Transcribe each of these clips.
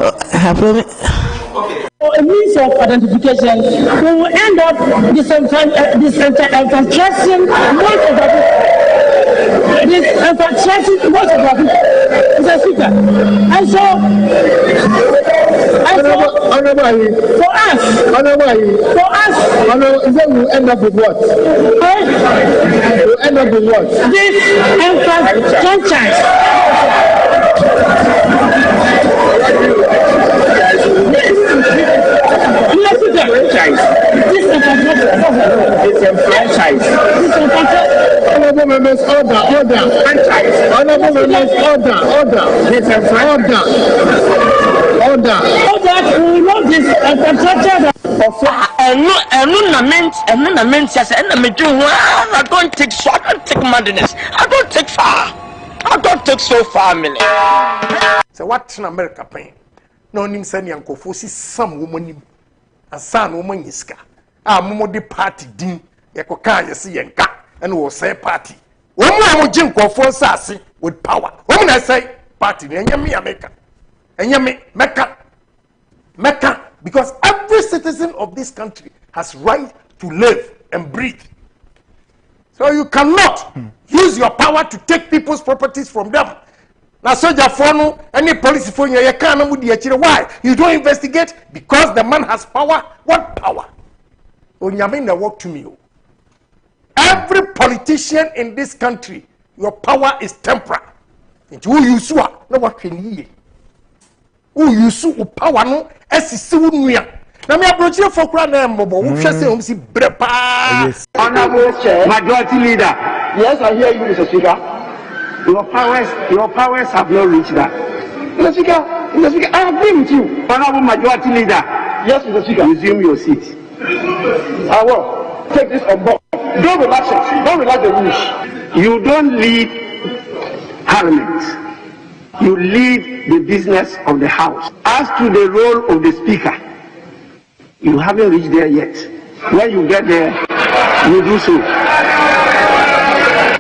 A means of identification, we will end up disenfranchising most of the Mr. Speaker. And so for us, we'll end up with what? We'll end up with what? This franchise. Honorable members, order. Honorable members, order. We know this infrastructure. I don't take madness. I don't take so far, man. So what in America pain? No nim send yankofo si some woman and son woman yiska. Momo de party din yakoka yesi yenka and will say party. Woman jim for sassy with power. Woman I say party and yami America. And yami Mecca because every citizen of this country has right to live and breathe. So you cannot use your power to take people's properties from them. Now, soldier for any police for you can't. Why? You don't investigate because the man has power. What power? Onyamina walk to me. Every politician in this country, your power is temporal. Who you sue? No what can you? Who you sue? Power no. Now me approach you for crowd name bobo. Who shall say see brepa? Honorable Majority Leader. Yes, I hear you, Mr. Speaker. Your powers have not reached that. Mr. Speaker, I agree with you. Honorable Majority Leader. Yes, Mr. Speaker. Resume your seat. I will take this on board. Don't relax it. Don't relax the rules. You don't lead Parliament. You lead the business of the House. As to the role of the Speaker, you haven't reached there yet. When you get there, you do so.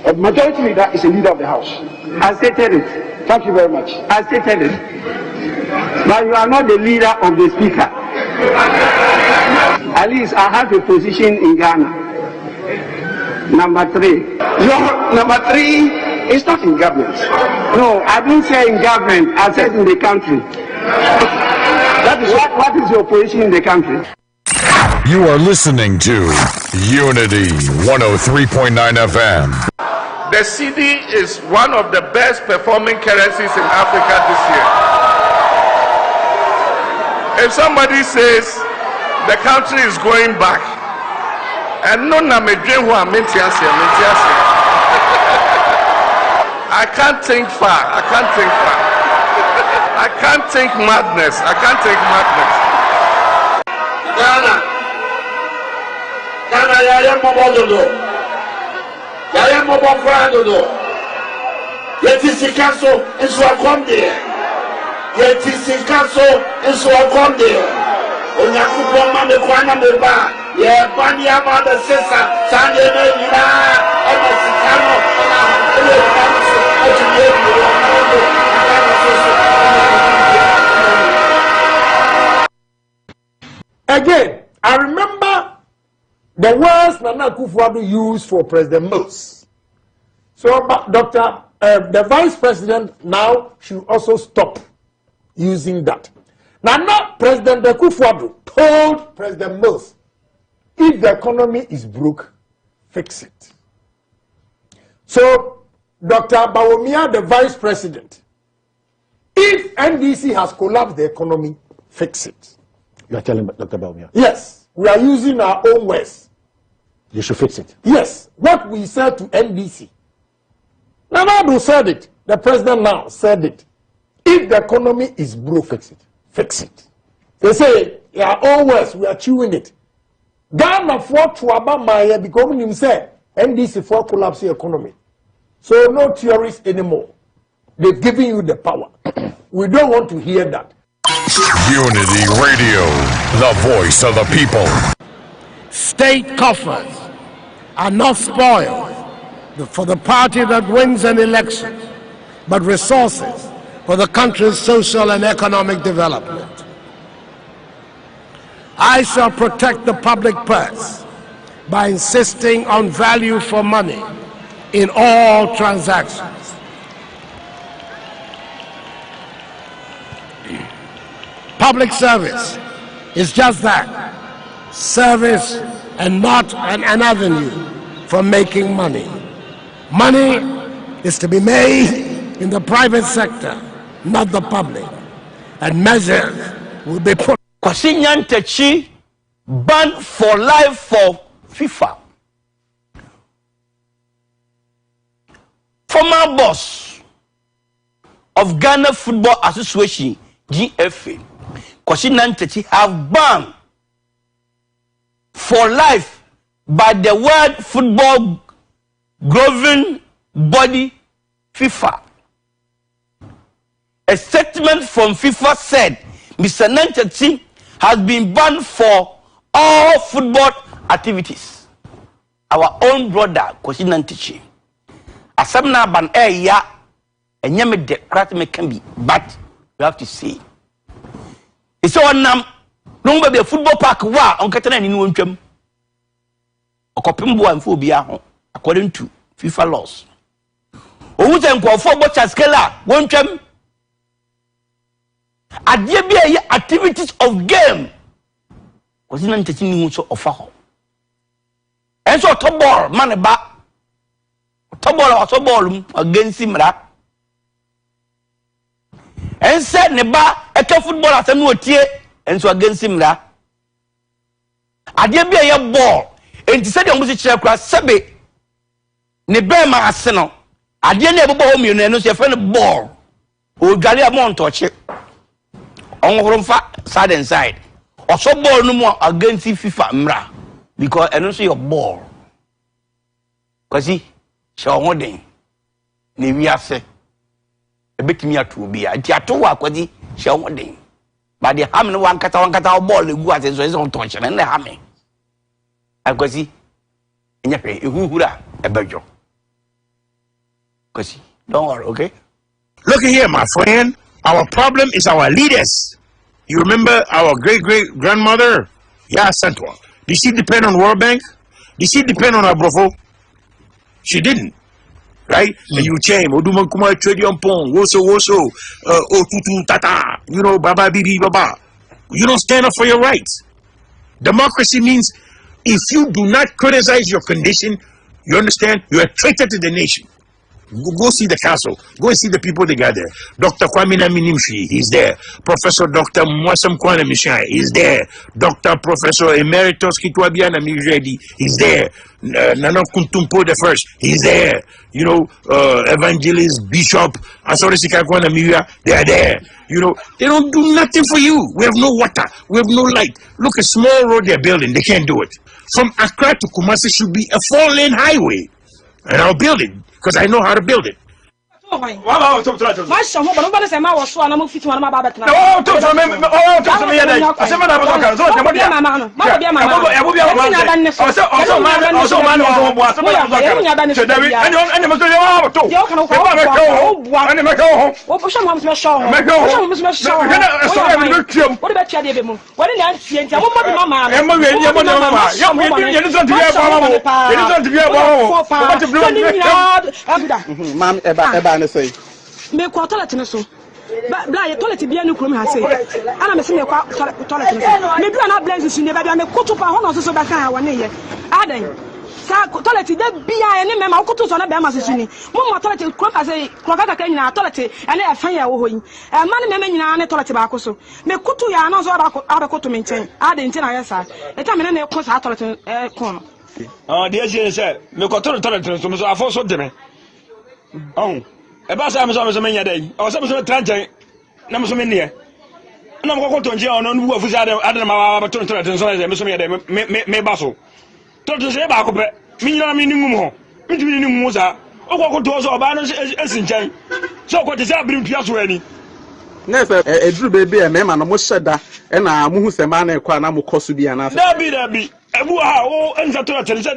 A majority leader is a leader of the House. I stated it. Thank you very much. I stated it. But you are not the leader of the Speaker. At least I have a position in Ghana. Number 3. Your number 3 is not in government. No, I didn't say in government. I said in the country. That is what is your position in the country? You are listening to Unity 103.9 FM. The CD is one of the best performing currencies in Africa this year. If somebody says the country is going back, and no I can't think far. I can't think madness. Ghana, yaya mobododo. Yaya mobododo. Yetisikaso inswakonde. Yetisikaso inswakonde. Onyakupo mame kwana meba. Ye bani amada sesa. Sande me nina. Ema sikano. Again, I remember the words Nana Akufo-Addo used for President Mills. So, the Vice President now should also stop using that. Now, President Akufo-Addo told President Mills, if the economy is broke, fix it. So, Dr. Bawumia, the Vice President, if NDC has collapsed the economy, fix it. You are telling Dr. Bawumia? Yes, we are using our own words. You should fix it. Yes, what we said to NDC. Nana said it. The president now said it. If the economy is broke, fix it. Fix it. They say, yeah, own words, we are chewing it. Ghana for Tuaba Maya because him say NDC for collapse the economy. So no theories anymore. They've given you the power. We don't want to hear that. Unity Radio, the voice of the people. State coffers are not spoiled for the party that wins an election, but resources for the country's social and economic development. I shall protect the public purse by insisting on value for money in all transactions. Public service is just that, service and not an avenue for making money. Money is to be made in the private sector, not the public, and measures will be put. Kwasi Nyantakyi banned for life for FIFA. Former boss of Ghana Football Association, GFA, Kwasi Nyantakyi have banned for life by the World Football Governing Body, FIFA. A statement from FIFA said Mr. Nyantakyi has been banned for all football activities. Our own brother, Kwasi Nyantakyi. Asamna ban ya enyame de krat me can be, but we have to see. It's all nam no be a football park wa on katana ni no ntwam. Okopembo amfo bia ho according to FIFA laws. Owu se nkofo bocha skela wontwam. Adie bia activities of game. Kwasi Nyantakyi ni so ofa ho. Enso to ball man ba. To ball against Simra. And said neba eke football asem no tie enso against Simra. Adie bia ye ball. Enti said you must kira kra sebe ne be ma ase no. Adie na ebobo ho mienu eno se fe no ball. O dwale amount oche. Onhoromfa side and side. Also ball no more against FIFA mra because eno so your ball. Kwasi show hoden ne wiase ebetimi ato bia nti ato wa Kwasi show hoden ba de ham no wankata ball egu ase so on touch na na ham Kwasi enya pe ehuhura ebedwo Kwasi don't worry, okay? Look here, my friend. Our problem is our leaders. You remember our great-great-grandmother? Yeah, Santwa. Did she depend on World Bank? Did she depend on Abrofo? She didn't. Right? And you change. Oduman Kuma Tradion Pong, Woso, Otutu Tata, Baba Bibi Baba. You don't stand up for your rights. Democracy means if you do not criticize your condition, you understand, you're a traitor to the nation. Go see the council. Go and see the people they got there. Dr. Kwame Naminimshi, he's there. Professor Dr. Mwasam Kwana Mishai, he's there. Dr. Professor Emeritus Kitwabiana Miredi, he's there. Nana Kuntumpo the first, he's there. Evangelist, Bishop, Asorisika Kwana Miria, they are there. They don't do nothing for you. We have no water. We have no light. Look, a small road they're building, they can't do it. From Accra to Kumasi should be a 4-lane highway. And I'll build it. Because I know how to build it. Me kwa toilet ne so bla ye toilet bia ne krom ha sei ana me se me kwa toilet ne so me bia na blaze ne bia me koto pa ho no so ba kan ha woni ye adan sa toilet de bia ne me ma koto so na be ma se suni mo toilet krom ha sei kro kaka kan nyina toilet ene e fan ya wo hoyi ma ne me nyina ne toilet ba ko so me koto ya na so ba koto me nchen adan nchen na ye sa e ta me ne ko sa toilet ko no de je se me ko toilet so afo so de me eba sa me so menya dai o se me so tranchen na me so me ne na mo ko tonje ono nu afu sa ade ma ba ton so me so me dai me ba so to se ba ko be mi nyina mi ni ngum ho mi tu ni ngum sa o ko to so ba no esinchen so ko te sa abrim tua so ani na se eduru bebe e me ma no mo hyeda e na mo hu se ma na ekwa na mo koso bia na dabi ebu ha o enza to tele se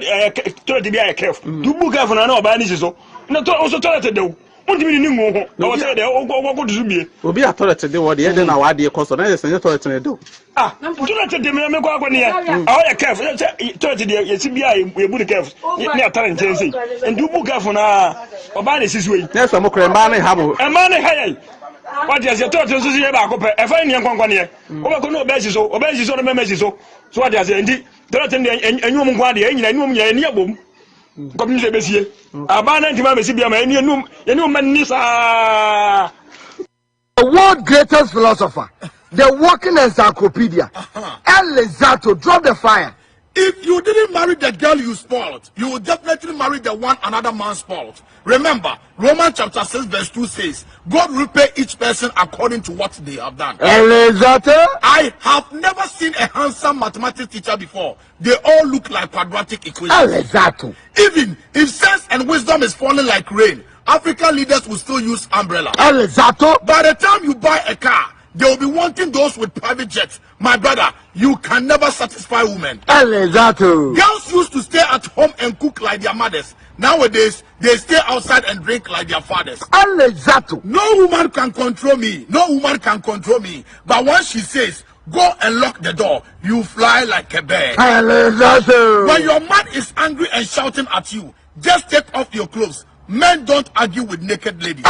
to de bia e kef du bu kef na o ba ni so na to o so to de Untimi ni ngo ho. I was say there go to be. Obi authority dey what dey na wa dey cause na dey say authority na do. Authority dey me ko akọ ni ya. Ah o ya careful. Authority dey ye si bia ye bu the careful. Ni atare ntensi. Ndu bu careful na oba na sisi we. Na so mo kre ma na habo. E ma na hayi. What is your authority so si ba ko pe. E fa ni nkwankwa ni e. O ba ko no oba si so no me si so. So what is ndi authority dey enwum nkwa dey enyina enwum nya ni abom. Comme nous messieurs. Abana ntima mesi bia ma enum manisa. The world's greatest philosopher, the walking encyclopedia, El Lezato, drop the fire. If you didn't marry the girl you spoiled, you will definitely marry the one another man spoiled. Remember, Romans chapter 6 verse 2 says, God will repay each person according to what they have done. I have never seen a handsome mathematics teacher before. They all look like quadratic equations. Even if sense and wisdom is falling like rain, African leaders will still use umbrella. By the time you buy a car, they will be wanting those with private jets. My brother, you can never satisfy women. Girls used to stay at home and cook like their mothers. Nowadays, they stay outside and drink like their fathers. No woman can control me. No woman can control me. But once she says, go and lock the door, you fly like a bird. When your man is angry and shouting at you, just take off your clothes. Men don't argue with naked ladies.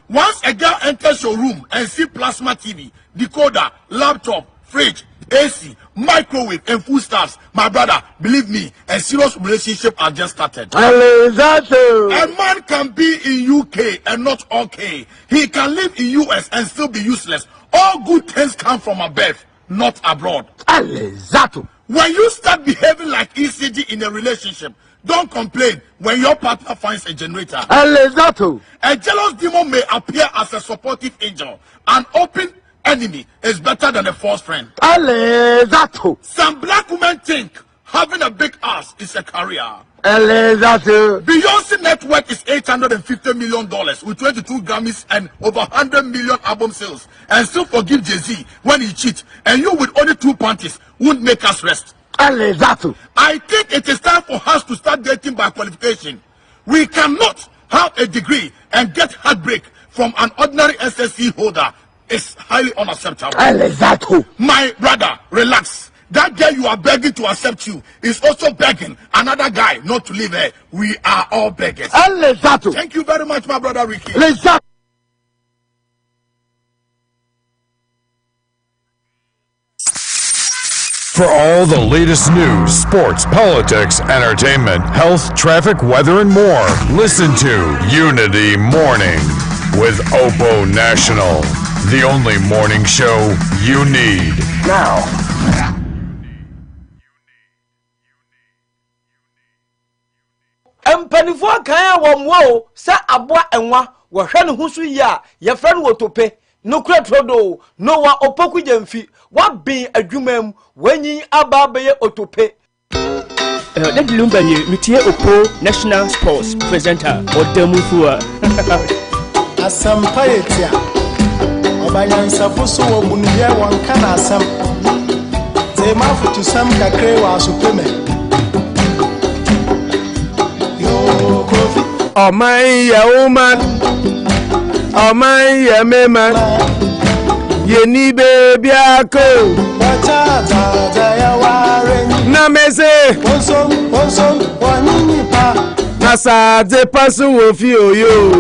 Once a girl enters your room and see plasma TV, decoder, laptop, fridge, AC, microwave, and food stuffs, my brother, believe me, a serious relationship has just started. A man can be in UK and not okay. He can live in US and still be useless. All good things come from above, not abroad. When you start behaving like ECG in a relationship, don't complain when your partner finds a generator. A jealous demon may appear as a supportive angel. An open enemy is better than a false friend. Some black women think having a big ass is a career. Beyonce's net worth is $850 million with 22 Grammys and over 100 million album sales, and still forgive Jay-Z when he cheats, and you with only 2 panties won't make us rest. I think it is time for us to start dating by qualification. We cannot have a degree and get heartbreak from an ordinary SSC holder. It's highly unacceptable. My brother, relax. That girl you are begging to accept you is also begging another guy not to leave her. We are all beggars. Thank you very much, my brother Ricky. For all the latest news, sports, politics, entertainment, health, traffic, weather, and more, listen to Unity Morning with Opo National, the only morning show you need. Now. Empanifo kan wa mwo sa aboa enwa wo hwe ne husu yi a ye fra no wotope no kura trodo no wa opoku jamfi wa bin adwumam wanyi aba beye otope That lumba ni mitie Opo National Sports presenter Odemufua Asampa yetia Obanyansa foso wo bunuye wonka na asam Tema futu sam kakre wa supeme Oh my ya woman, oh my ya man, ye ni baby ako. Na mese, nasa de pasu wo fi oyo.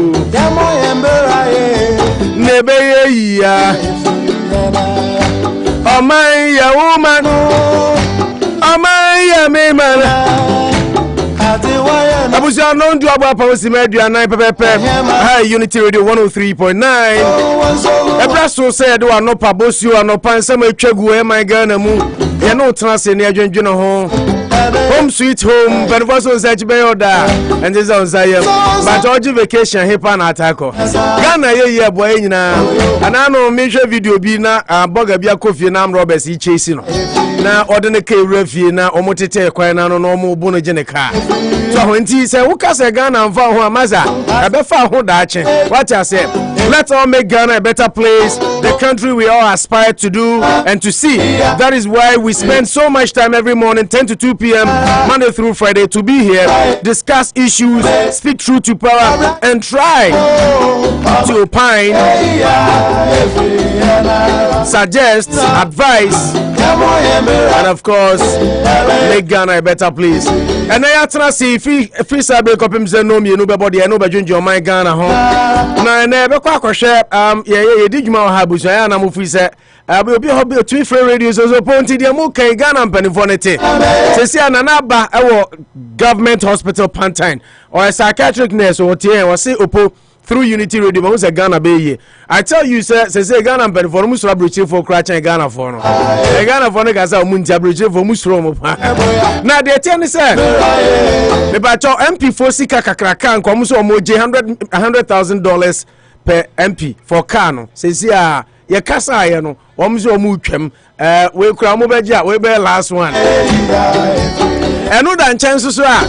Nebe ye ya. Oh my ya woman, oh my ya man. Abuja no do about policy media 9 pepe. Hi Unity Radio 103.9. Erastus said do Anopa Bosuo Anopa nsem atwagu e my Ghana mu. Ye no transe ne adwendwene ho. Home sweet home, but was on such by order. And this on Zion. But George vacation hip and attack. Ghana ye boy nyina. And I know major video bi na boga bia Kofi na Roberts e chasing. Na ordinary ke refie na omotete kwan na no mo bu no gene ka. So when ti say wo ka say Ghana mfa ho amaza, e be fa ho da ache. What I say? Let's all make Ghana a better place, the country we all aspire to do and to see. That is why we spend so much time every morning, 10 to 2 p.m., Monday through Friday, to be here, discuss issues, speak truth to power, and try to opine, suggest, advise, and of course, make Ghana a better place. And I have to see if we say be copy me no me no be body no be join my Ghana ho. Na be kwa share ye di djuma ha buso ya na mo fi say obi ho be two free radio so ponti dia mo kan Ghana mpanifo ne te. Sesi anana ba e wo government hospital Pantine or a psychiatric nurse or tie o say opo through Unity Radio, but who's a Ghana Bay? I tell you, sir, say Ghana Bay for Musra Bridge for Cratch and Ghana for no. Ghana for Gaza Munja Bridge for Musrom. Now, the attorney said, the Bacho MP for Sika Kakrakan, Komuso Moji $100,000 per MP for Kano. Says, yeah, your Casa, you know, Omzo Mukem, we Kramobeja, we be last one. And no than chances are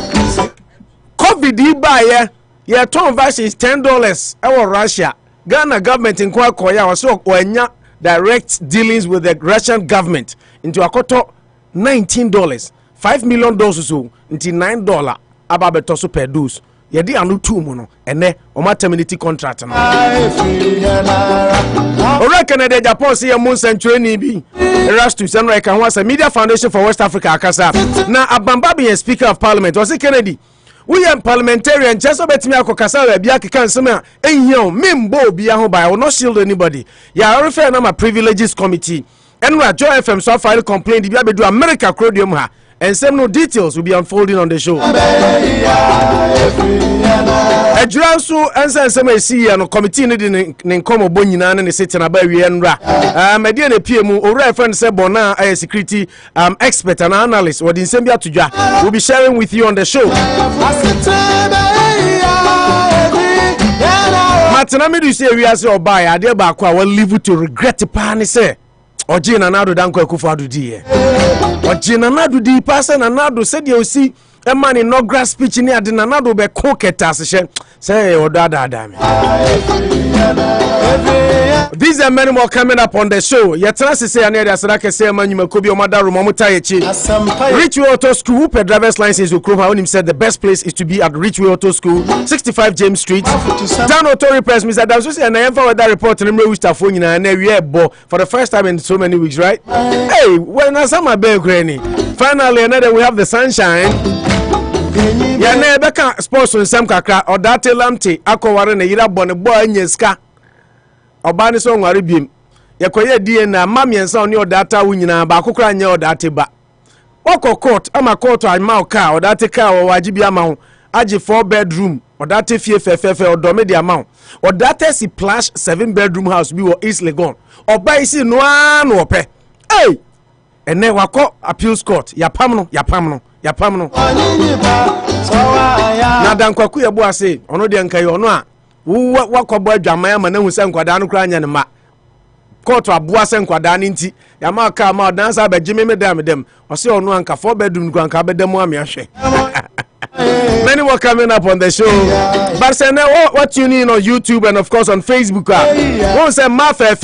COVID buy. Yeah, Tom Vash is $10. Our Russia, Ghana government in Kwakoya was so direct dealings with the Russian government into a quarter $19, $5 million so into $9 ababetoso per dose. Yeah, they are no two mono and then on terminated contract. Alright, Kennedy Agyapong see a moon century be Erastus Asare was a media foundation for West Africa. Akasa now Abambabi, Speaker of Parliament, was it Kennedy? We are parliamentarian just about me akokasa we bia keka nsema ehia membo bia ho by will not shield anybody. Yeah, I refer na my privileges committee. And we Joy FM so file complaint bia be do America crodium ha. And some no details will be unfolding on the show. Ejranso ensa nsema esi no committee ne de ne nkomo bo nyina ne sete na ba wie nra. Media na PM owura friend say bona security expert and analyst what nsem bia todwa. We'll be sharing with you on the show. Martin Amidu say we as your buy ade ba kwa will live to regret pa ne say Oji na nado danko Akufo-Addo di Oji na nado di pasa na nado said you see a man in no grass speech ni ade na nado be koketa say odada dame. These are many more coming up on the show. Yetana say ane da sadaka say manyuma kobi omada room omutayechi. Richway Auto School per driver's license Ukroma him said the best place is to be at Richway Auto School 65 James Street. Down Auto Repairs Mr. Damso say na yemfa that report na we start phone na we bo for the first time in so many weeks, right? Hey, when I saw my bell granny. Finally another we have the sunshine. Ya na ebeka sports on Sam Kakra or that lamte akoware na yira bone boy nyeska. Obani so nware biem. Yekoye die na mamiensa oni odata wunyina ba akokra nye odate ba. Wako court ama court ama ka odate ka wajibi ama ho agi 4 bedroom odate fie fefefe odome di ama ho. Odate si plus 7 bedroom house bi wo East Legon. Oba isi no anu ope. Hey! Ene wako appeals court yapam no. Na dankwaku ye bo ase ono de nkai ono a wakọbọ adwaman ama na hu se nkwada no kra anya ne ma court aboa se nkwada ne nti ya ma ka ma dansa abegime medam o se ono anka 4 bedroom kra anka bedam am ahwe. Many more coming up on the show. But say now what you need on YouTube and of course on Facebook. One say ma fe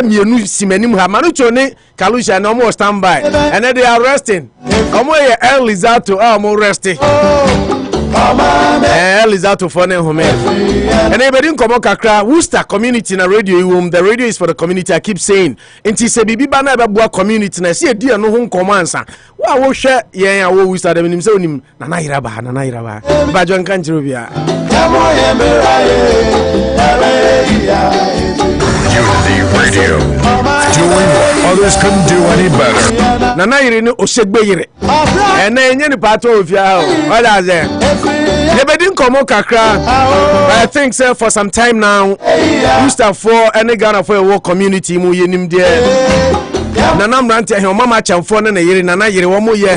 mienu simenim ha manucho ne Kalusha no more standby and then they are resting. Omo ye El Lizato omo resting. Lizato for home. And everybody come on kakra Worcester community na radio room. The radio is for the community. I keep saying. Enti se bibi bana be community na see dia no ho komansa. Wa wo hwe yen a wo Worcester dem nim se onim na na iraba. Ba jon kan chiro bia. Unity Radio, doing what others couldn't do any better. Nana yire ni osegbe yire. Ena enye ni pato ofia o. What is there? Nebedin komo kakra. I think sir for some time now. Worcester for any Ghana for a work community mu yenim there. Nana mrante he mama chamfo na yire nana yire wo mo ye.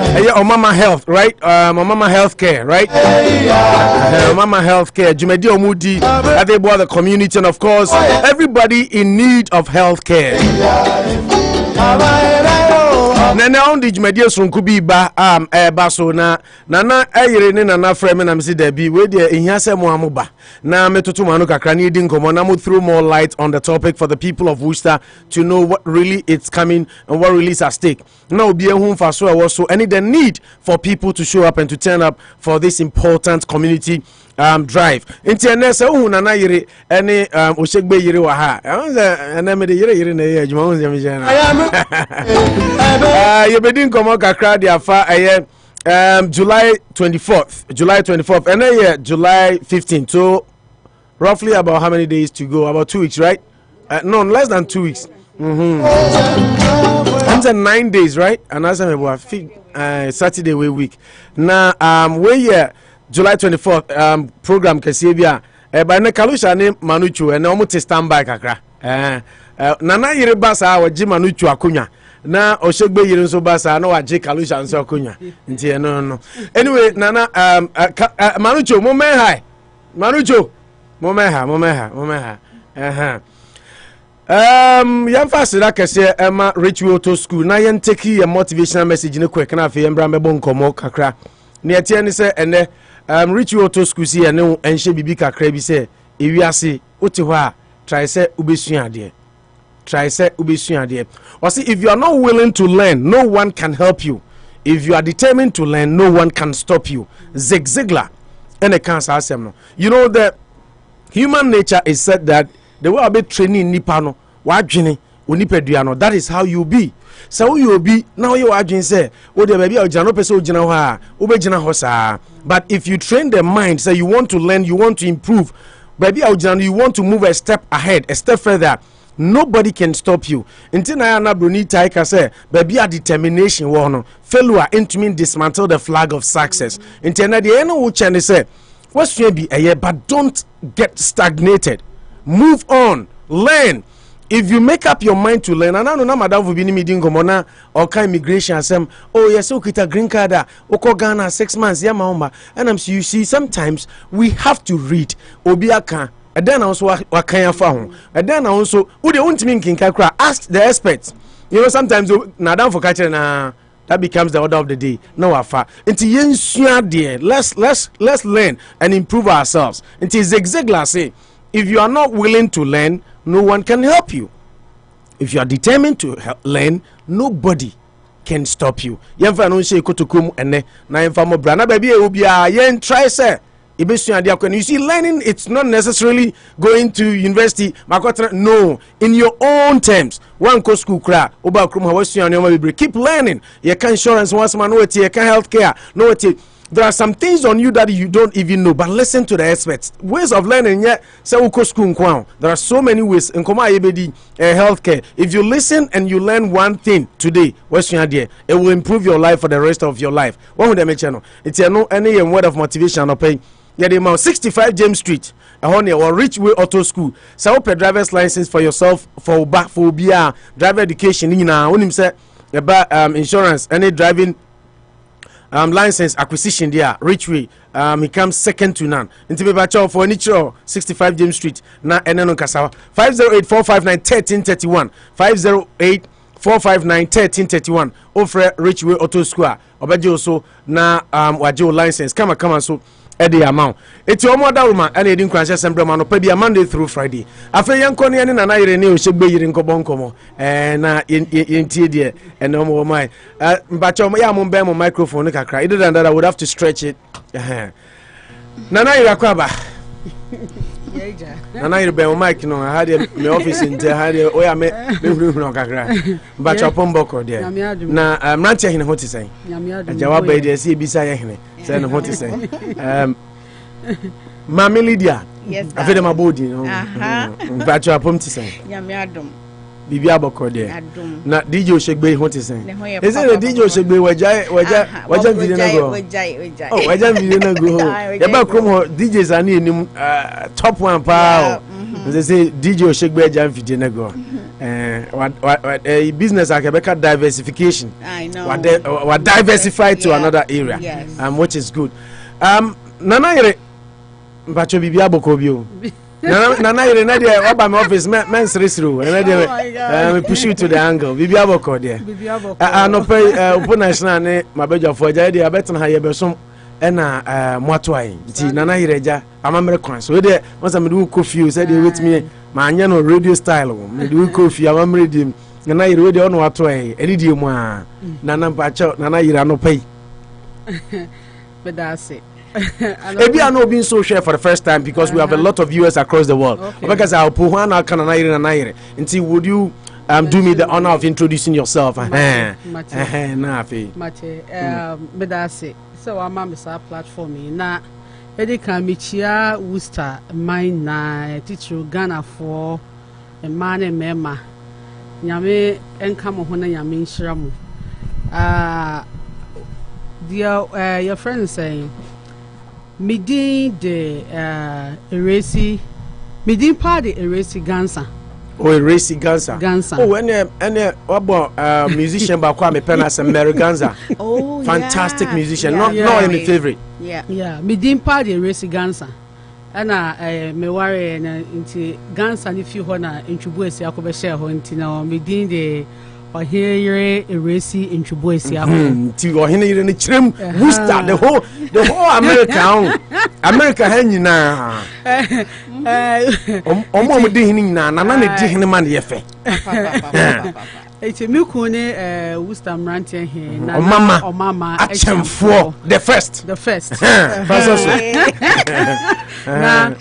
Eye Mama Health, right? Mama Healthcare, right? Mama Healthcare. Jumedi omudi they bought the community and of course everybody in need of healthcare. Nana on the media sunku bi ba baso na nana ayire ne nana frame na msi there be we there ihia mo amoba na metoto manu kakra ni di nkomo na mo throw more light on the topic for the people of Worcester to know what really it's coming and what really is at stake. Now be ehun fa so also any the need for people to show up and to turn up for this important community drive. Internet say hu nana yire any oshegbe yire wa ha. Na me de yire na ye adwuma hu me jana. You be din komo kakra dia fa July 24th and then July 15th, so roughly about how many days to go? About 2 weeks, right? No, less than 2 weeks. I'm saying 9 days, right? And as I'm about Saturday week. Now we July 24th program Kasibia by Nekalusha name Manuchu and almost standby kakra nana yire basa wa ji Manuchu akunya na oshegbe yire nso basa na wa ji Kalusha nso akunya nti no anyway nana Manuchu Momenha yamfa sira kese ema Richway Auto School na yen take a motivational message ne quick na afi embra mebo nkomo kakra ne etie ne se ene Richway Auto School si ene enhye bibi kakra bi se ewiase oti ho a try say ubesua ade or see if you are not willing to learn, no one can help you. If you are determined to learn, no one can stop you. Zig Ziglar and a cancer asem. You know that human nature is said that the way I be training nipano wajini unipeduano, that is how you be. So you be now you are say oh the baby ojano peso ojina ho ubejina ho sa. But if you train the mind, say you want to learn, you want to improve, baby ojano, you want to move a step ahead, a step further, nobody can stop you. Until na bruni taika say baby a determination wono failure into mean dismantle the flag of success. Until na the eno wo chane say what's be a year, but don't get stagnated. Move on, learn. If you make up your mind to learn, and I know na madam will be meeting komona or kind immigration asem, oh yes, okay, a green card, oko Ghana 6 months, yeah, maoma. And you see, sometimes we have to read. Obiaka, and then also wakanya found. And then also, who they want to mean kinkakra, ask the experts. You know, sometimes nadam for catching that becomes the order of the day. No afa. Until yen dear, let's learn and improve ourselves. Until Zig Ziglar say, if you are not willing to learn, no one can help you. If you are determined to learn, nobody can stop you. Yemfa no say kotokum ene na yemfa mo bra na ba bia obia yen try say ibesua dia kwen. You see, learning, it's not necessarily going to university. No, in your own terms. One go school cra oba krum ha wasua no ma keep learning. You can insurance once man no you can healthcare no it. There are some things on you that you don't even know, but listen to the experts. Ways of learning, yeah. Say uko school nkwa. There are so many ways. Nkoma ebedi healthcare. If you listen and you learn one thing today, what's your idea? It will improve your life for the rest of your life. What would they make channel? It's any word of motivation or pay. Yeah, the amount 65 James Street. Honey or Richway Auto School. So open driver's license for yourself for BA driver education. You know, when him say about insurance, any driving. License acquisition there, Richway, he comes second to none. Into Bacho for Nicho, 65 James Street, na Eneno Kasawa, 508-459-1331, 508-459-1331, offer Richway Auto School, Obajo so na wajo license, come so. Eddie amount. It's your mother woman, and it didn't some Brahman, maybe a Monday through Friday. After young Connie and I renew should be in Kobonkomo, and in Tidia, and no more my. But your Yamon microphone, I cry. Other than that, I would have to stretch it. Nana Irakwaba. Nana Irabel Mike, no, I had my office in the Hadia, or I met Kakra. But your Pomboko there. Now, I'm not saying what to say. Jawab by the sea beside him. Say what to say. Mammy Lydia. Yes, I feel my body. But your pump to say. Yamiadum. Bibia Boko there. Now, DJ should be what to say. Is it a DJ should be Wajai? Oh, Wajam Vidina go. About DJs are near top one power. They say DJ should be Jam Vidina go. What a business like a diversification. I know. What diversify to another area. Yes. Which is good. Nana, but you be able to Nana, you're not there. What about my office? Men's through. And push you to the angle. Bibi aboko there. No pay open national my bedroom for Jadi. I bet on how you be some ena mwatwai. Ti Nana Hireja. I'm American. So there once I'm doing coffee, said you with me. My no radio style. Me do coffee. I'm ready. Nana Hirede on watwai. Any day more. Nana Pacho. Nana Hira no pay. But that's it. Maybe I know being so share for the first time because we have a lot of viewers across the world. Because I'll put one until would you do me the honor of introducing yourself? But that's it. So I'm on this platform now. Edika Michia Worcester mine na teacher Ghana for a man and mema. Yame enkamo hona yame nshiramu. Dear your friend saying Midin de erasi Midin party erasi Gansa. Oh, erasi Gansa. Oh, any musician Bakwa me pen as a Mary Gansa. Oh, fantastic musician. Not my favorite. Yeah. Midin party erasi Gansa. Ana me worry into Gansa if you wanna introduce Yakobe share ho ntina Midin de or here erase introduce ya to or here in the trim Worcester the whole America hen na omo de hin na na de hin man ye fe eti mi ku ne Worcester Mrantian here na mama achemfo the first na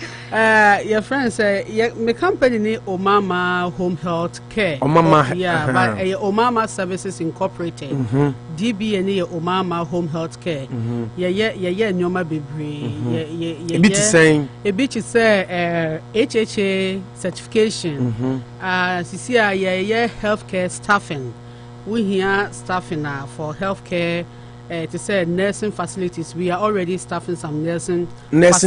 your friend say my company ni Omama Home Health Care. Omama but Omama Services Incorporated. DB ni Omama Home Health Care. Yeah nyoma bebre. A bit saying HHA certification. CCA healthcare staffing. We here staffing for healthcare. To say nursing facilities, we are already staffing some nursing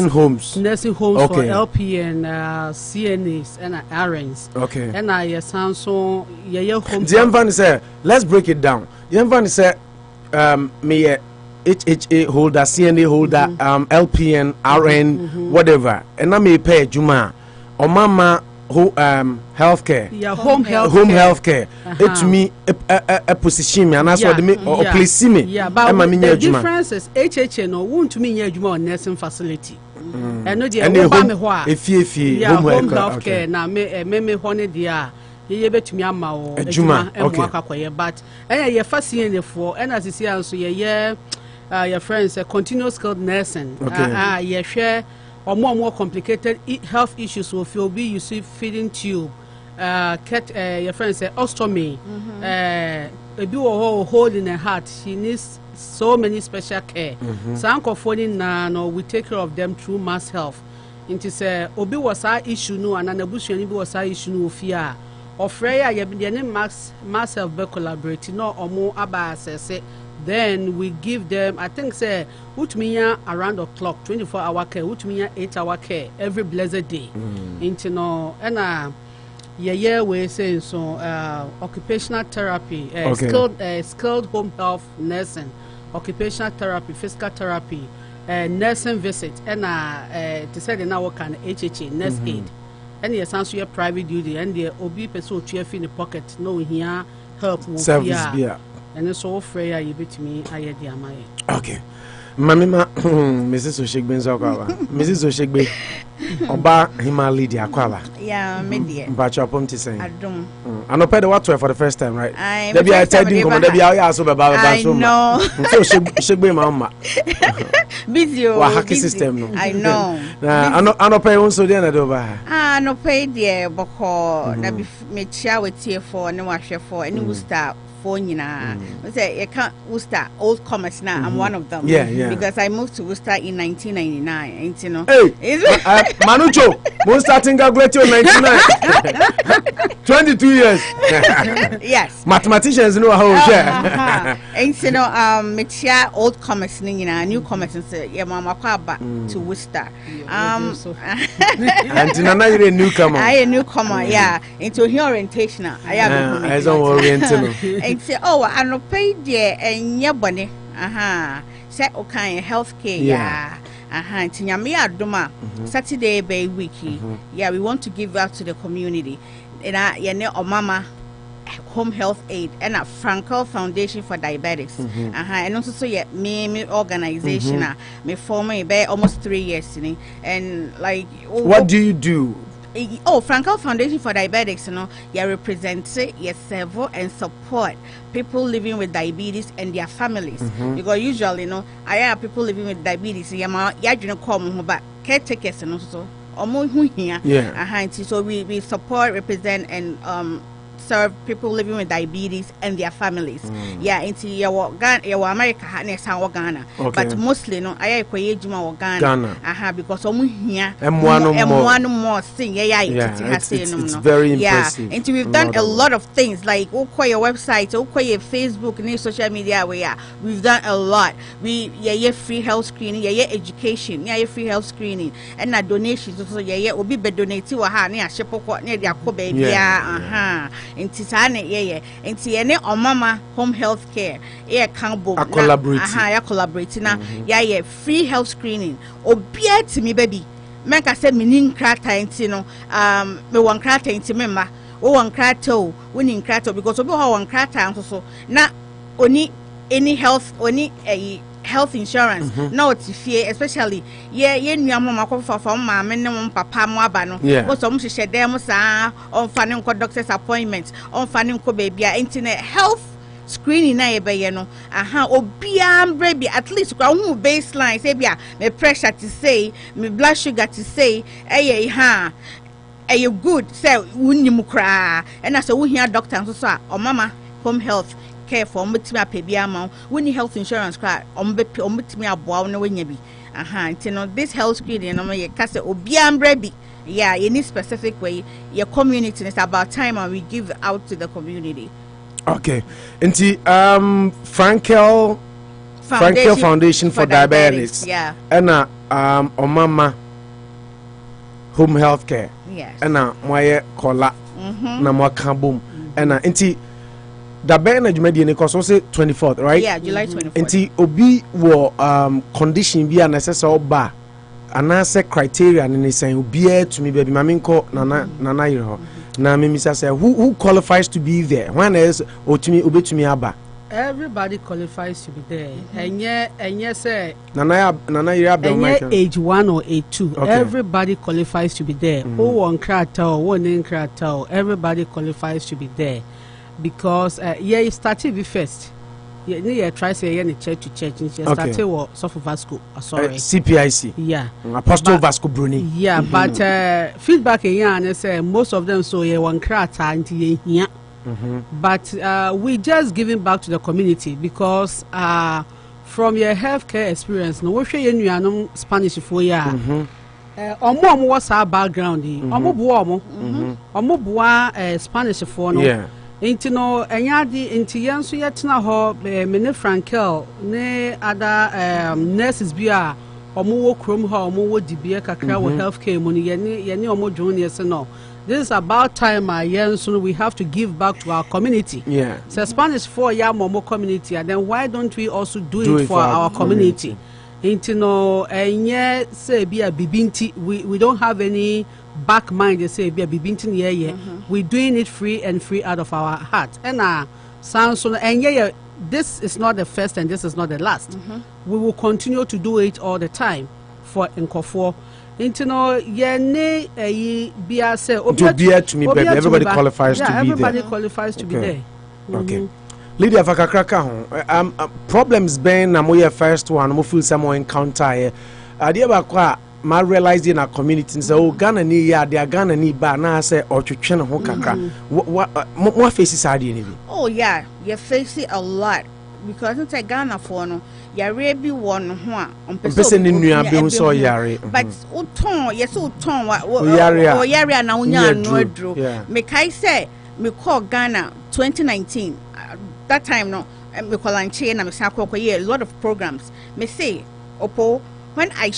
homes. Nursing homes for LP and CNAs and RNs. Okay. And I sound so home. The Mvan say, let's break it down. The Mvan say, me HHA holder, CNA holder, LPN, RN, whatever, and I may pay Juma or Mama. Healthcare. Yeah, home healthcare. It me a position and that's what me or place me. Yeah, but the difference is HHN no want to mean your nursing facility. And no dear home healthcare now me honey dear. You bet me ama o Juma but you first seeing the for and as you see also your friends continuous skilled nursing. You share or more complicated health issues will be you see feeding tube your friend say ostomy a hole in her heart she needs so many special care so uncle phoning no we take care of them through mass health into say obi was our issue no and an was our issue no fear or freya you mass health be collaborating no or more about say then we give them I think say which mean around the clock 24-hour care which mean 8-hour care every blessed day into no and we say so occupational therapy skilled home health nursing occupational therapy physical therapy nursing visit and to say the now can HHA nurse aid and yes answer your private duty and the obi person to in the pocket no here help service and it's so Freya you bit me I had the amay. Okay. Mamima Mrs. Oshigbe Nzokwa. Mrs. Oshigbe Oba Himali di Akwala. Yeah, media. Bacha Pomti saying. Adum. Anopa the what for the first time, right? There be a telling come there be so baba. I know. So Oshigbe mama. Busy. Wa hacky system no. I know. Anopa unso dey na do ba. Anopa dey boko na be me chia wetie for ne wahwe for any Worcester for nyina. Say you can't Worcester old comers now. I'm one of them. Yeah. Because I moved to Worcester in 1999. Ain't you know? Hey, Manucho, most starting graduate in 99. 22 years. Yes. Mathematicians know how to share. Ain't you know? Me chia old comers nyina, new comers and say yeah, mama kwaba to Worcester. And Nana you're a newcomer. I a newcomer. Yeah. Into here orientation. I am. I don't orientation. And say, oh, I no pay there and yeah, bunny. Say, okay, healthcare. Yeah. Tinyame adoma Saturday by wiki. Yeah, we want to give out to the community. And Omama Home Health Aid and a Frankel Foundation for Diabetics. And also so me organization me former almost 3 years and like what do you do? Frankel Foundation for Diabetics, you represent, you serve and support people living with diabetes and their families. Because usually, I have people living with diabetes, but caretakers and also so we support, represent, and serve people living with diabetes and their families. Into your America Ghana. But mostly I Ghana. Because one more thing. It's very impressive. And we've done a lot of things like your website, your Facebook, and social media where we've done a lot. We free health screening, education, free health screening, and a donation so will be donated near Shepo near their baby. Inti sane inti ene omama home health care cambo collaborate na free health screening obia timi baby menka say minin krata inti no me wan krata inti memma wo wan krata o woni krata because obi ho wan krata so na oni any health oni health insurance now it's fear especially nua mama ko fa ma me ne papa mo aba no wo so mo hye dem sa on fa ne ko doctor's appointment on fa ne ko baby internet health screening na ye no obia mbre at least kwa hu baseline say bia me pressure to say me blood sugar to say good say wunnim kra and as wo hia doctor so o mama home health care for mutimi apebia ma when health insurance card mutimi aboa na wanya bi this health screening no ye kase obia mbre bi any specific way your community is about time and we give out to the community. Okay, nti Frankel Foundation for Diabetics and Omama Home Health Care and moye kola na mo kabum and nti da ben adwumadi ne koso say 24th, right? Yeah, July 24th. Nti obi wo condition bi anasese oba anase criteria ne say obi atumi baby maminko nana yero na memisa say who qualifies to be there when is obetumi aba. Everybody qualifies to be there. And say nana yero age 1 or age 2. Okay. Everybody qualifies to be there. One krata, one in krata, everybody qualifies to be there. Because it started with first. You try say in church to church. You started with Sofu Vasco. Sorry. CPIC. Yeah. Apostle Vasco Bruni. Yeah, but feedback and say most of them so one krata into here. But we just giving back to the community because from your healthcare experience, no we share you Spanish for ya. Omo what's our background? Omo boa Spanish for no. Yeah. Inti no enyadi inti yenso yetna ho me Frankel ne other nurses bia omo wo krom ho omo wo dibie kakra wo healthcare mu ne yene omo dwon ne se no. This is about time yenso we have to give back to our community. Yeah. So Spanish for ya momo community and then why don't we also do it for our community? Inti no enye say bia bibinti we don't have any back mind they say be a bibintin we're doing it free out of our heart and sounds so and this is not the first and this is not the last. We will continue to do it all the time for Nkofo into no bia say to me baby everybody qualifies to be there. Everybody qualifies to be there. Okay. Lydia Fakakraka problems been na mo first one mo feel some encounter here Adia ma realize in our community so Ghana ni ya dia Ghana ni ba na say otwetwe ne ho kakra what faces are there? Oh yeah, you face it a lot because it's a Ghana for no ya rebi one ho a person ni nua be so yare but uton yes uton o yare na unya no adro me kai say me call Ghana 2019 that time no me call anche na me say a lot of programs me say opo when I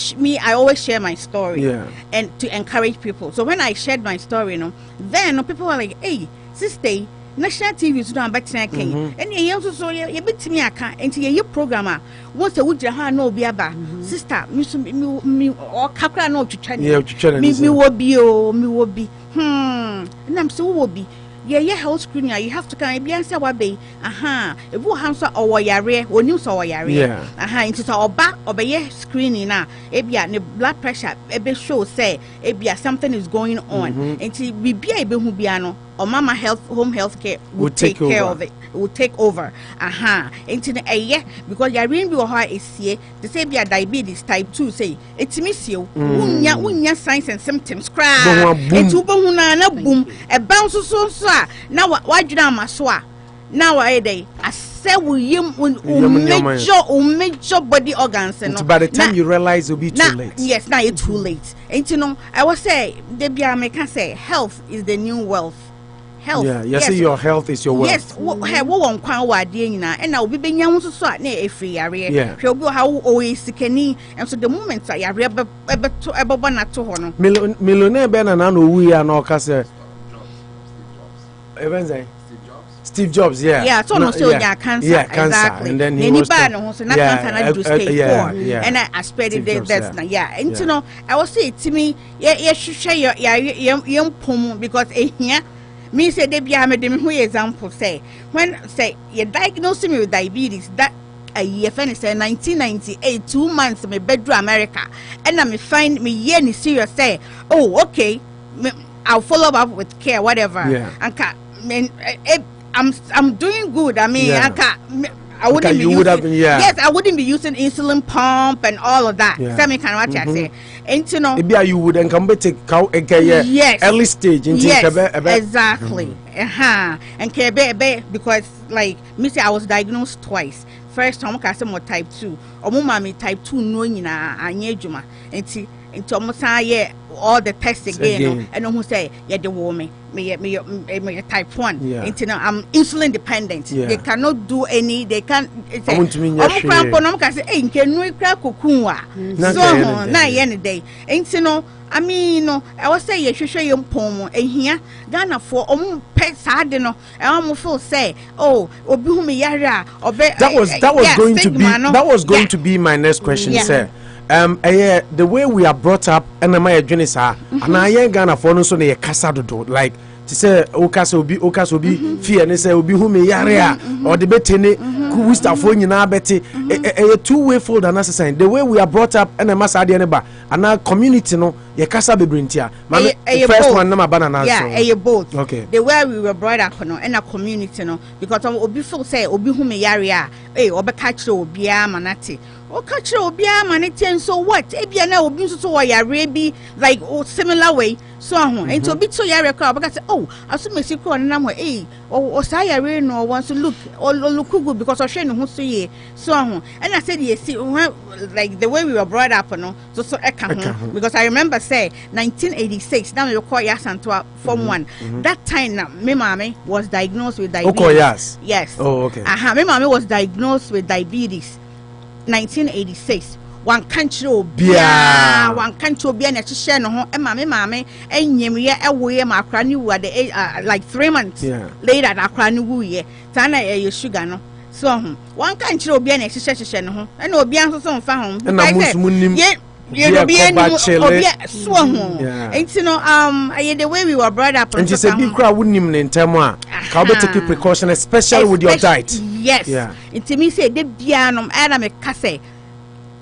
always share my story and to encourage people. So when I shared my story, then people were like, "Hey, sister, national TV so am better kan and ye so ye betimi aka enti ye programmer once a wudra ha na obi aba sister me o kakra na otwetwa me wo bi o me wo bi na am so wo bi ye health screening you have to kan e bia nsa wa be ebu ha nso owo yare oni so owo yare enti so oba obeye screening na e bia ne blood pressure e be show say e bia something is going on enti bibia e be hu bia no or mama home health care will take care of it. Will take over. Into the because you are really is they say be a diabetes type 2 say it's miss you. Unya signs and symptoms cry. It's na boom a bounce so now why do you maswa now a day I say major body organs and by the time you realize it'll be too late. Yes, now it's too late. And you know I was say they be I say health is the new wealth. Health. Yeah, yes, see your health is your wealth. Yes, wo won kwan wa de nyina and na obi benya ho so na e free yare. Hwe obi ha always sikani and so the moment I yare ebe na to ho no. Millionaire be na no wu ya na o ka say Steve Jobs, yeah. Yeah, so no still cancer. Yeah, cancer. Exactly. And then he was cancer na do stage 4. And I spread it that's and you know, I was say to me, you pom because here me say they be who example say when say you diagnose me with diabetes that a year finish say 1998 2 months me bedroom America and I me find me year ni serious say oh okay I'll follow up with care whatever and I'm doing good I mean I wouldn't be using, yes, I wouldn't be using insulin pump and all of that. Tell me kind of what you say. And you know, maybe you would come back to early stage. Yes, exactly. And because like me say I was diagnosed twice. First time I say more type 2. Or mommy type 2 no na anye juma. And almost all the tests again and who say the woman me type 1 you know I'm insulin dependent they cannot do any they can't say so na any day and you know I mean no I was say you pom and here Ghana for pet sad no I almost feel say oh obi hu me yara that was going to be my next question sir. The way we are brought up and my journey sir and I ain't Ghana for no so na kasa do like to say okasa obi fear ne say obi hu me yare or the betene ku star for nyina beti a two-way fold and necessary the way we are brought up and ma sa de ne ba and our community no ye kasa bebrentia first one na banana both okay the way we were brought up no and our community no because obi feel say obi hu me yare obeka kire obi a manati catch obia man so what ebia na obi so yare bi like similar way so and to be so yare crowd because oh aso mesi crowd na mo o sa yare no want to look good because of shey no ho so ye so and I said yes like the way we were brought up no so because I remember say 1986 now we call Yasantoa form 1 that time na me mama was diagnosed with diabetes yes oh okay me mama was diagnosed with diabetes 1986 one country obia na chihye no ho mame enyem ye ewoye ma akra ni wu like 3 months later that akra ni wu ye tana ye sugar no so one country obia na chihye no ho na obia so so mfa ho na musumunim you know be obia so ho and you know the way we were brought up and you say be kra wunim ne ntemo a ka be take precaution especially with your diet yes it me say de bia no era me ka say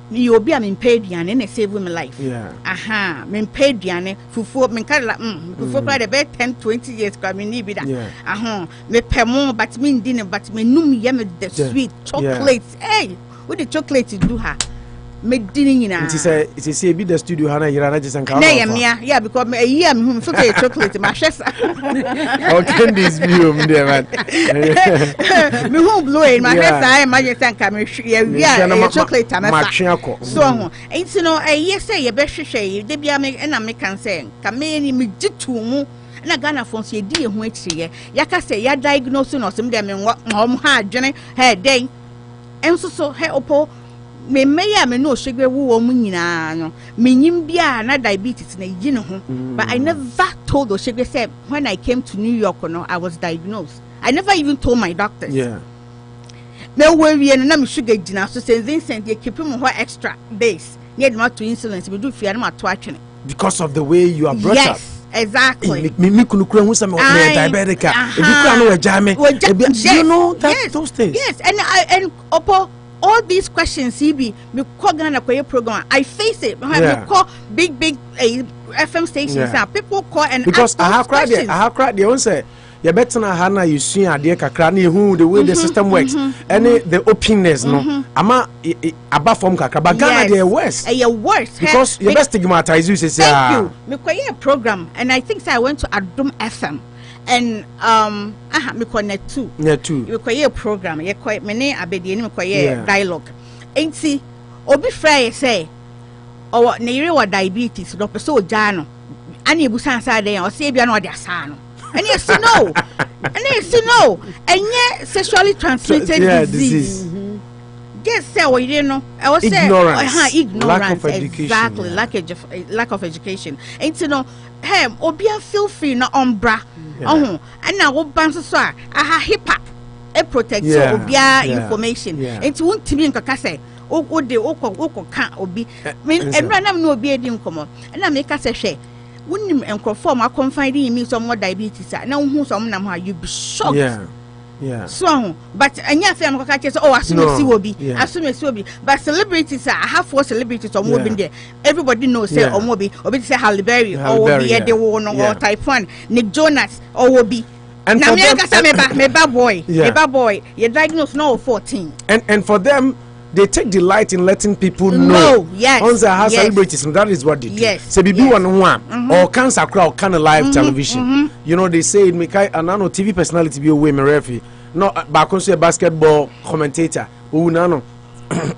me obi am pay duane na save me life me pay duane fufu me ka fufu kra de 10-20 years ka me ni bi da me pemo but me ndine but me num ye me the sweet chocolate what the chocolate do her me dini nyina it say be the studio hana yira na jisan ka na because me year me so say chocolate ma hwesa okay this view me there man me who blow in my hwesa ma jisan ka me chocolate ma so ho and you know say ye be hwehwe de bia me na me kan say ka me ni me jitu mu na Ghana fonse di ehu akiriye yaka say ya diagnose no some dem ha adwene he den enso so he opo me no sugar wo mu nyina no menyim bia na diabetes na yi ne ho but I never told the sugar say when I came to New York no I was diagnosed I never even told my doctors. Yeah. No worry, and I'm sugar dinner. So since Vincent, you keep him extra days. Need not to insulin. We do fear not to watching it because of the way you are brought up. Yes, exactly. Me kunu who some diabetic. You know that those things. Yes, and Oppo. All these questions, CB, me call Ghana program. I face it. Me call big FM stations now. People call and because ask questions. I have cried. They won't say you better not Hana. You see, I dear Kakrani who the way the system works. Any the openness, no. Ama above from Kakra, but Ghana they are worse. You're worse because you best stigmatize you. Say thank you. Me call a program, and I think I went to Adum FM. And me connect too. Yeah, too. You call a program. You call me name abedi. You call a dialogue. Ain't see, obi fry say, or near what diabetes. Doctor so jano. Ani busan sa dey. Or say biano adi asano. And yes, no. And yes, no. And yeah, sexually transmitted disease. Just say what you know. I was say ignorance. Lack of education. Exactly, lack of education. And you know, hey, obia feel free na umbra. And now what bands so I have HIPAA a protect obia information. It won't to be in Kakase. Oh, de oko can't obi. And random no be a dim common. And I make us a share. Wouldn't and conform I confiding in me some more diabetes. Now who's some number you be shocked. Yeah. So, but and yeah, I'm going to say, oh, as soon as you will be, as soon as you will be. But celebrities, I have 4 celebrities or moving there. Everybody knows, say, or Moby, or be say Halle Berry, or will be at the one or type 1, Nick Jonas, or will be. And now, me bad boy, you're diagnosed now 14. And for them, they take delight in letting people know. Yes. On celebrities, and that is what they do. Yes. So, be one or cancer crowd, kind of live television. You know, they say, Mikai, and I know TV personality be a women referee. No, back on a basketball commentator. No.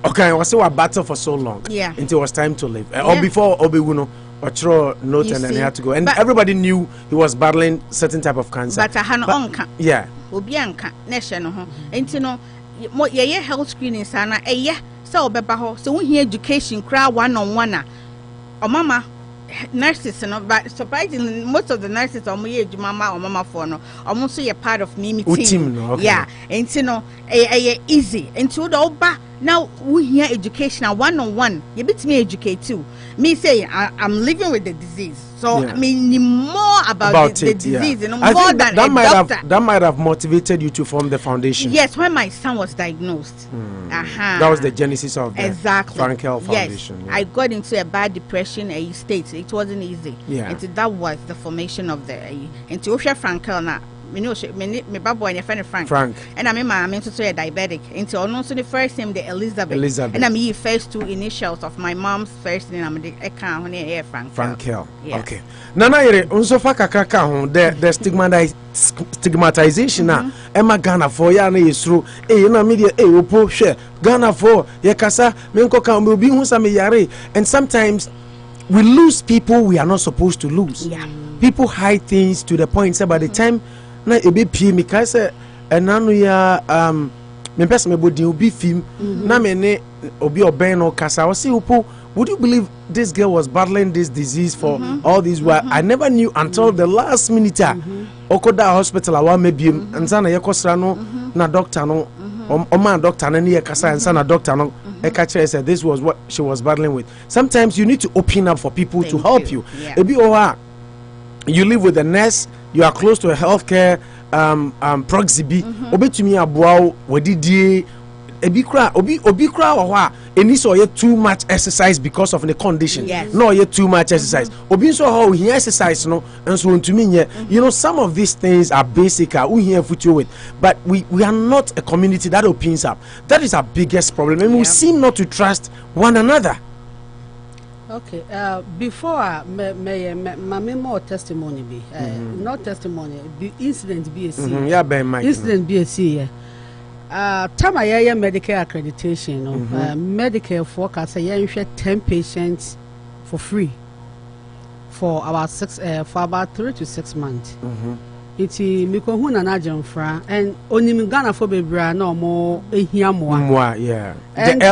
Okay, I was so a battle for so long. Yeah. Until it was time to leave. Or before Obi-Wuno or throw note and then he had to go. And everybody knew he was battling certain type of cancer. But I had no yeah. Obianka, nation. And you know, your health screening sana, so bebaho. So when he education crowd one-on-one. Or mama. Nurses, but surprisingly, most of the nurses are mama or mama for no, almost a part of me team. Yeah, and you know, easy. And to the oba now we hear education one-on-one. You bit me educate too. Me say I'm living with the disease, so I mean more about the disease, you know, more than that might have motivated you to form the foundation. Yes, when my son was diagnosed, that was the genesis of the Frankel Foundation. Yes, I got into a bad depression state. It wasn't easy. Yeah, and that was the formation of the into Osha Frankel now. Me know me babo and your friend Frank. And I mean my I'm also a diabetic. Into also the first name the Elizabeth. And I'm the first 2 initials of my mom's first name. I'm the account here Frankel. Yes. Okay. Nana yere unso fa kakaka ho the stigmatization na Emma Ghana for ya na yesru na media opo hwe Ghana for ye kasa me nko kan obi hu sa me yare. And sometimes we lose people we are not supposed to lose. Yeah. People hide things to the point say by the time na ebe pie me kai say enanu ya me person me body obi film na me ne obi oben no kasa o say opo would you believe this girl was battling this disease for all these while I never knew until the last minute okoda hospital awa mebiem ansa na yekosra no na doctor no o man doctor na ne kasa ansa na doctor no Ekache said this was what she was battling with. Sometimes you need to open up for people to help you. Ebi oha you live with a nurse, you are close to a healthcare proxy bi obetumi aboa wadidie ebi kra oha eni so ye too much exercise because of the condition. No ye too much exercise obi so how he exercise no enso ntumi nye. You know, some of these things are basic we here foot with, but we are not a community that opens up. That is our biggest problem, and we seem not to trust one another. Okay, before my more testimony be not testimony, the incident be a C. Incident be a C. Time I medical accreditation, Medicare forecast I 10 patients for free for about 3 to 6 months. It's me ko hu na na jemfra and onim Ghana for bebra na omo ehia moa.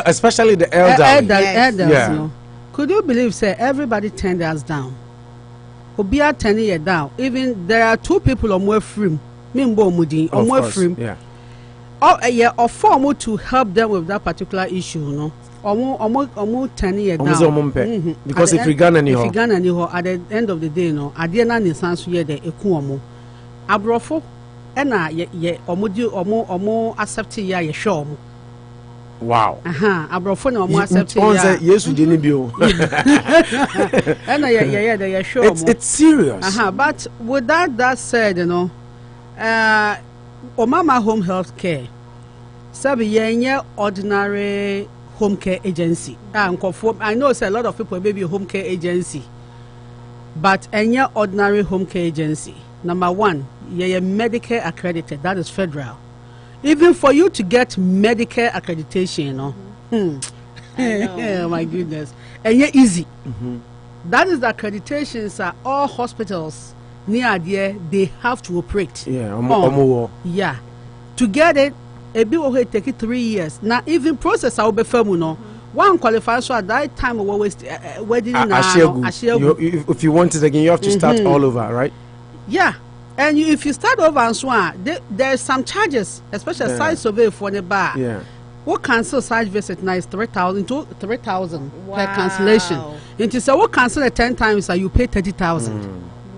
Especially the elderly. No. Could you believe, say, everybody turned us down? Obia turning you down. Even there are 2 people on more free Mimbo Mudi, or more free. Yeah. Or form to help them with that particular issue, no? Or more 10 years down. Because if you gun any at the end of the day, no, I didn't understand the Ekuomo. Abrofo, and I, or more accept ya, sure. Wow. Abrofo no more accept yes, we didn't be. And yeah, sure. It's serious. But with that said, you know, Omama Home Health Care, Sabi ordinary home care agency. I know a lot of people maybe home care agency, but any ordinary home care agency. Number one, you're Medicare accredited. That is federal. Even for you to get Medicare accreditation, you know, oh my goodness, and you're easy. That is the accreditations are all hospitals near there they have to operate. Yeah, yeah. To get it, a bill will take it 3 years. Now even process I will be firm, no. One qualifies so at that time we always wedding if you want it again, you have to start all over, right? Yeah. And if you start over and so on, there's some charges, especially site survey for the bar. Yeah. What cancel site visit now is 3,000 to 3,000 per cancellation. Until so what cancel it 10 times, you pay 30,000.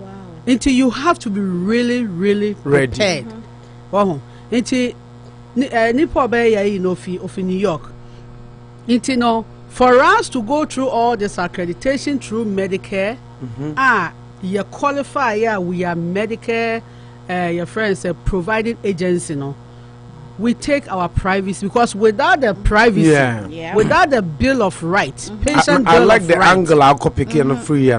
Wow. Until you have to be really prepared. Until Nipo Bay of New York. Until no, for us to go through all this accreditation through Medicare, you qualify, we are Medicare, your friends, a providing agency, no. We take our privacy because without the privacy, without the bill of rights, patient I bill like of the rights. angle I'll copy free.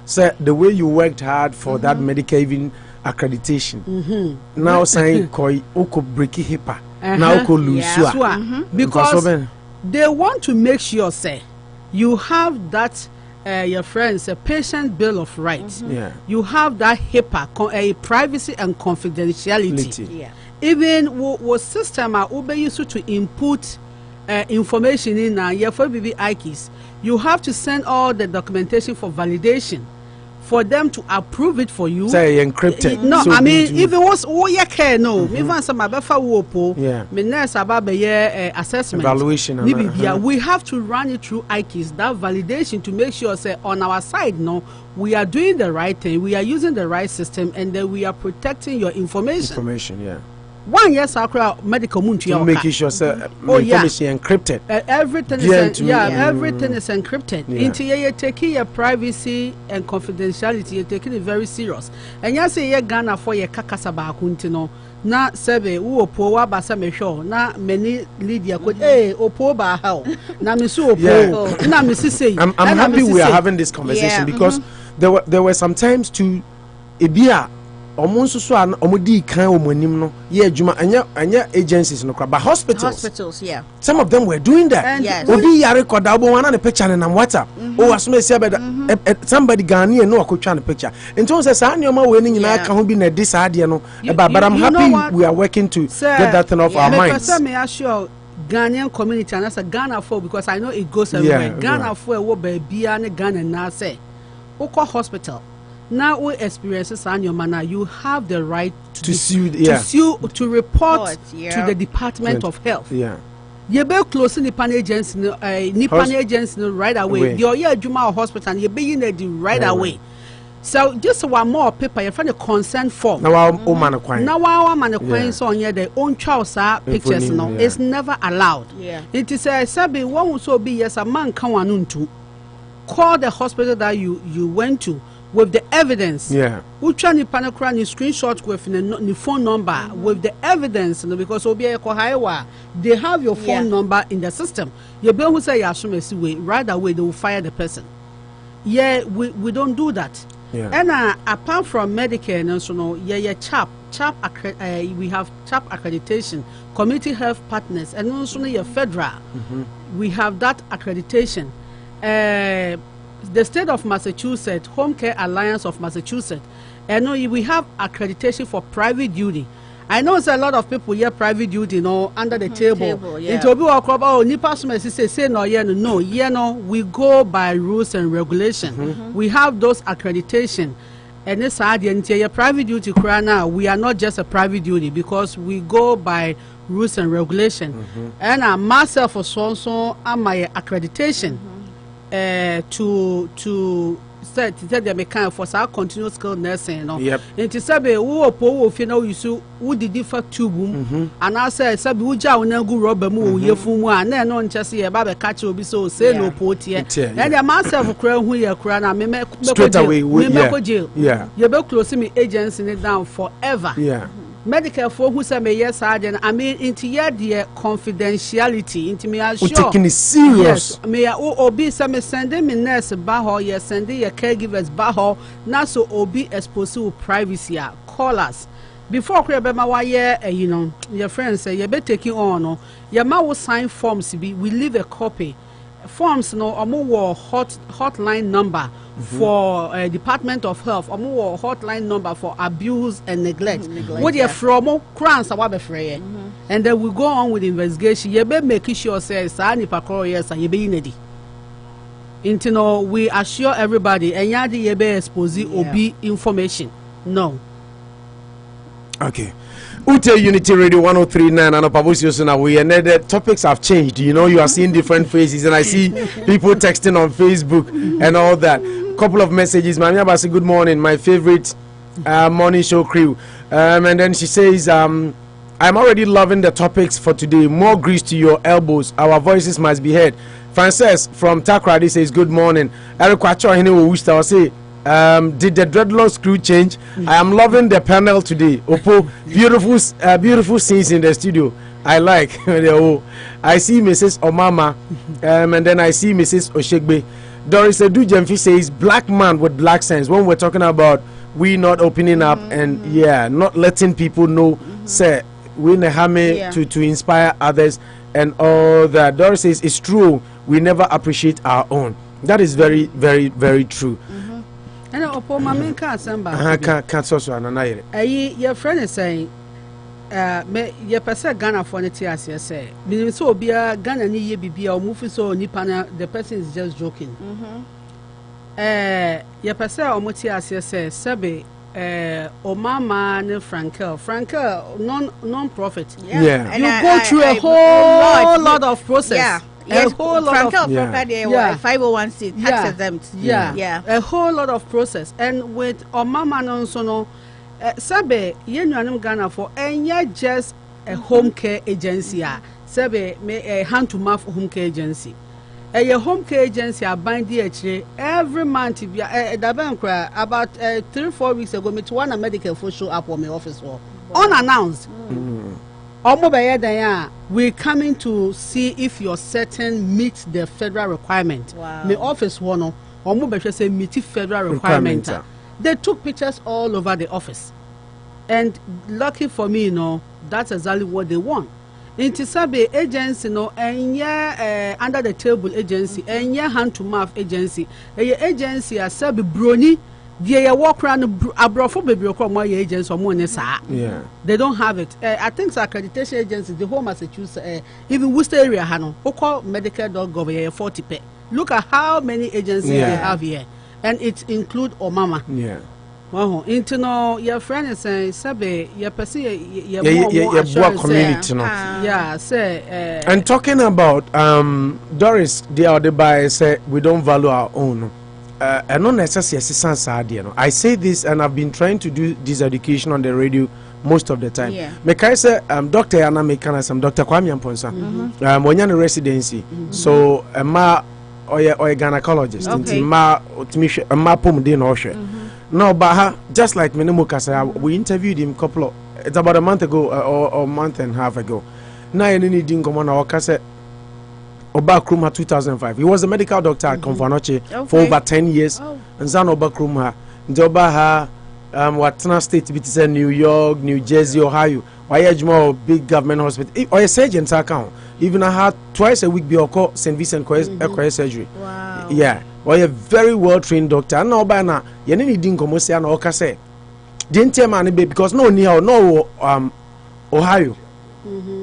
So the way you worked hard for that Medicare even accreditation. Now saying koi oko breaki HIPAA. Now oko lose because they want to make sure say you have that your friends a patient bill of rights. You have that HIPAA, a privacy and confidentiality. Even what system are ube used to input information in now for BB IKIS, you have to send all the documentation for validation for them to approve it for you. Say encrypted. No, so I mean if it was care no, even some abefa wopo, me nurse ababe assessment evaluation. We have to run it through IKIS, that validation to make sure say on our side no, we are doing the right thing, we are using the right system, and then we are protecting your information. 1 year sacra medical to making sure information encrypted. Everything is everything is encrypted. Into you taking your privacy and confidentiality, you're taking it very serious. And you say you Ghana for your kakasaba kuntino. Na sebe uopo wa basa mesho na many Lydia could opo ba how na misu opo na misisi. I'm happy we are having this conversation because there were some times to ebia almost so omudi kan omonim no ye adwuma anya agencies no but hospitals some of them were doing that. Obi ya record abo wana ne picture na WhatsApp asome sia beda somebody Ghanaian no akotwa ne picture nti say sa anyoma we ni nyina ka ho bi na dis ade no but I'm happy we are working to get that thing off our minds. Because me assure Ghanaian community and as a Ghana for because I know it goes everywhere. Ghana for wo ba bia ne Ghana na say uko hospital now we experiences on your manner, you have the right to sue, to report to the Department of Health. You be close in the pan agents, right away. Your Juma hospital, you be in the right away. So just one more paper, you find a consent form. Now our man so on their own child pictures. No, it's never allowed. It is a sabi one will so be yes a man can one to call the hospital that you went to. With the evidence, Ucha ni panakra ni screenshot with the phone number with the evidence, because they have your phone number in the system. You be who say way right away they will fire the person. We don't do that. And apart from Medicare and CHAP, we have CHAP accreditation, community health partners, and also federal. We have that accreditation. The state of Massachusetts, Home Care Alliance of Massachusetts, and we have accreditation for private duty. I know there's a lot of people here private duty, under the table. We go by rules and regulation. We have those accreditation. and this your private duty now, we are not just a private duty because we go by rules and regulation. And myself for so my accreditation to said they may kind for our continuous skill nursing. Yep. And to say who you know you who did differ two boom and I said sabi uja una go rubber mu ye fumu and then on just here baba catch will be so say no port here. And the myself cry who you cry na me straight away me jail. Yeah. You be close me agents in it down forever. Yeah. Medical for who say me yes sergeant I mean into your dear confidentiality into me assure taking it serious. Yes, me obi say me sending me nurse baho ye sending your caregivers baho na so obi expose to privacy call us before kreba wa ye you know your friends say you be taking on no your ma will sign forms be we leave a copy forms no omo hotline number for Department of Health or hotline number for abuse and neglect. What you from crowns and then we go on with the investigation. You be making sure say sani pakoro yes and you be inedi. Intino we assure everybody and yadi you be expose obi information. No. Okay. Ute Unity Radio 103.9 Anopa Bosuo now we and the topics have changed. You know, you are seeing different faces and I see people texting on Facebook and all that. Couple of messages. Mami Abasi, good morning. My favorite morning show crew. And then she says, I'm already loving the topics for today. More grease to your elbows. Our voices must be heard. Frances from Takrady says, good morning. Eric Kwacho Hene Wusta say, did the dreadlock screw change? I am loving the panel today. Opo, beautiful scenes in the studio. I like. I see Mrs. Omama, and then I see Mrs. Oshegbe. Doris Edu Jemfi says, black man with black sense. When we're talking about we not opening up and not letting people know, say, we nehame to inspire others and all that. Doris says, it's true. We never appreciate our own. That is very, very, very true. And Opo Mami can't samba. Your friend is saying, your person Ghana for the TS say, meaning so be a Ghana ni ye be or movie so nipana, the person is just joking. Your person or Motias say, Sabe, Omama and Frankel, non-profit. Yeah. You go through a whole lot of process. Yeah. Yes, a whole lot of 501c tax exempt. Yeah, a whole lot of process. And with Omama Nonsono, Sabe, Yenuanum Ghana for and yet just a home care agency. Sabe, a hand to mouth home care agency. A home care agency are bind DHA every month. About 3-4 weeks ago, me to one medical for show up on my office wall unannounced. We're coming to see if your setting meets the federal requirement. Wow. My office one say meet federal requirement. They took pictures all over the office. And lucky for me, that's exactly what they want. Intisabe agency, and under the table agency, and hand to mouth agency. Agency as Sabi Brony. They walk around abroad baby or agents or more. They don't have it. I think it's accreditation agencies, the whole Massachusetts, even Worcester area, who call medical.gov 40 pay. Look at how many agencies they have here, and it include Omama. Yeah. Wow. Into your friend is saying, Sabe, your person, your community. Yeah, say. And talking about Doris, the other by say we don't value our own. And not necessarily I say this, and I've been trying to do this education on the radio most of the time. I say, Dr. Anna Mekana, Dr. Kwame Amponsa, when you're in residency, so ma or a gynecologist, ma pom din oshe. No, but just like Menumukasa, we interviewed him it's about a month ago or a month and a half ago. Now you need to come on our cassette. Obakruma 2005. He was a medical doctor at Konfanoche for over 10 years. And Zan Obakruma, Jobaha, Watana State, New York, New Jersey, Ohio. Why more big government hospital or a surgeon's account. Even I had twice a week be call St. Vincent Equine surgery. Wow. Yeah. Why a very well trained doctor. No bana, you need Dinkomosia and Okase. Didn't tell me because no Ohio.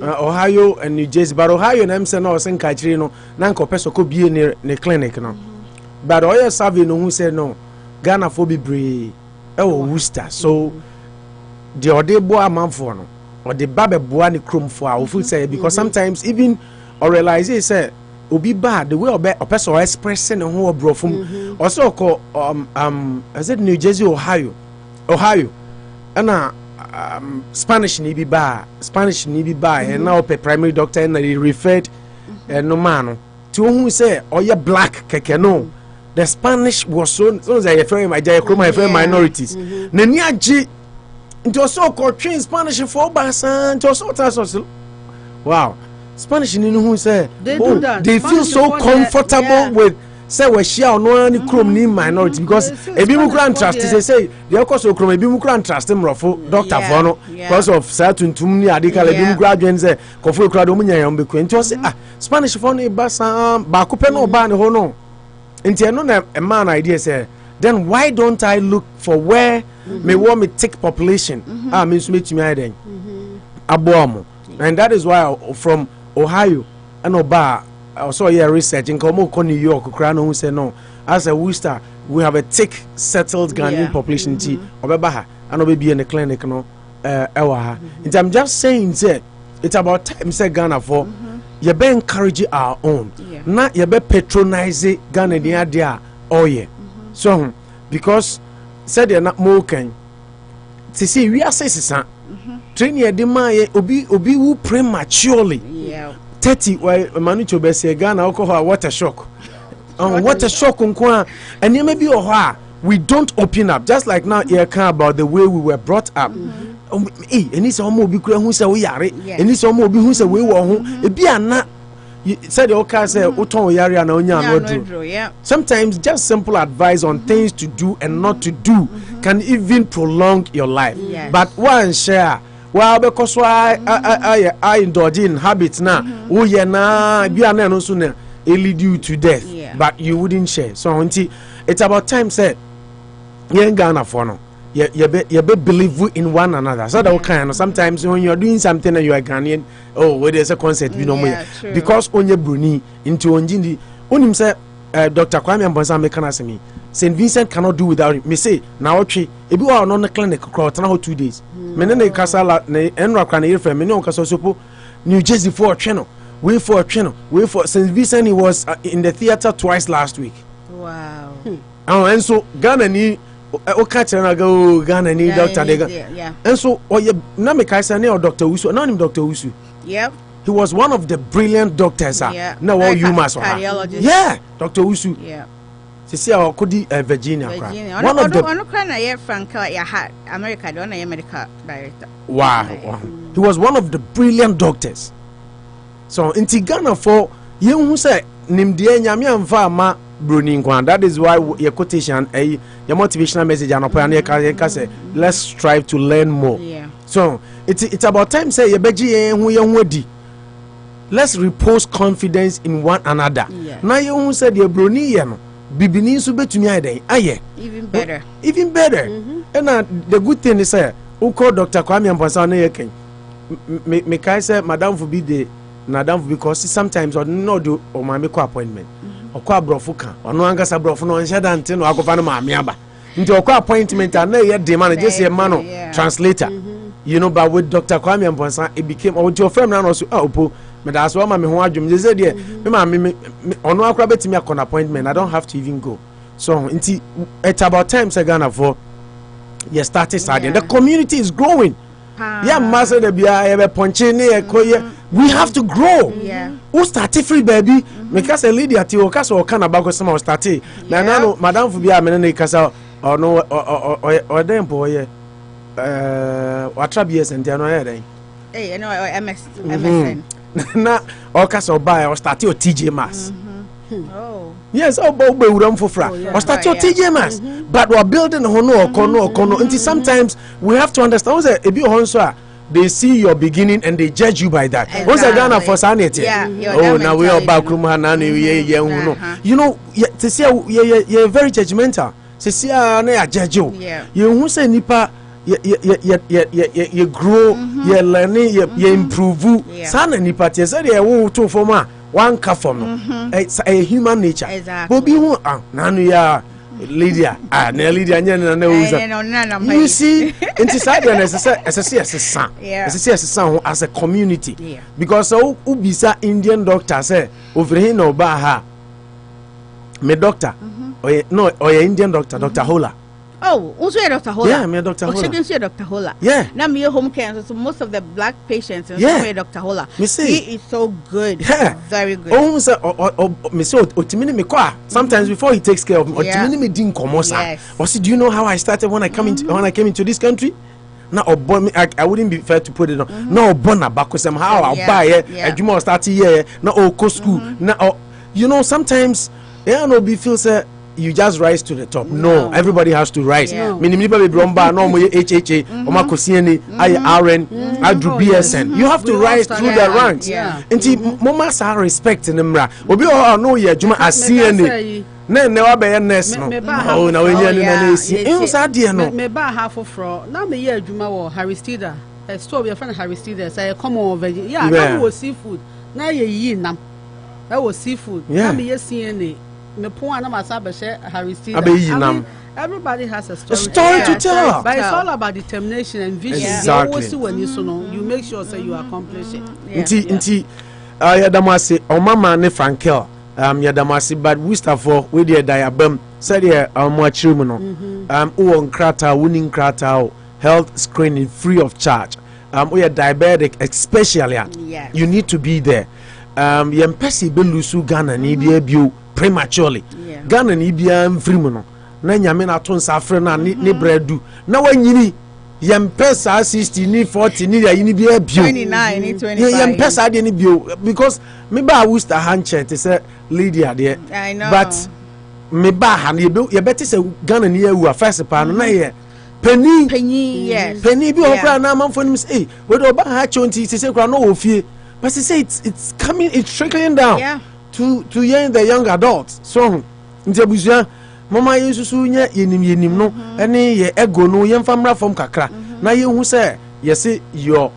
Ohio and New Jersey, but Ohio and Emsen or St. Catrino, Nanko Peso could be near the clinic. No, but Oya Savino who said no, Ghana for be brave. Worcester. So the odebo amanfo no or the babe boa ni krom for I will say because sometimes even or realize say obi bad the way a person expressing who bro from also call is it New Jersey, Ohio and Spanish ni bi ba and now pe primary doctor and he referred no man to who say you black keke no the Spanish was so they friend my friend minorities nani agi into also called train Spanish for basan to also wow Spanish ni who say they do that. They feel so comfortable with say we share no any chrome ni minority because ebi mu kran trust say they cause so chrome ebi mu kran trust him rofo doctor for no because of certain ni adika ebi mu graduate say kofo kra do munya yam be kwenti o say Spanish for no basan ba ko pe no ba ne ho no enti eno na a man idea say then why don't I look for where me want me take population me so metumi aden aboamo and that is why from Ohio and Oba also here research in New York who say no as a Worcester we have a thick settled Ghanaian population Obebaha and Obe be in the clinic no ewa I'm just saying say it's about time say Ghana for you be encourage our own not you be patronize Ghana dia so because said they're not more can to see we are saying train your demand obi who prematurely 30 why Manucho be say Ghana alcohol water shock water shock and you may be we don't open up just like now here can about the way we were brought up and it's almost be who say we are and it's almost be who say we were e be na you said the okay say uton yare na onya no do sometimes just simple advice on things to do and not to do can even prolong your life but one share well because I indulge in habits now oh yeah na bia na no so na it lead you to death but you wouldn't share so until it's about time said you ain't Ghana for no you be believe in one another so that kind of sometimes when you're doing something and you are Ghanaian where there's a concept you know because on your bruni into onjindi onim say Dr. Kwame Mbonsa me kana se me St. Vincent cannot do without him. Me say na ochi ebi wa no clinic crowd na 2 days. Me ne kasala na enra kwa na yefre me ne on kasa sopo New Jersey for channel. Wait for St. Vincent he was in the theater twice last week. Wow. And so Ghana ni o catch na go Ghana ni doctor de. And so na me kaisa ne Dr. Usu na him Dr. Usu. Yep. He was one of the brilliant doctors. No, all you must. Yeah, Dr. Usu. Yeah. See our Kodi Virginia. One of the America, medical director. Wow. He was one of the brilliant doctors. So in Ghana for you who say Nimdie Nyamian Fama Bruning Kwan. That is why your quotation your motivational message and say let's strive to learn more. Yeah. So it's about time say you beji who you let's repose confidence in one another. Now you who said your brony bibini so betumi ayen aye even better and the good thing is say who call Dr. Kwame Mbonsa na yeken me kai say madam for be the madam because sometimes or no do o ma me call appointment o call brofo kan ono angasa brofo no nshada ante no akofa no ma me aba nti o call appointment and na ye demand just say man translator you know but with Dr. Kwame Mbonsa it became or your friend na no so opo me that's why me ho adwum je say there me ono akra betimi akon appointment I don't have to even go so it's about time say Ghana for you started studying the community is growing master the bia be ponche ne we have to grow who started free baby because a lady at you kasa o kana ba ko sama started na no madam fu bia me ne kasa ono o dem po ye watrabie sente no ye den no MSN na okasa oba o start your TJ Mass yes we uram fofra o start your TJ Mass but we are building hono okono until sometimes we have to understand say ebi honso they see your beginning and they judge you by that once Ghana for sanity now we are back room na you know to see you very judgmental to see na judge you who say nipa you grow, you learn, you improve. Sana ni pati say dey wo to form one ka form. It's a human nature. Obi hu nanu ya Lydia, Lydia, you see, it's sad as a community because so ubisa Indian doctor say over here no baha me doctor or Indian doctor Dr. Hola. Oh, also Dr. Hola. Yeah, me Dr. Hola. She see Dr. Hola. Yeah. Now me home care, so most of the black patients and Dr. Hola. Me see. He is so good. Yeah. Very good. Oh, me say otimini me kwa. Sometimes before he takes care of me, otimini me din komosa. Or see, do you know how I started when I came into this country? Now, I wouldn't be fair to put it on. No, born back with somehow I'll buy it. And you must start here. Now, go school. Now, you know, sometimes be feels you just rise to the top. No, everybody has to rise. Minimum Bromba, no more HHA, Omakosiani, IRN, Adru BSN. You have to rise through the ranks. Until Momas are respecting them. Obi no ye Juma as CNA. Never be a nest. No, no, me ba half of fro. Now me ye Juma or Haristida. A store your friend Haristida. Say come on veggie. Yeah, that was seafood. Now ye nam. That was seafood. Now me ye CNA. Everybody has a story to tell. But it's all about determination and vision. Exactly. You make sure that you accomplish it. Inti yadamasi omama ne Frankel yadamasi but Wistafo with the diabem said here amwachirimu no uwon krata winning krata health screening free of charge we are diabetic especially you need to be there yempesi belusu Ghana ni bio prematurely Ghana ni bia mfrimu no na nyame na to nsafre na ne breadu na wanyini yempesa 60 ni 40 ni ya ni bia bio 29 ni 25 yempesa de ni bio because me ba Worcester handche te say Lydia there I know but me ba ha ye better say Ghana ni awu first pa no na ye penny yes penny bi okra na amfo ni say we do ba ha chonti say kra no ofie but say it's coming, it's trickling down to the young adults. So, Ntebusia, Mama Yesusu yenim no, any ye ego no yen famra from kakra. Na ye who say, yes, your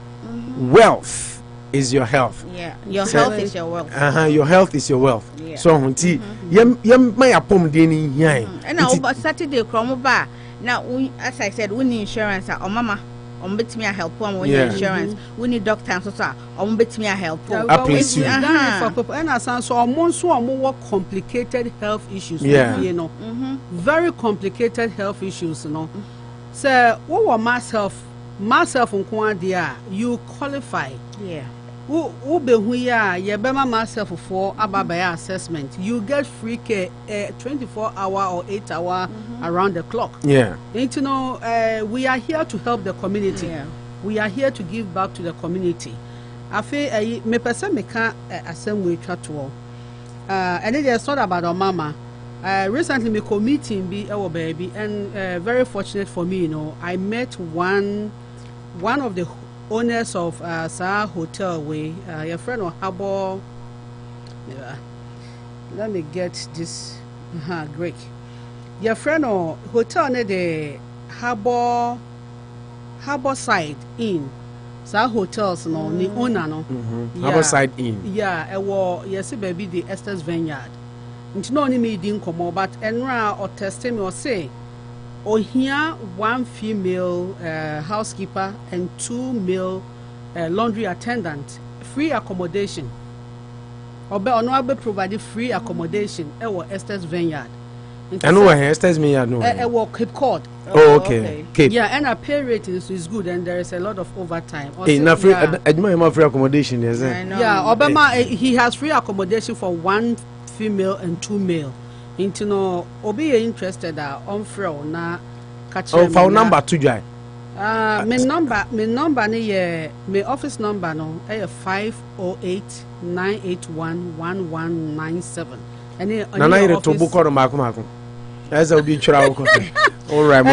wealth is your health. Yeah, your health is your wealth. Your health is your wealth. So, hunti yem my apom deni yan. And now Saturday kromo ba. Now, as I said, we need insurance or mama. Bet me a help one insurance. We need doctors so bet me a help. Please you. And as so almost more complicated health issues. You know, very complicated health issues. You know, so what myself on dia you qualify. Yeah. Who be here? You be myself for ababaya assessment. You get free care 24-hour or 8-hour around the clock. Yeah. And you know, we are here to help the community. We are here to give back to the community. I feel me person me can assemble chatwo. And it is not about our mama. Recently me meeting be our baby and very fortunate for me, you know, I met one of the owners of Sa Hotel way, your friend or Habo. Let me get this. Great. Your friend or hotel near the Harbor Side Inn. Sa hotels no ni owner no. Harbor Side Inn. Yeah, yes baby the Estes Vineyard. Nti no ni me din komo but enra or testing me or say or here 1 female housekeeper and 2 male laundry attendant, free accommodation. Obe onoabe provided free accommodation. Estes Vineyard. And where Estes Vineyard no. Cape Cod. Oh, okay. Cape. Yeah, and our pay rate is good, and there is a lot of overtime. Hey, na free. Free accommodation, yes. Yeah, Obama he has free accommodation for 1 female and 2 male. Into no obi interested on fro na catch phone number to join my number ni my office number no 508-981-1197 and nana ire to book or mako as I be try all right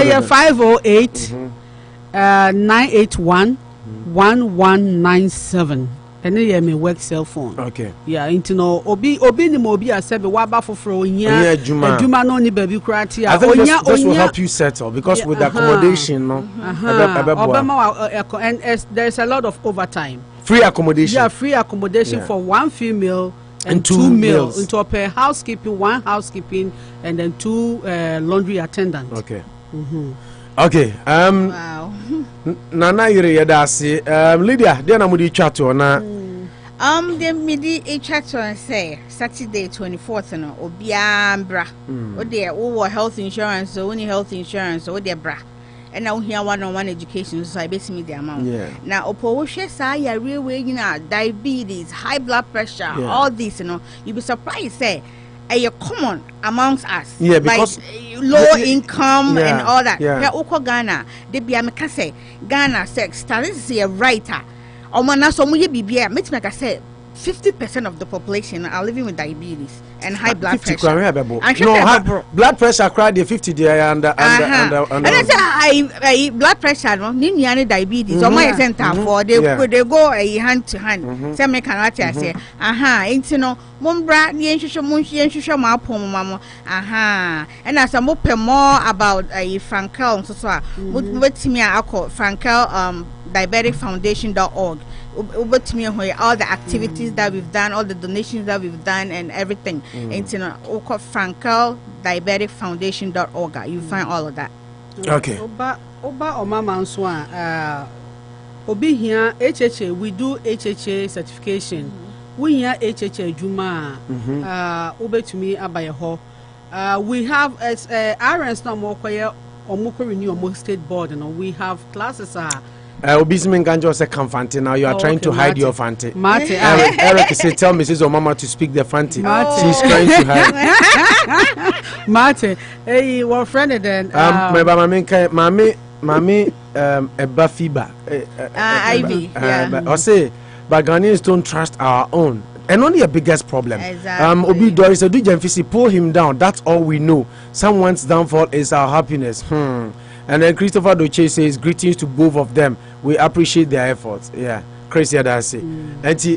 508-981-1197 and then me work cell phone. Okay. Yeah, into no obi ni mo obi asebe waba foforo onya adwuma no ni baby krati a onya this will help you settle because with the accommodation no and there's a lot of overtime. Free accommodation. Yeah, free accommodation for 1 female and 2 meals. Into per housekeeping, 1 housekeeping, and then 2 laundry attendants. Okay. Okay. Wow. Nana yere yedasi. Lydia, dia na mudi chat na. The midi chat on say Saturday 24th no obiambra. O there o health insurance, so only health insurance, o there bra. And now here one-on-one education, so I basically the amount. Now, oposhia say ya real way, diabetes, high blood pressure, all this, you be surprised say, are common amongst us. Yeah, because like, low income and all that. Yeah, Oko Ghana, they be a say Ghana sex statistics a writer. Or man, so we be make I say 50% of the population are living with diabetes and high blood pressure. No, blood pressure cried the 50 there and I say high blood pressure no ni diabetes or my center for they go hand to hand. Say me can say ain't no mombra ni enhwehwe ma pom mamo and as I'm open more about Frankel so wetimi akọ Frankel diabeticfoundation.org. All the activities that we've done, all the donations that we've done, and everything. It's Frankel diabeticfoundation.org. You find all of that. Okay. Oba Omama Nswa, Obi here HHA. We do HHA certification. We here HHA Juma. Obe to me abayeho. We have as RNs no more kwaya omoko renew omo state board. We have classes Obismin Ganjo say come Fanti now. You are trying to hide your Fanti. Eric said, tell Mrs. Omama to speak the Fanti. She's trying to hide. Mate, hey, what friend then? My mami, a Bafiba. Ivy. I say, but Ghanaians don't trust our own. And only a biggest problem. Exactly. Obi Doris, do Jamfisi pull him down. That's all we know. Someone's downfall is our happiness. And then Christopher Doche says, greetings to both of them. We appreciate their efforts. Yeah. Crazy that's it. Obi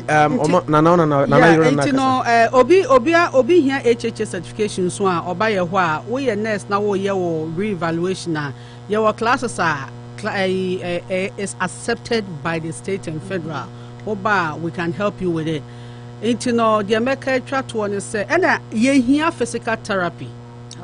here HHS certification so oba ye ho a we next na we ye re-evaluation na your classes are is accepted by the state and federal. Oba, we can help you with it. The American chat one say and ye here physical therapy.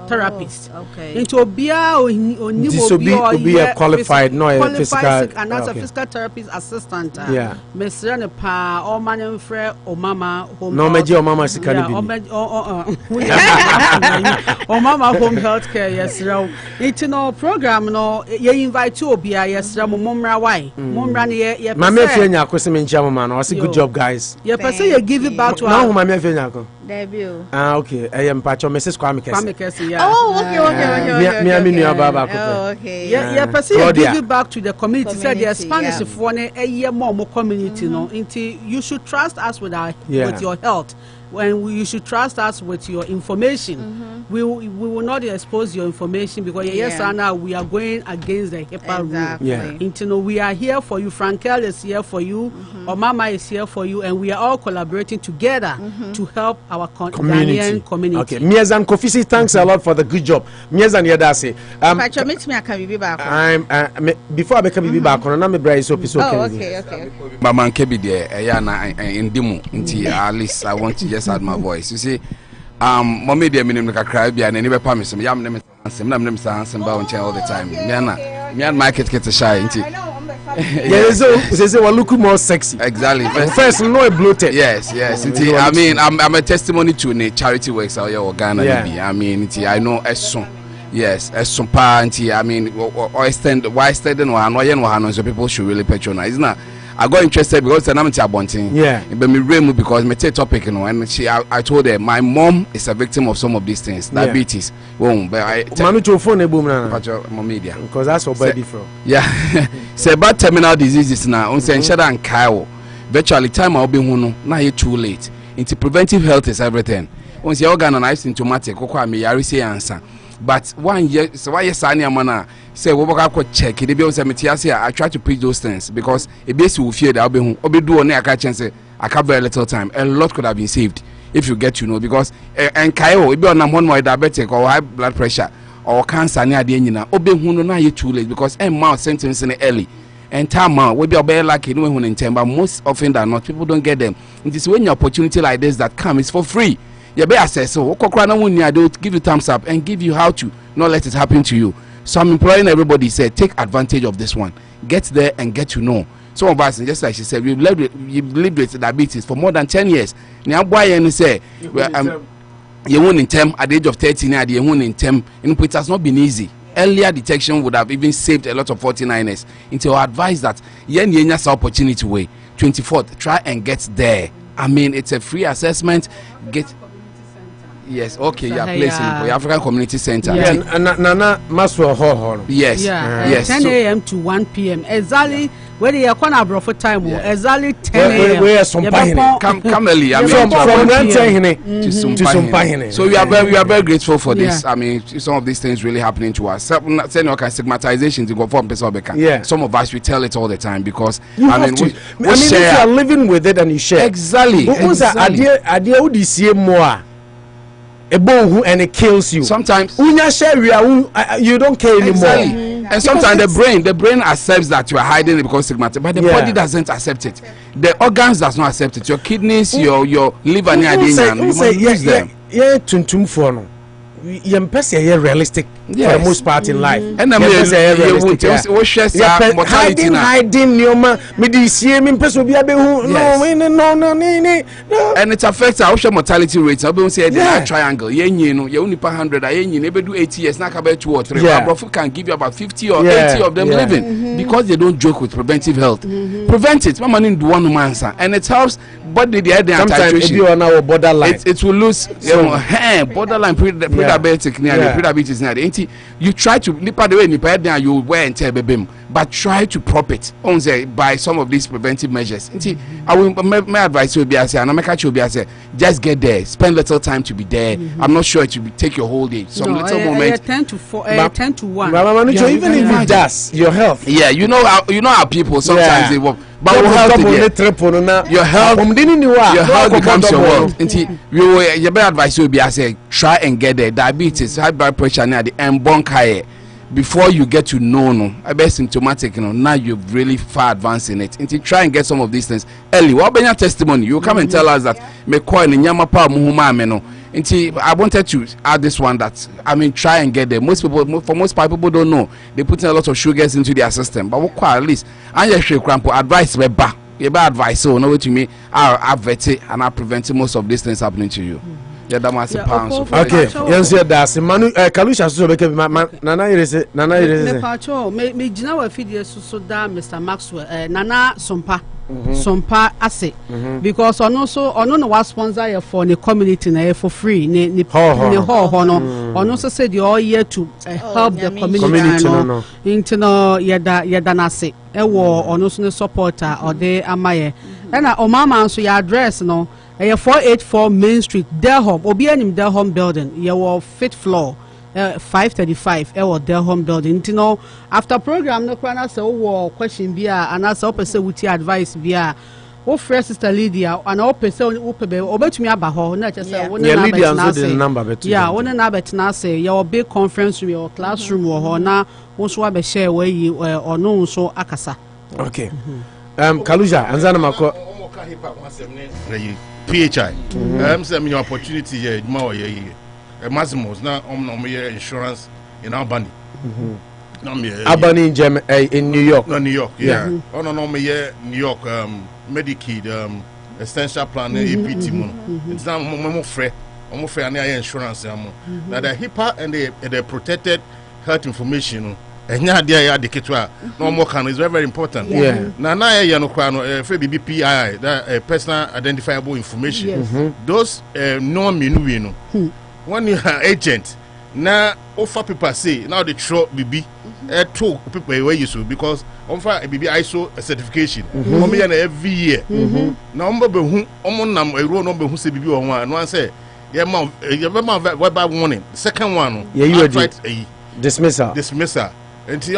Therapist. Okay. Into Obia or be a qualified, no a physical. And as a physical therapist assistant. Yeah. Miss Renepa, or man friend, or mama home. No, Major or Mama Security. Or Mama home health care, yes, it's no program, no, ye invite you, Obia, yes, Mumra, why? Mumra, yeah, Mamma Fenya, Cosim Chairman, I say good job, guys. Yeah, per se, you give it back to our Mamma Fenya. Debut. Okay, I am Pacho, Mrs. Kwame Kessi. Oh, okay. Yeah, per se, give it back to the community. Said the Spanish for a year more community, no, you should trust us with your health. When you should trust us with your information. We will not expose your information because yes, Anna, we are going against the HIPAA rule. We are here for you. Frankel is here for you. Omama is here for you, and we are all collaborating together to help our Ghanaian community. Okay, Miazan Kofisi, thanks a lot for the good job. Miazan Yadase. Before I become back on another bright soap is okay. Mama Kebi there, Ayana in Dimu, at least I want to just add my voice. You see, mommy dear me like a cry and any promise me. I'm name some bound all the time. Me and my kid get a shy. Yes, look more sexy. Exactly. First, no bloated. Yes. I mean, I'm a testimony to charity works out here Ghana. I mean, I know as soon. Yes, as some party. I mean, why stand no, so people should really patronize. Now, I got interested because I'm bunting. Yeah. But me remove because me take topic, and I told her my mom is a victim of some of these things, diabetes. But media because that's what baby from. Yeah. Say about terminal diseases now. On say Shada and Kyle. Virtually time I'll be now it's too late. Into preventive health is everything. Once you organize into matter, me answer. But 1 year, so why yes, I say we work check it. I try to preach those things because it basically will fear that I'll be doing a chance. I have very little time. A lot could have been saved if you get to know because and Kyle, if you're on one more diabetic or high blood pressure or cancer near the end, obe huno na too late because mouth symptoms in early. and time out we be a better lucky no one in time, but most often than not people don't get them. It is when your opportunity like this that come is for free. You better say so. They'll give you thumbs up and give you how to not let it happen to you. So I'm imploring everybody, say take advantage of this one. Get there and get to know. Some of us, just like she said, we've lived with diabetes for more than 10 years. Now, why and say you won't in term at the age of 13, you won't in term, it has not been easy. Earlier detection would have even saved a lot of 49ers. Until I advise that yen's opportunity way 24th, try and get there. I mean, it's a free assessment. Get. Yes, okay, yeah, placing for African Community Center. Yeah, Nana Maswa Ho. Yes, yeah, yes. 10 a.m. to 1 p.m. Exactly. Where they are going to for time, exactly 10 a.m. Where some come early. I mean, from to Sumpahine. So we are very grateful for this. I mean, some of these things really happening to us. Some stigmatization to go for person. Some of us we tell it all the time because I mean, if you are living with it and you share exactly. And it kills you. Sometimes you don't care anymore. Exactly. And sometimes the brain accepts that you are hiding it because stigmatized, but the body doesn't accept it. The organs does not accept it. Your kidneys, your liver, you must use them. Yeah, tuntum for no. You're realistic for the most part in life. And I'm and it affects our mortality rates. I say the triangle. You only per 100. You never do 80 years. Not about 2 or 3. Our can give you about 50 or 80 of them living because they don't joke with preventive health. Prevent it. Mama need one answer, and it helps. But the idea sometimes if you are now borderline, it will lose. Borderline pre-diabetic pre-diabetes near the you try to nipa the way nipa there you wear and tell baby, but try to prop it on by some of these preventive measures. I will my advice will be as and I will be as just get there, spend little time to be there. I'm not sure it will take your whole day. Some little moment 10 to 1. Even if it does your health. Yeah, you know how people sometimes they work. But your health becomes your wealth. Your better advice will be as try and get there. Diabetes, high blood pressure near the and bronchi before you get to know I bet symptomatic, now you're really far advanced in it. Until try and get some of these things early. What about your testimony? You come and tell us that me coin in Yamapa Muhuma. I wanted to add this one that I mean try and get there. Most people don't know they put in a lot of sugars into their system, but what at least and advice advice so know what you mean. I'll vet it and I'll prevent most of these things happening to you. Okay, yes, that's Manu Kalusha so Nana me jina wa fidie so da Mr. Maxwell Nana Sompa ase because ono no was sponsor for the community na for free ne ho no ono so say the all year to help the community no into no yeda na se e wo ono so supporter or de amaye na o mama so your address no 484 Main Street, Delhom. Obi anim Delhom building. Your 5th floor, 535. Our Delhom building. You know, after program, no one ask a question bia and ask up say with your advice bia. O fresh sister Lydia and all person who pebe obet me abaho. Not just say one number. Yeah, one number na say your big conference room, your classroom or na also be share where you or no so akasa. Okay. Kaluja, anzana mako. PHI. Some your opportunity here, more Massimo's now insurance in Albany. Albany in New York. No, New York, yeah. Oh no, New York Medicaid essential plan APT it's now more fair and insurance now the HIPAA and the protected health information and no more can is very, very important. Now PII that personal identifiable information. Those no mean when you are agent now offer people say now they throw BB two people where you should because offer a BB ISO certification every year. Now number who say BB or one say warning. Second one you right dismissal. And the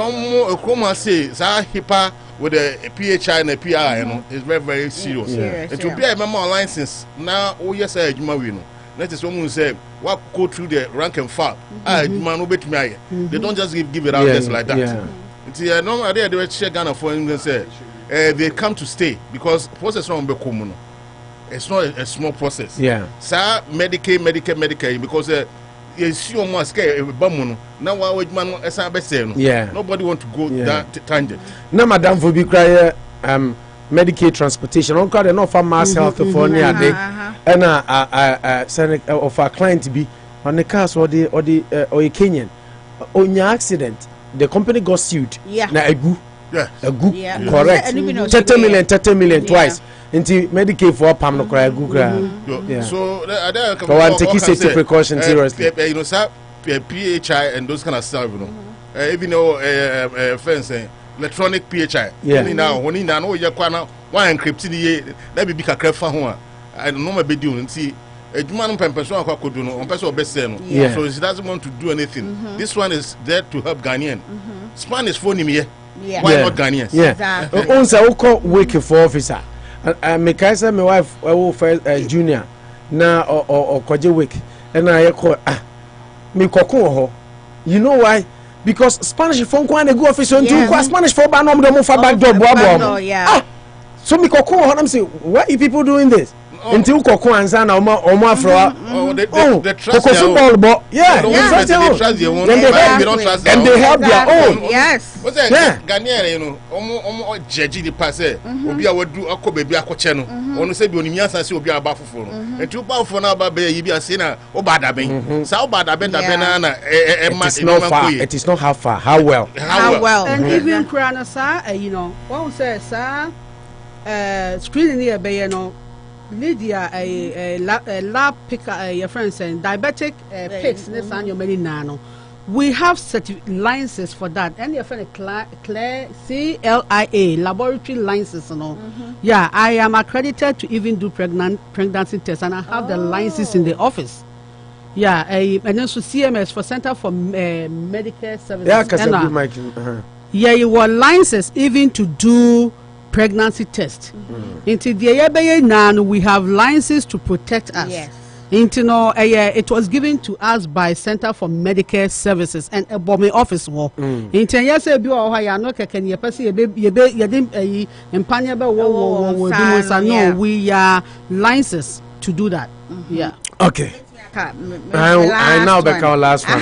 say HIPAA with the PHI and the PI is very, very serious. It will be a member license now. Oh yes, I know. That is someone say what go through the rank and file. They don't just give it out just like that. Normally they share Ghana for England say they come to stay because process not be common. It's not a small process. Yeah. Sir, Medicaid because you see almost scare bamuno. Now why man yeah. Nobody want to go that tangent. No, Madam for be cry Medicaid transportation. On card enough for mass health for near day. And send of our client to be on the cars or a Kenyan. On your accident, the company got sued. Yeah. Na a good. Yeah. A good. Correct. 30 million twice. Into Medicaid for Pam no cry good. So one taking safety precaution seriously. You know, sir, PHI and those kind of stuff, you know. Even though fencing electronic PHI. Yeah. When you know you're one encrypted the that be big a crap for one. I don't know my be doing see a human person could do no person best so he doesn't want to do anything. This one is there to help Ghanaian. Spanish phone him here. Why not Ghanaians? Yeah. Also work for officer. Me say my wife junior na or koje week and I call me koko. You know why? Because Spanish phone ko go office on to Spanish for ba no mo fa back door bobo. So me koko I'm say why are people doing this? Until koko ansa na omo afro. They trust football ball. Yeah. They trust their own. They don't trust and they help their own. Yes. What's that? Ghanaian, you know, omo judge the passe. Obi a would do a baby a coche no. Ono say bi onimia san say obi a ba foforo. Entu ba foforo na ba be yi bi ase na obada ben. Sa obada ben da ben na it is not how far, how well. And even Krana sir, you know, one says sir screening here be no Lydia a lab picker your friends and diabetic pigs this annual many nano. We have licenses for that, and your friend Claire CLIA laboratory licenses, you know. Yeah, I am accredited to even do pregnancy tests, and I have the licenses in the office. Yeah, and also CMS for Center for Medicare Services. Yeah, because yeah, you were licenses even to do pregnancy test. Into the now we have licenses to protect us. Yes. It was given to us by Center for Medicare Services and a bombing office war. Into yes, a no we are licenses to do that. Yeah. Okay. I now back our last one.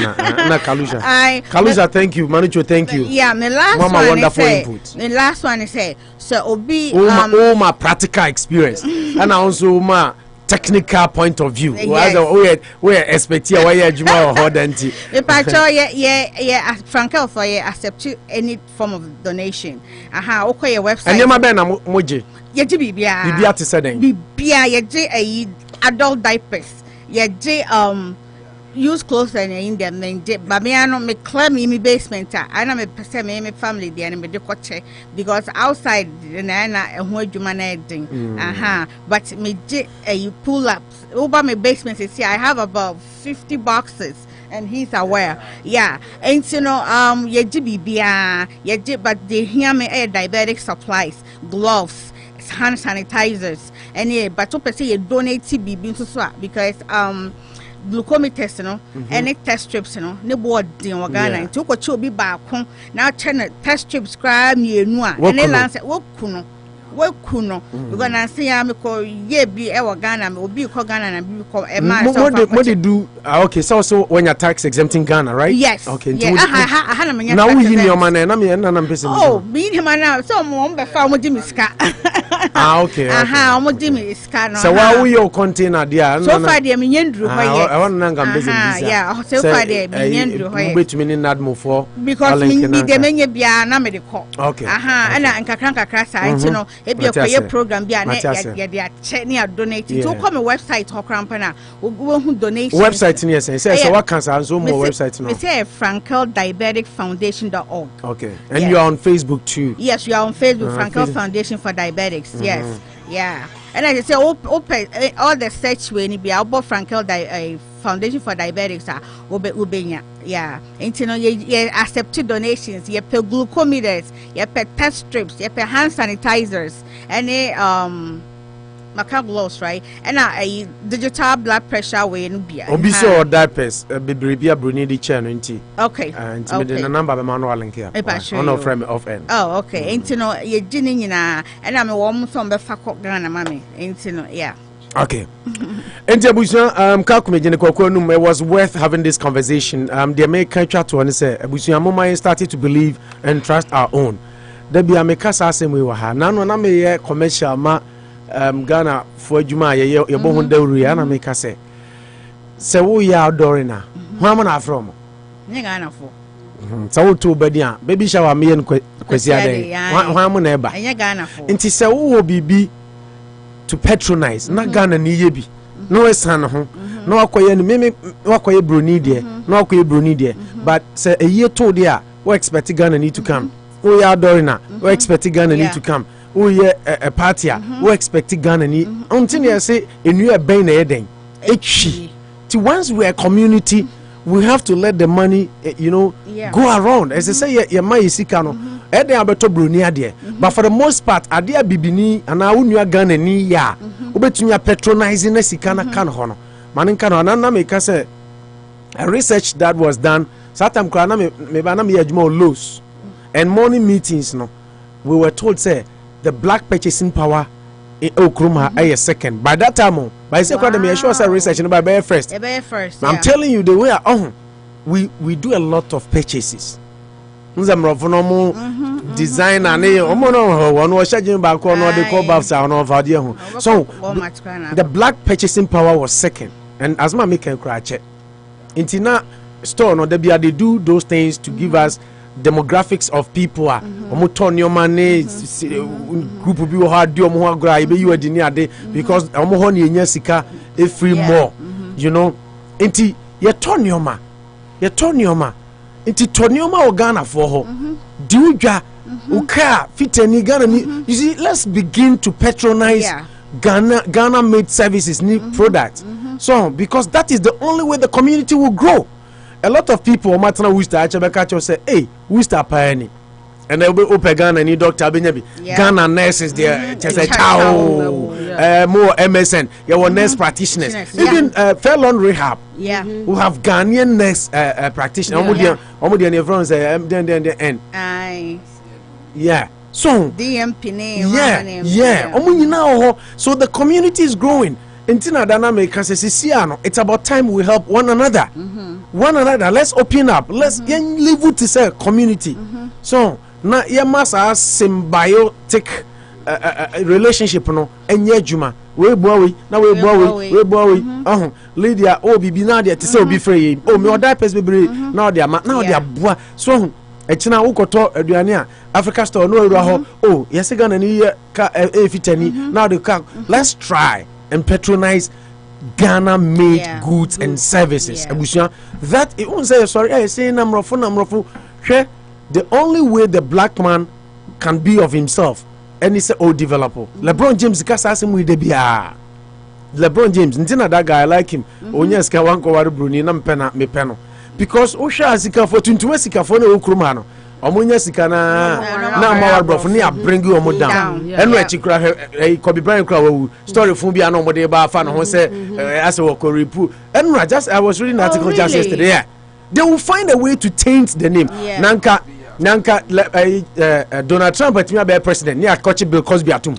Kalusha, thank you. Manucho, thank you. Yeah, my last Mama, one wonderful is input. my last one is so Obi all my practical experience and also my technical point of view. We expect here why you are hodenti. Frankel for you accept any form of donation. Okay, your website. And you ma moje. Ye bibia to say den. Bibia ye adult diapers. Yeah, use clothes and in them. But me, I know me clear me basement. I know me person me family there and me do coche because outside the nana and what you managing. But me you pull up over my basement. See, I have about 50 boxes. And he's aware, yeah. And you know, but they hear me diabetic supplies, gloves, hand sanitizers, and yeah, but to say you donate TB so because glucometers, you know, any test strips, you know, ne board in Ghana. To go to be back home now. Test strips, cry me no, and they lance what kuno. We're gonna see I'm be our Ghana, will be Ghana and be called a man. What they do? Okay, so when you're tax exempting Ghana, right? Yes. Okay. Now we in your man and I'm busy. Oh, meet him now. So mom be found with Jimmy Scott. Okay. I'm Jimmy Scott. So why we your container there? So far, dear Mindru. I want to busy. Yeah, so far, dear Mindru. Which meaning not move for because me the many be an medical. Okay. And Kakranka Crasa, you know. If you have a program, they are checking out donating. So come a website or crampana. Who donate website? Yes, so what can I so more website now? We say frankeldiabeticfoundation.org. Okay, and you are on Facebook too. Yes, you are on Facebook. Frankel Foundation for Diabetics. Yes, yeah. And I say open all the search way. Be about Frankel Foundation for Diabetics. Ubenya. Yeah, and you know you accept donations. You pay glucometers. You pay test strips. You pay hand sanitizers. Any Maka gloves, right? And a digital blood pressure way in beer. Obiso or diapers, Bibria Bruni di channel. Okay. And the number of manual link here. On our frame of end. Oh, okay. Ain't you know, you're ginning in and I'm a warm from the fuck Ghana, mammy. Ain't you know, yeah. Okay. Abusia, it was worth having this conversation. The American chat to say, Abusia Moma started to believe and trust our own. There be America same we were. Nano na me commercial ma Ghana for Juma ye bon de Rihanna make us say we ya dorina. Where man from? Ghana for. So to bedia baby shower me and kwesiade. Where man eba? Ghana for. Inti say wo bibi to patronize na Ghana ni yebi no esan ho no akoye ni meme akoye broni de no akoye broni de but say a year to there we expect Ghana need to come we are dorina we expect Ghana need to come we a party we expect Ghana need until you say enu e ben na eden echi ti once we are community we have to let the money go around as I say your money sika no eden abeto broni ade but for the most part ade bibini ana unua Ghana ni ya obetunya patronizing na sika na kan ho no manin kan ho na make say a research that was done satam kra na me ba na me adwuma lows and morning meetings no we were told say the black purchasing power in Okruma a second by that time by say kwada me sure say research no by first I'm telling you the way we do a lot of purchases nzamrofo no mo design and omo no one was charging back on the call baths on over there. So the black purchasing power was second, and as my make cry check intina store no they do those things to give us demographics of people omo turn your money group of people hard do omo gra e be you adi ni ade because omo ho na enya sika e free more inti ye turn your ma inti turn your ma Ghana for ho diuja uka fiteni Ghana ni you see let's begin to patronize Ghana made services products so because that is the only way the community will grow. A lot of people matana Worcester actually say hey Worcester pioneer and they will open Ghana ni doctor benyabi Ghana nurses there just a more MSN your nurse practitioners even Fairlawn Rehab who have Ghanaian nurse practitioners almost the everyone say then so DMP so the community is growing. It's about time we help one another. Let's open up. Let's live with this community. So now you must have symbiotic relationship no enye juma we boy Lydia bibi na dia tese obi free me oda pes bebre na dia boa so echina ukoto aduane a Africa store no ewura ho yes Ghana ni ka fitani now the car let's try and patronize Ghana made goods and services. That it won't say sorry. I say namrofo. The only way the black man can be of himself, and it's developer. LeBron James LeBron James, that guy I like him. Onyeska wanko wari Bruni na mpena me peno because osha sika for 21 sika for no okrumano. Omunya sika na mawar bro ni bring you omo down enu echikra Kobe Bryant kra wu story fun bia na omo de ba fa no ho say as we ko repu enu I was reading an article just yesterday they will find a way to taint the name nanka Donald Trump at me be president ni akochi Bill Cosby atum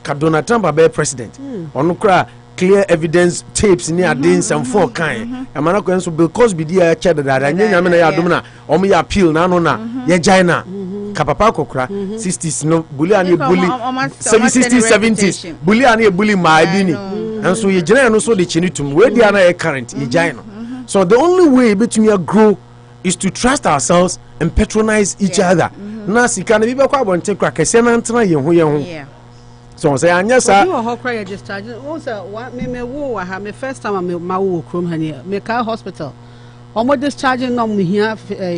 ka Donald Trump be president onu kra clear evidence tapes ni adin some four kind amana ko enso because be dia che dada nyanya me na ya dum na omo ya appeal na no na ya China kapapa kokra 60s no bully ani bully 60s 70s bully ani bully ma bini enso ye gina no so de chinitum we dia na e current ye China so the only way between grow is to trust ourselves and patronize each other na sika na bi be kwa bonte kwa kese na ntena ye ho so say anya sa you ho cry discharge also me wo ha me first time me wo krom ha ne me ka hospital omo discharging no me here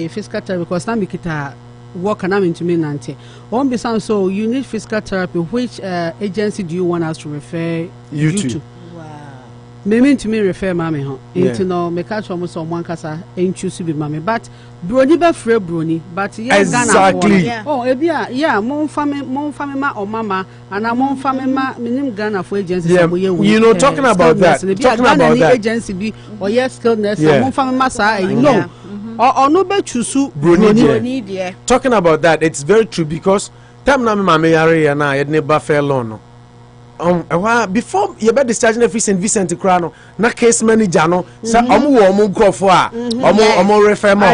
physical therapy because na me kita work na me to me nante on be so you need physical therapy which agency do you want us to refer you to? me to me refer mommy ho into no me catch almost someone kasa choose be mommy but brony be free brony but yeah exactly Ghana oh ebia yeah mon family ma or mama and I mon family ma minim Ghana for agencies you know talking about that agency be or yes skilled nurse mon family ma say no or no be choose brony there talking about that it's very true because time na me mama yare na ye never fair loan before you be discharging every St. Vincent Crano na case manager no say omo crofo a omo refer mo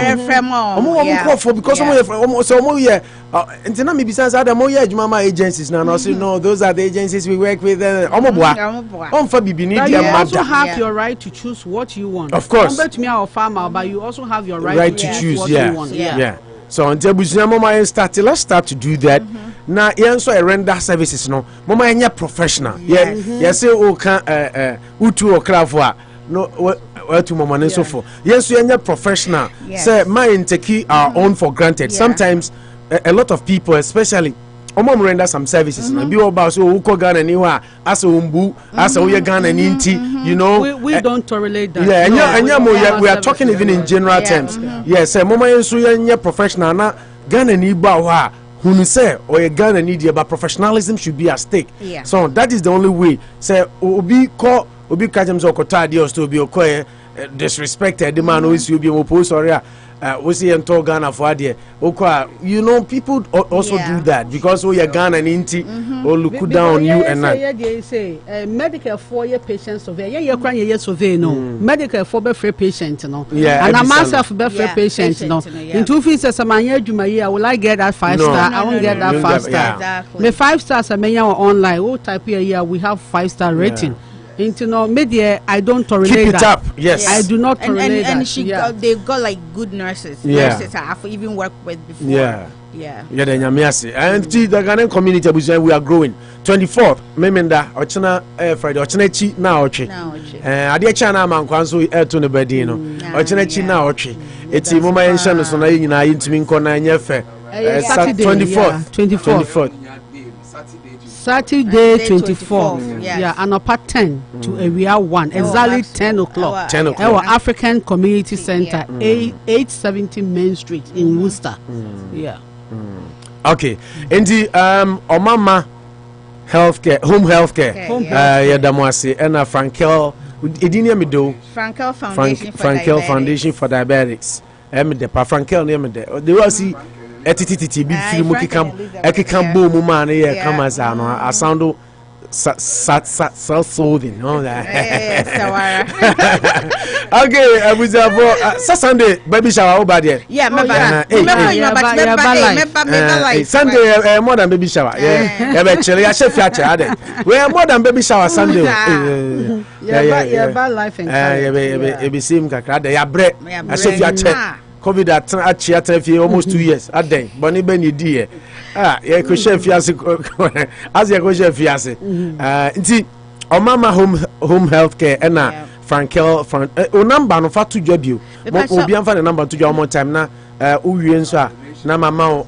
omo crofo because omo here until me besides other mo here juma agencies now say no those are the agencies we work with omo boa for bibi need you also have your right to choose what you want of course compared to me our farmer but you also have your right to choose what you want yeah so until business mama let's start to do that na yen so render services no mama enya professional yes say o kan utu okrafo a no to mama ne so for yes enya professional say my take our own for granted sometimes a lot of people especially omom render some services na bi oba so wo ko Ghana ni wa asa ombu asa wo ye Ghana ni nti you know we don't tolerate that we are talking even in general terms yes mama yen so yen professional na Ghana ni ba wa who say or a Ghana need but professionalism should be at stake so that is the only way say obi kajem so kota dey to be okoye disrespected the man who is you be opposed or we see and talk Ghana for there you know people also do that because we are Ghana ninti or look down on you and that say medical for your patient survey you cry your survey no medical for be free patient no and I myself be free patient no in two pieces some I will I get that 5 star I won't get that 5 star me 5 stars online oh type here we have 5-star rating into no media I don't tolerate keep it that. Up yes I do not tolerate and that. she they've got like good nurses I've even worked with before the nyamiase and the Ghanaian community we are growing 24th memenda ochina Friday ochina chi na oche ade cha na amankwanso to ne bedi no ochina chi na oche eti mama yensha no so na nyina yintimi nko na nyefe Saturday 24th Saturday 24th, Anopa 10 to area 1, exactly 10 o'clock. 10 o'clock. Our African Community Center, 870 Main Street in Worcester. Okay, and the Omama healthcare, home healthcare, Yadamwasi, and Frankel, Edinia Amidu, Frankel Foundation for Diabetics, Frankel name there. They will see. Etititi bi film ekikam bo mu man here come as no asoundo soothing no okay abuzabo Sunday baby shower over there Sunday more than baby shower be chile ya chef ya cha we more than baby shower Sunday life and be same kakra de ya bre chef ya cha COVID at almost 2 years at day Bonnie Benny dear yeah chef as you chef yase Omama home healthcare and Frankel number no fat to job you obi am the number to job one time na uwie nso na mama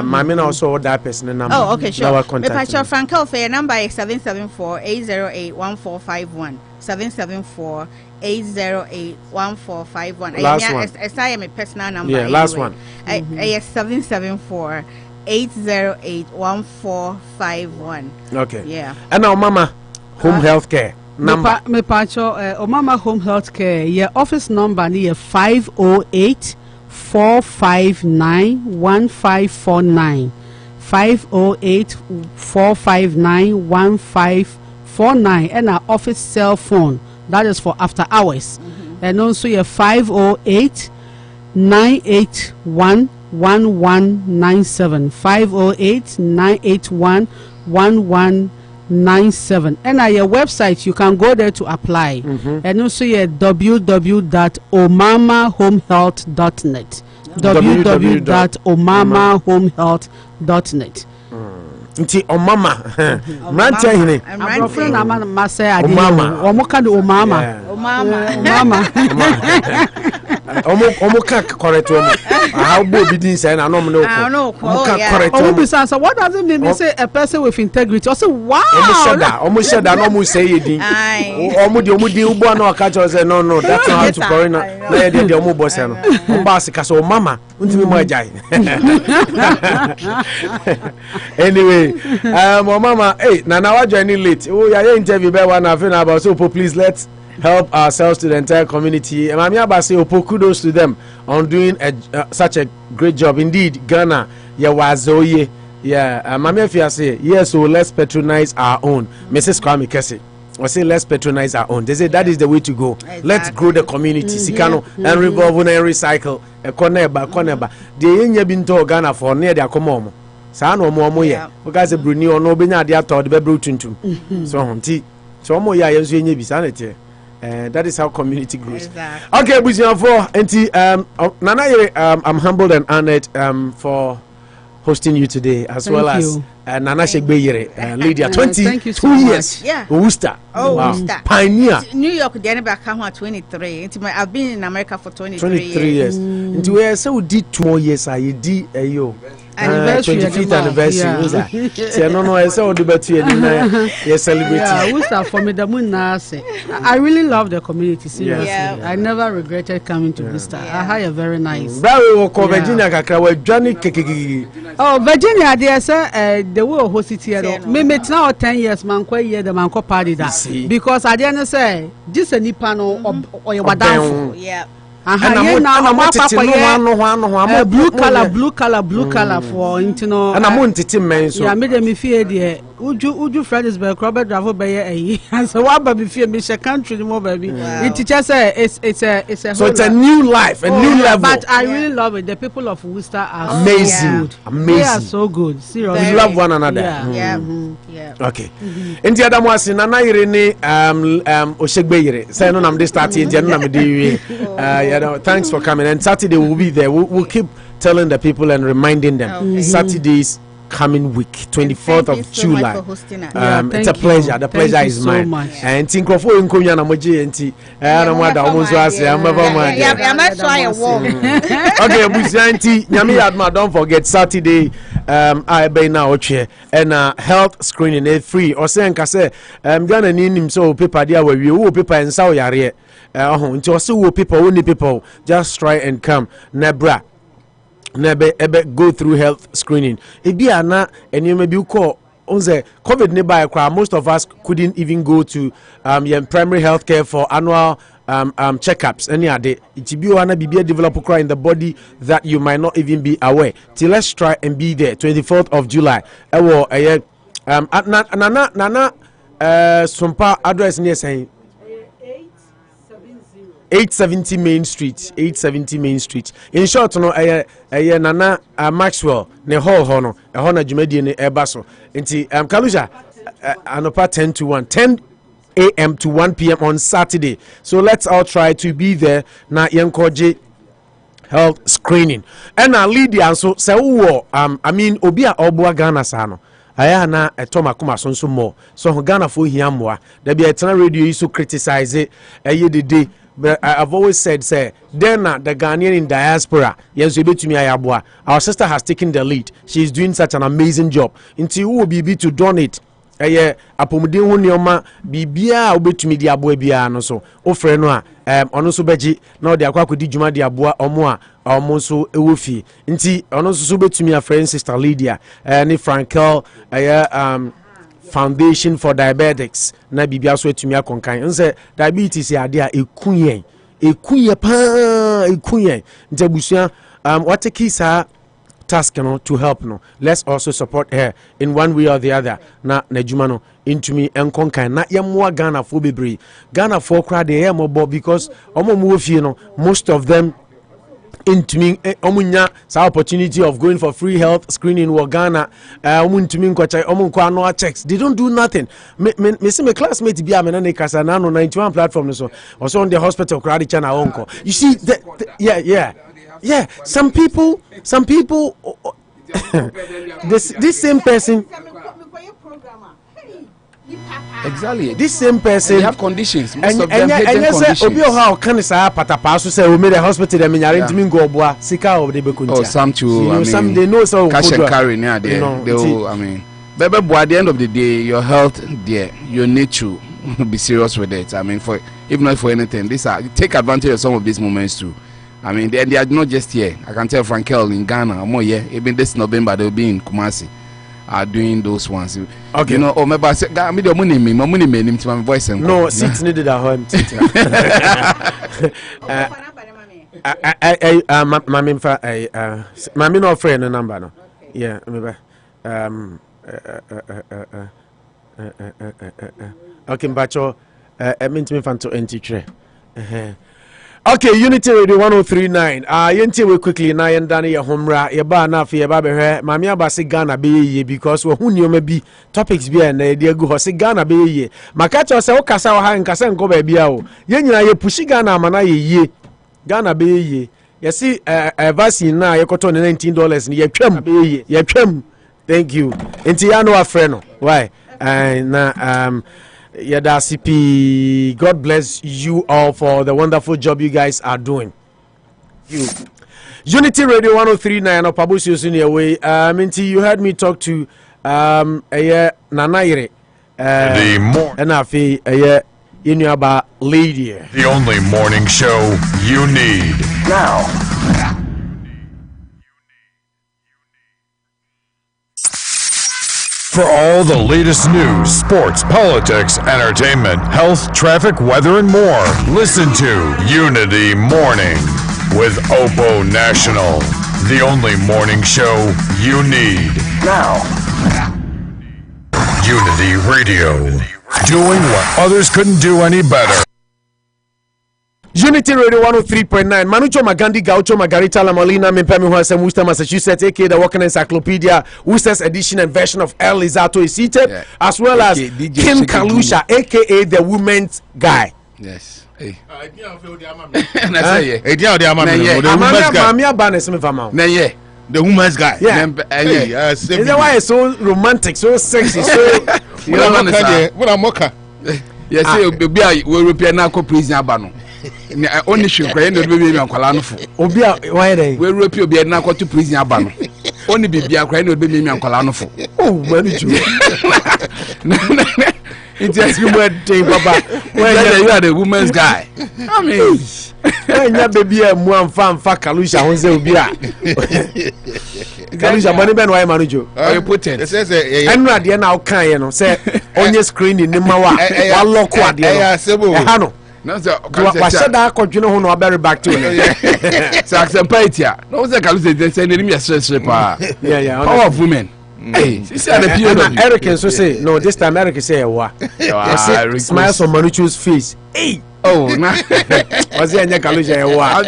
mama na also that person number okay sure me patch Frankel for your number is 774-808-1451 774-808-1451 last one I am a personal number last one 774-808-1451 okay and now mama home healthcare number me patch Mama home healthcare your office number near 508-459-1549 508-459-1549 and our office cell phone that is for after hours and also your 508-981-1197 508-981-1197 and at your website you can go there to apply and also your www.omamahomehealth.net www.omamahomehealth.net nti omama mrantia hine abrofre na ma say ade omama Omo can't correct him. How Bobby didn't say, I know. I know. So what does it mean? They say a person with integrity. I say, wow. Almost said that. Almost say it. Almost no catch us. No, that's not how to correct. No, the almost boss. Ombasika so mama. Unti mo jai. Anyway, mama, hey, now I joining late. Oh, yeah, interview by one half an hour. So please let's help ourselves to the entire community. And Mami Abba say, kudos to them on doing such a great job. Indeed, Ghana, WASSCE. Yeah, Mami Afia say, yes, so let's patronize our own. Mrs. Kwame Kese. I say let's patronize our own. They say that is the way to go. Exactly. Let's grow the community. Sikano and revolve and recycle. A corner. The yenye binto Ghana for near their common. Sano mo ye. Because the Bruni or no bina dia thought the Bebru tuntum. So hunty. So mo ya yenye bisanity. That is how community grows. Exactly. Okay, Buzian for anti Nana I'm humbled and honored for hosting you today, as well as Nana Shegbeyere, Lydia, 22 years. Yeah. Worcester. Oh, wow. Worcester. Pioneer. New York, the end back 23. I've been in America for 23 years. Into where so did 2 more years. I did a 25th anniversary. Yeah. No, I saw the birthday and you're celebrating. Yeah, Worcester for me, the moon. I really love the community, seriously. Yeah. I never regretted coming to Worcester. I had a very nice. Virginia, oh, Virginia, they say the world hosted here. Maybe it's now 10 years, man, quite year the man party that. Because I didn't say, just a nipano or your down. Yeah. Blue color for internal. And I'm on so. Yeah, made me fear the Uju Fredericksburg, Robert Bravo Bay, and so what baby fear me country more baby. It just it's a so it's a new life, a new level. But I really love it. The people of Worcester are amazing, amazing. They are so good. Seriously, we love one another. Yeah. Okay. In the other one, Nana Irene Oshegbeyere. Say no, I'm starting. Thanks for coming. And Saturday we'll be there. We'll keep telling the people and reminding them. Saturday's coming week, 24th of July. It's a pleasure. The pleasure is mine. And think of all in Konya na moji enti. Okay, Buzianti, Nyami Adma, don't forget Saturday. I be now and health screening is free. Or say nkase Ghana ni nim so paper dia we wo paper nsaw yare. Nti also wo people only people just try and come nebra. Nebe go through health screening. Ebi ana enye bi call onze COVID nearby. Most of us couldn't even go to primary health care for annual checkups. Any ade itibi wana bibia develop cry in the body that you might not even be aware. Till let's try and be there. 24th of July. Ewo nana sumpa address near saying 870 Main Street. 870 Main Street. In short, no, Nana Maxwell, ne hall hono, a hona Jumedi ne Ebaso. Inti Kaluja, Anopa 10 to 1, 10 a.m. to 1 p.m. on Saturday. So let's all try to be there. Na Yankoji health screening. And now Lydia, so say, I mean, Obia Obua Ghana Sano. Aya na etoma kuma so more. So Ghana for hiamwa. There be a radio is to criticize it. The but I've always said, say, then the Ghanaian in diaspora, yes, you bet to me, our sister has taken the lead. She's doing such an amazing job. Until you will be able to donate. Apomudi wonioma bibia obetu me dia boa bia no so ofre no ono so beji na odi akwa kodi djuma dia boa omo so ewofi nti ono so betumi a friend sister Lydia ni Frankel Foundation for Diabetics na bibia so etumi akonkan nse diabetes ya ade a ekuyen nti abusua what kisa task to help no. Let's also support her in one way or the other. Na Nejumano into me and conquer na yamwa Ghana for bebre. Ghana for crowd the mobo because most of them into me omunya sa opportunity of going for free health screening in Ghana to me no checks. They don't do nothing. Me see my classmate be amena kasa na no 91 platform so also on the hospital crowd chana onko. You see yeah, some people this same person Exactly. This same person. And they have conditions. Most of them and hidden conditions. Obi how can say patapa say we made a hospital dem nyare ntimi go boa sika of the bekuntia. Oh, some too. I mean, some they know so cash and carry near there. They will, I mean, but at the end of the day, your health there, you need to be serious with it. I mean, for if not for anything, take advantage of some of these moments too. I mean, they are not just here. I can tell Frankel in Ghana, more here. Even this November they'll be in Kumasi. Are doing those ones. Okay. You know, or maybe I said, "God, me the money him to my voice." And no, sit needed at home. Mami no friend no number no. Yeah, maybe. Okay, Mbacho. Mean me fan to entitre. Okay, Unity Radio 1039. Yenti we quickly na yendane ye homra ye ba na fe ye ba behwe mami abase Ghana be ye because we hu nioma bi topics bi na de agu ho se Ghana be ye makacha se wo kasa wo ha nkasa nko ba bia wo ye nyina ye pushi Ghana amana ye Ghana be ye ye see vaccine na ye koto $19 ni ye twam be ye twam. Thank you. Enti ya no afre no why na Yada CP, God bless you all for the wonderful job you guys are doing. Unity Radio 1039 Anopa Bosuo senior way. You heard me talk to Nanaire. The lady. The only morning show you need. Now. For all the latest news, sports, politics, entertainment, health, traffic, weather, and more, listen to Unity Morning with Opo National. The only morning show you need. Now. Unity Radio. Doing what others couldn't do any better. Unity Radio 103.9. Manucho Magandi Gaucho Margarita La Molina Mimpemi Huasem Worcester, Massachusetts, aka the Walking Encyclopedia, Worcester's edition and version of El Lizato is seated, as well as Kim Kalusha, aka the women's guy. Yes. The woman's guy. Yeah. Is that why it's so romantic, so sexy, so what I'm mocha? Yes, we European narco prison abano. Only should cry no baby and Colano. Obia, why they? We European be narco to prison abano. Only be a cry no baby and Colano. Oh, where did you? It's just you were Baba. Where you are the woman's guy. I mean, when your baby and one fan for Kalusha, Jose Ubia. Kalusha, money ben, why Manujo? You put it. It says, I'm not the now kind, say, on your screen in Nimawa, one local idea. Hano. No, sir. I said that continue on our very back to it. So, Accempatia. No, sir, Kalusha, they send me a stress report. Yeah, power of women. Hey, Eric can so say no. This time Eric say what? Smiles on Manucho's face. Hey, oh, nah. Was there any Kalusha?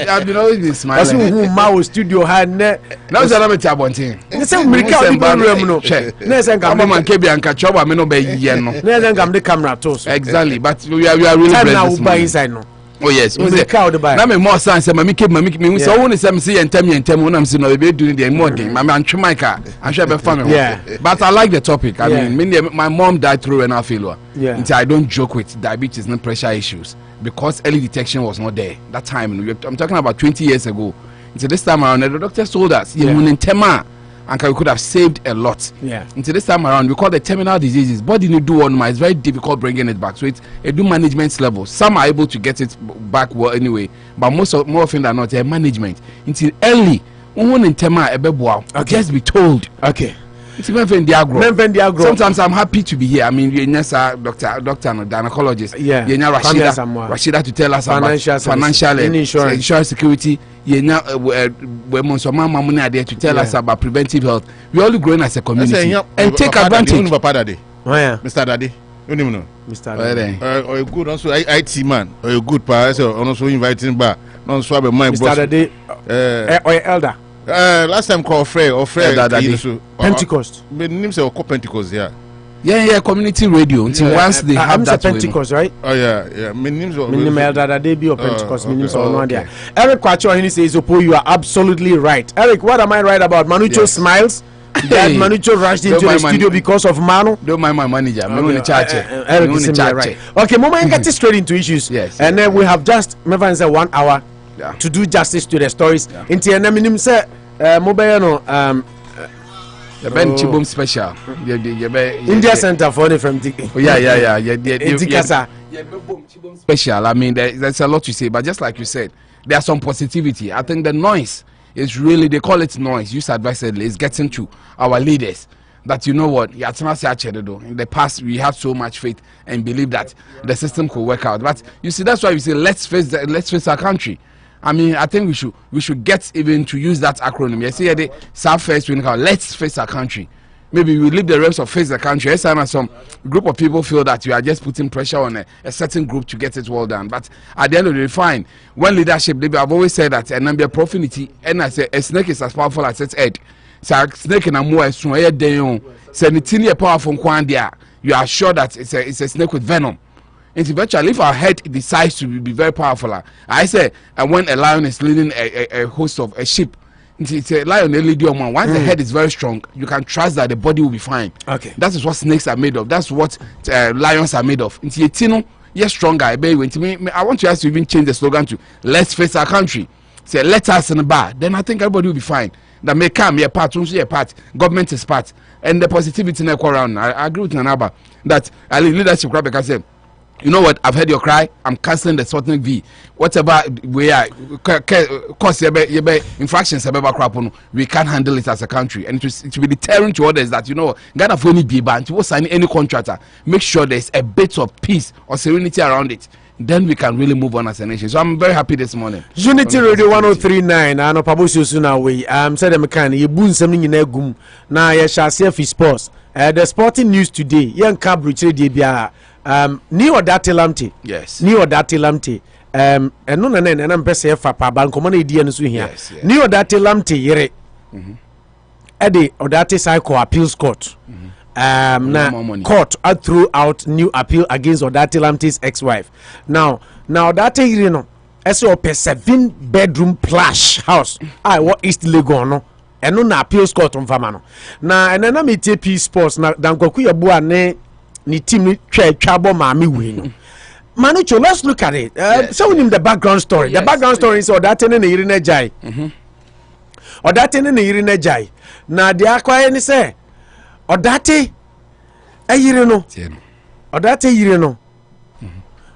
I've been always smiling. Who Mao studio had net. Now, it's another chabonting. The same American no. Next time, come on, Kebi and catch up. I mean, obey Yeno. Next time, come the camera toast. Exactly, but we are really blessed. Now, inside no. Oh yes, now me more sense. Me keep me. So when say me see and tell me when I'm saying no, be doing the more thing. I'm trying my car. I'm sure be fun. Yeah. But I like the topic. I mean, my mom died through renal failure. Yeah. Until I don't joke with diabetes and pressure issues because early detection was not there that time. I'm talking about 20 years ago. Until this time around, the doctor told us and we could have saved a lot. Yeah. Until this time around, we call the terminal diseases. Body need do one, it's very difficult bringing it back. So it's a do management level. Some are able to get it back well anyway, but more often than not, management. Until early, just be told. Okay. Sometimes I'm happy to be here. I mean, doctor, no gynecologist. Yeah. Rashida to tell us about financial insurance security. Money are there to tell us about preventive health. We're all growing as a community and take advantage. Mr. Daddy, you know, Mr. Or a good also IT man, or a good person, also inviting back. Non swab a mind, Mr. Daddy, or elder. Last time called Frey or Frey Pentecost. Names are called Pentecost, yeah. Yeah, community radio. Until once they have that Pentecost, right? Oh yeah. My name's Elder Daddy or Pentecost. Eric Kwacho, he says, "Opo, you are absolutely right." Eric, what am I right about? Manucho smiles. that Manucho rushed into the studio because of Manu. Don't mind my manager. Right. Okay, Mama, get straight into issues. Yes. And then we have just maybe say 1 hour to do justice to the stories. Into an minimum say mobile the Ben Chibum special. India Center for the from special. I mean, there's a lot to say, but just like you said, there's some positivity. I think the noise is really, they call it noise, used advisedly, is getting to our leaders. That you know what, in the past we had so much faith and believe that the system could work out. But you see, that's why we say let's face our country. I mean, I think we should get even to use that acronym. You see, the South First, let's face our country. Maybe we leave the rest of face the country. Yes, and some group of people feel that you are just putting pressure on a certain group to get it well done. But at the end of the day, fine. When leadership, I've always said that a number of profanity, and I say a snake is as powerful as its head. So a snake in a more soon a day on. So a powerful kwandia. You are sure that it's a snake with venom. And eventually, if our head decides to be very powerful, I say, and when a lion is leading a host of a sheep. It's a lion one. Once the head is very strong, you can trust that the body will be fine. Okay, that is what snakes are made of. That's what lions are made of. Yes, stronger. I want you guys to even change the slogan to "Let's face our country." Say, let us in the bar. Then I think everybody will be fine. That may come your part, your part. Government is part, and the positivity in around. I agree with Nanaba that leadership grab because say, you know what? I've heard your cry. I'm cancelling the Sputnik V. Whatever we are, cause infractions, we can't handle it as a country, and it will be deterrent to others that you know Ghana for any be banned. To sign any contractor, make sure there's a bit of peace or serenity around it. Then we can really move on as a nation. So I'm very happy this morning. Unity Radio 1039 Anopa Bosuo suna we said them kan ye bun something in egum na ye shall see for sports. The sporting news today yan kabru chire de bia ni odate lamte. Yes. Ni odate lamte. And no na mpese fa pa ban komo na edi anu so hia. Ni odate lamte yere. Ede odate cycle appeals court. Now court threw out new appeal against Odate Lamte's ex-wife. Now Odate Irino, as a 7-bedroom plush house. What East Legon, and no appeals court on Famano. Now, and then I TP Sports, now, Dankokuya Bua ni team Chabo Mami win. Manucho, let's look at it. Show him the background story. The background story is Odate and Irene Jai. Odate and Irene Jai. Now, the acquire ni say. Odate ayireno Odate yireno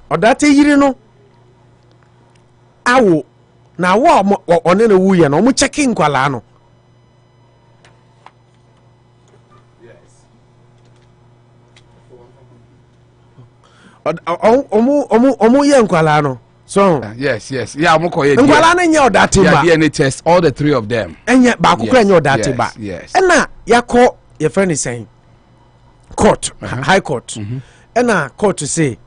Odate yireno awo na wo one na wuye na omu checking kwala no omu ye nkwala no so yes yeah omu ko ye nkwala na nya Odate ba DNA test all the three of them enya ba akukura nya Odate ba ena yakọ your friend is saying court, high court, and court to say,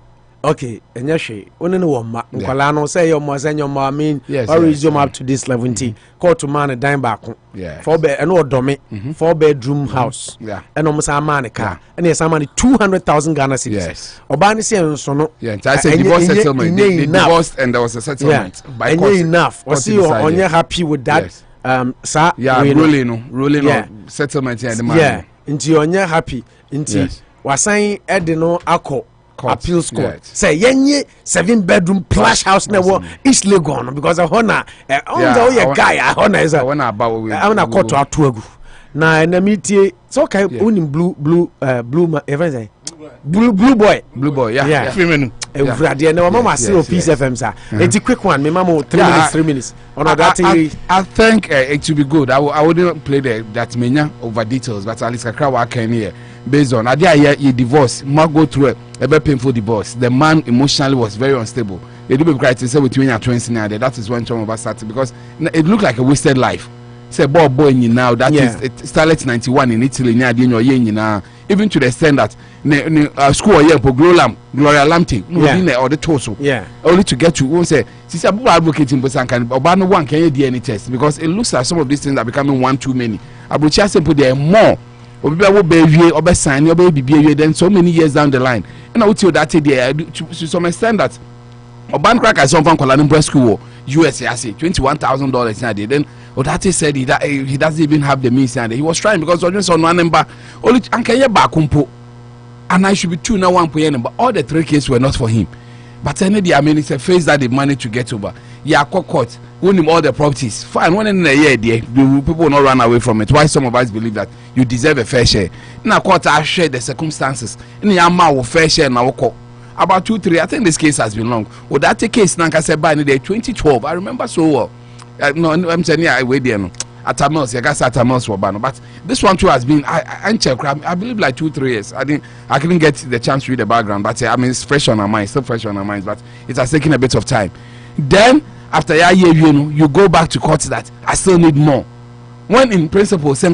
okay, and yashi, only no one, Nkwalano say your Mazan, your ma mean, or resume up to this 11. Court to man a dime back, 4-bed, and old domain, 4-bedroom house, and almost a man a car, and there's some money 200,000 Ghana cedis. Yes, Obani and so no, I said divorce settlement, they divorced and there was a settlement. By enough, or see you on your happy with that. Sir, ruling settlement and the money. Yeah, into your happy. Into was saying Edino Ako appeals court. Say yenye 7-bedroom plush house never East Legon because of honor. Oh guy, honor is a one about we. I'm not caught to our tour. Now in the meeting, it's okay. Winning blue everything. Blue boy, yeah. 3 minutes. Mama see Peace FM sir. It's a quick one. Me mama 3 minutes. I think it should be good. I wouldn't play that many over details, but at least I can hear. Based on you divorce, might go through a very painful divorce. The man emotionally was very unstable. They do be cry to say between your twins now. That is when some of us started because it looked like a wasted life. Say boy now that is Starlet 91 in Italy now. Even to the extent that school here for Gloria Lamte or the torso. Only to get to won't say sister advocating for some kind of no one can DNA test because it looks like some of these things are becoming one too many. Abucha simple there more. Or sign your baby then so many years down the line. And I would tell that idea to some extent that or bank crack as someone called an school USA $21,000 in a day. Then Odate said he doesn't even have the means, and he was trying because just on one number only Ankeye Bakumpo, and I should be 2 now 1 point, but all the 3 cases were not for him. But I mean, it's a phase that they managed to get over. Yeah, court, own him all the properties. Fine, 1 in a year, people will not run away from it. Why some of us believe that you deserve a fair share. Now, court, I share the circumstances. In the amount of fair share now, about 2-3. I think this case has been long. Well, that case, Nanka said by the 2012. I remember so well. No, I'm saying, yeah, I wait there. No. Atamels, I guess Atamels were banned. But this one too has been, I believe like 2-3 years. I couldn't get the chance to read the background, but I mean, it's fresh on our minds, still fresh on our minds, but it has taken a bit of time. Then, after a year, you go back to court that I still need more. When in principle, the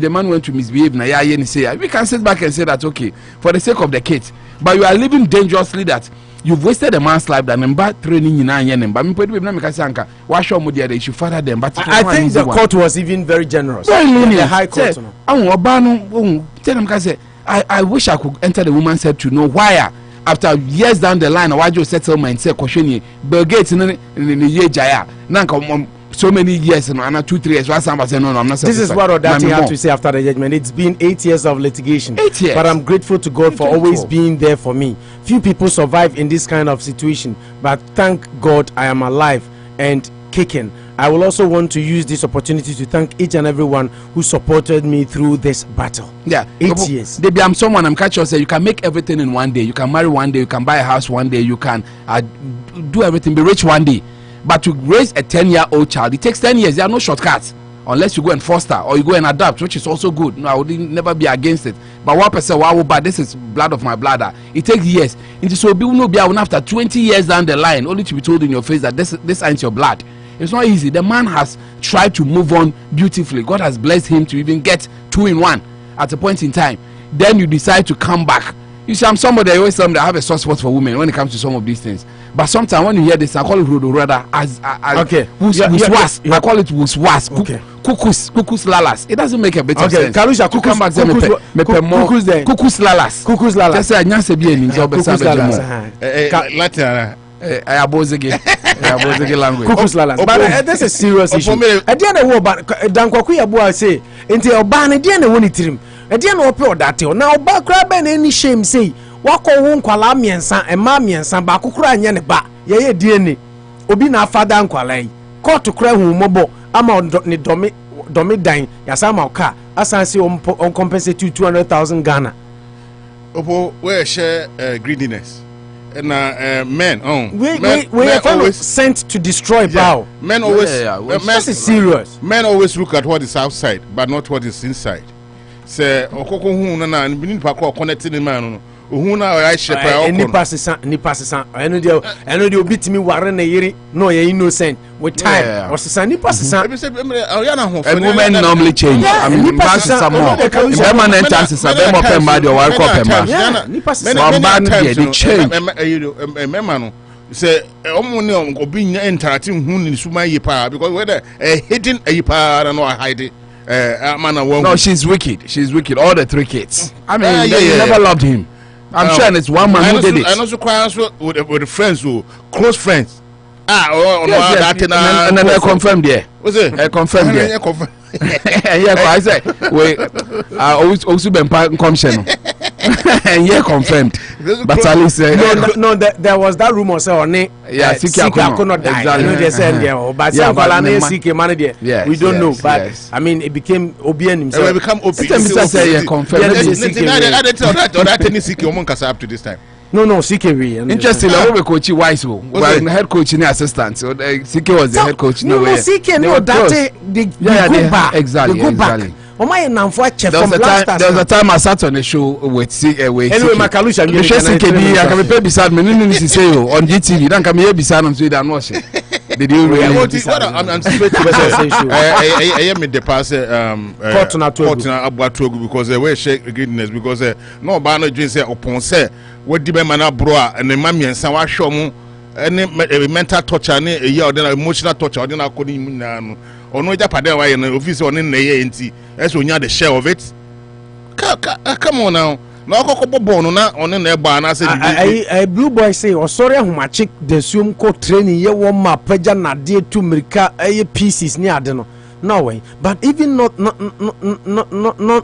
man went to misbehave, we can sit back and say that, okay, for the sake of the kids, but you are living dangerously that you've wasted a man's life that number training in I think the court was even very generous. Very lenient. The high court. I wish I could enter the woman's head to know why after years down the line why just settlement say question Bill Gates in the Jaya so many years and 2-3 years. No, I'm not. This is what Odati had to say after the judgment. It's been 8 years of litigation. 8 years. But I'm grateful to God for always being there for me. Few people survive in this kind of situation, but thank God I am alive and kicking. I will also want to use this opportunity to thank each and everyone who supported me through this battle. Yeah, 8 years. I'm someone I'm catching say you can make everything in one day. You can marry one day. You can buy a house one day. You can do everything, be rich one day. But to raise a 10-year-old child, it takes 10 years. There are no shortcuts unless you go and foster or you go and adopt, which is also good. No, I would never be against it. But 1%, wow, but this is blood of my bladder. It takes years. It is so be after 20 years down the line, only to be told in your face that this ain't your blood. It's not easy. The man has tried to move on beautifully. God has blessed him to even get 2 in 1 at a point in time. Then you decide to come back. You see, I'm somebody I always tell them that I have a soft spot for women when it comes to some of these things. But sometimes when you hear this, I call it Rodorada as okay. I call it was okay. Cuckoo's lalas. It doesn't make a bit of sense. Kalusha, to come back there, cuckoo's lalas. Cuckoo's lalas. Just say nyanse bi eni nzo be sabe jemo. Latin. I abozege language. Cuckoo's lalas. But that's a serious issue. At the end of war, Dankwaku Yabu say, "Enti oba ne dia na woni tirim." At the end of ope odate. Now oba kra be na any shame say. Wako wo nkwala miensa ema miensa ba kokura anya ne ba ye DNA obi na afada nkwala yi court kura hu mobo ama ne domi dan yasa ma oka asanse on compensate 200,000 Ghana. Opo we share greediness na men we are always sent to destroy bow. Men always this is serious. Men always look at what is outside but not what is inside. Say okoko hu na binin pa ko connecting the man no nipa sesa eno de obitimi ware na yiri no ye innocent with time or sesa nipa sesa women normally change. I mean nipa sesa more permanent chances are them open mad or wire crop man nipa sesa man dey change memma no say omo ne obi nya interacting hu ni suma yi pa because whether hidden yi pa na no hide no she's wicked all the 3 kids. I mean they never loved him. I'm sure it's one man who did it. I also cry with friends who close friends. And then I confirmed there. What's it? I confirmed there. Yeah, I said we also been commission. And yeah, confirmed. But Ali said no. There was that rumor say on it. Yeah, Sika could not die. Exactly. You know they said there, but some Falane Sika man there. We don't know, but I mean it became Obian himself. It become Obi. Confirmed. That any Sika omo kasa up to this time. No, CKV. Interesting. I hope coach wise. Well, the head coach and assistant. So CK was the head coach. No, CK no that they go back. Exactly. There was a time I sat on a show with anyway, Makalusha, you should see KD. I can be beside me. No, say on GTV. Don't come here beside them. So you don't watch it. Did you really? I'm straight to the I am in the past. Court na Ablakwa because the way shake greediness because no bano dream say upon say what the man abroad and the mammy and some show mu any mental torture any a year or then emotional torture or then I couldn't or no Japan why in the office on in the enti as we had the share of it. Come on now. No kokko born na on na eba na say I blue boy say o sorry ahomache the sum ko training ye wo ma paja na de to mirika pieces ni ade no. No way. But even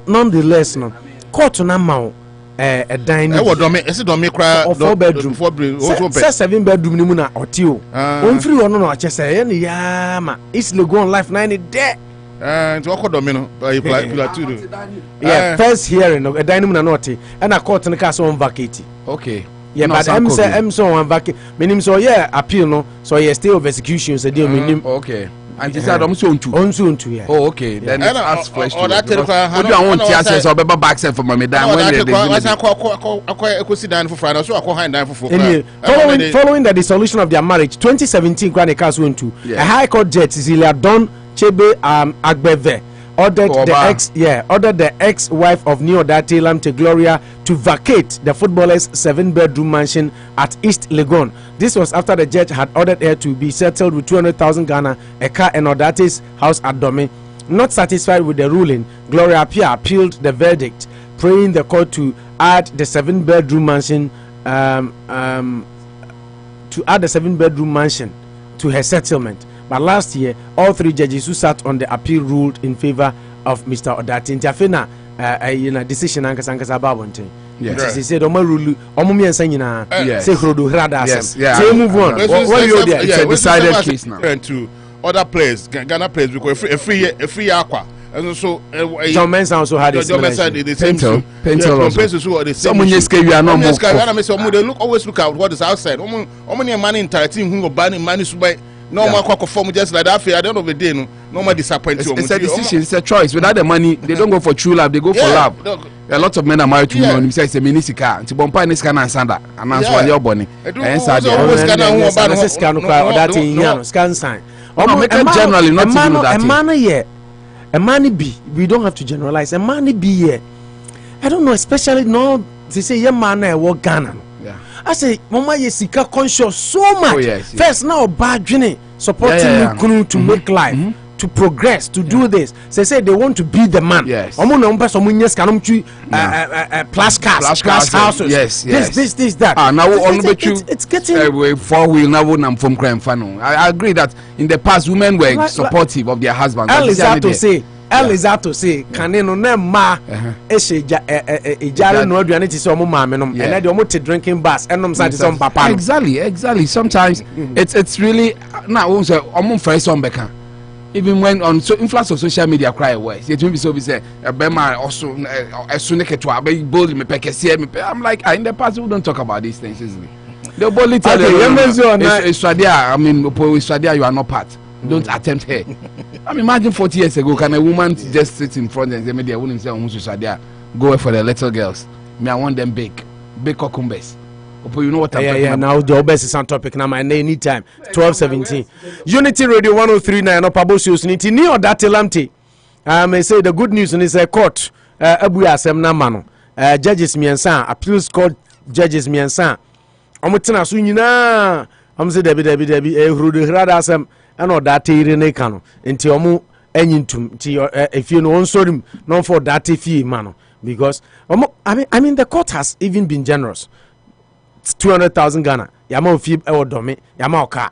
nonetheless no. Court na ma a dining. E do me cry 4 bedroom. 7 bedroom ni mu na oti o. On free ono no ache say ye ya ma. It's Legon life 90 there. And what do no yeah, first hearing a dining room naughty and a court in the castle on vacate. Okay. Yeah, but I'm so on vacate. Meaning so yeah, appeal no, so yeah, stay of execution. So deal meaning okay. And this are soon to yeah. Oh, okay. Then it's ask question. Or that what do I want to answer? So Beba back for my madam. Following the dissolution of their marriage, 2017 Grand Castle went to a High Court judge Cecilia Don Chebe Agbeve ordered the ex-wife of Neo-Dati Lamte Gloria to vacate the footballer's 7-bedroom mansion at East Legon. This was after the judge had ordered her to be settled with 200,000 Ghana, a car, and Odati's house at Dome. Not satisfied with the ruling, Gloria appealed the verdict, praying the court to add the 7-bedroom mansion to her settlement. But last year, all 3 judges who sat on the appeal ruled in favor of Mr. Odati. Interfena, decision ankasa babonte. Yes. He said, "Omarulu, omumiensa nyina. Say Hrodo Hrada asem. Say move on. What you there? It's a decided case now." To other players, Ghana players, because a free aqua. And so John Mensah also had the same Pentel someone you are not more. They always look at what is outside. Money entire team who ban money to buy. No more perform just like that. At the end of the day, no more disappointed. It's a decision. It's a choice. Without the money, they don't go for true love. They go for love. A lot of men are married to women. Say it's a minisika. It's bompa ni scan and sanda. And that's why you're born. And sad. Generally, not to do that. A money be. We don't have to generalize. A money be here. I don't know, especially no. They say yeah, man, I work Ghana. I say, Mama, you sika conscious so much. Oh, yes. First, now, bad journey, supporting you to make life, to progress, to do this. They say they want to be the man. Yes. Plus cars, plus houses. Yes. This, that. Now, it's getting 4-wheel now from crime funnel. I agree that in the past, women were supportive of their husbands. Eliza say kaneno na ma ejare no aduane ti se omo maame nom and they omo te drinking bars enom sa ti se papa. Exactly. Sometimes it's really now omo first on beka. Even when on influence of social media cry worse. It will be so be say bema also esune ketwa be bold me pekese me. I'm like in the past we don't talk about these things easily. They boldly tell you you are not part. Don't attempt her. I mean, imagine 40 years ago, can a woman just sit in front and say, "Maybe I wouldn't say, go for the little girls. Me, I want them big cucumbers." You know what I'm talking about? Now the best is on topic now. Anytime 12:17. Unity Radio 103.9 Anopa Bosuo Unity. Ni Odati Lamte. I say the good news is a court. Abu Asem na mano. Judges miensa appeals court judges miensa. Omutina so nyina. Say Debbie Hrodo Hrada asem. And all that ne kano nti omo anyintum nti if you know on sorry no for that fee man because I mean the court has even been generous. 200,000 Ghana yama fee e odome yama oka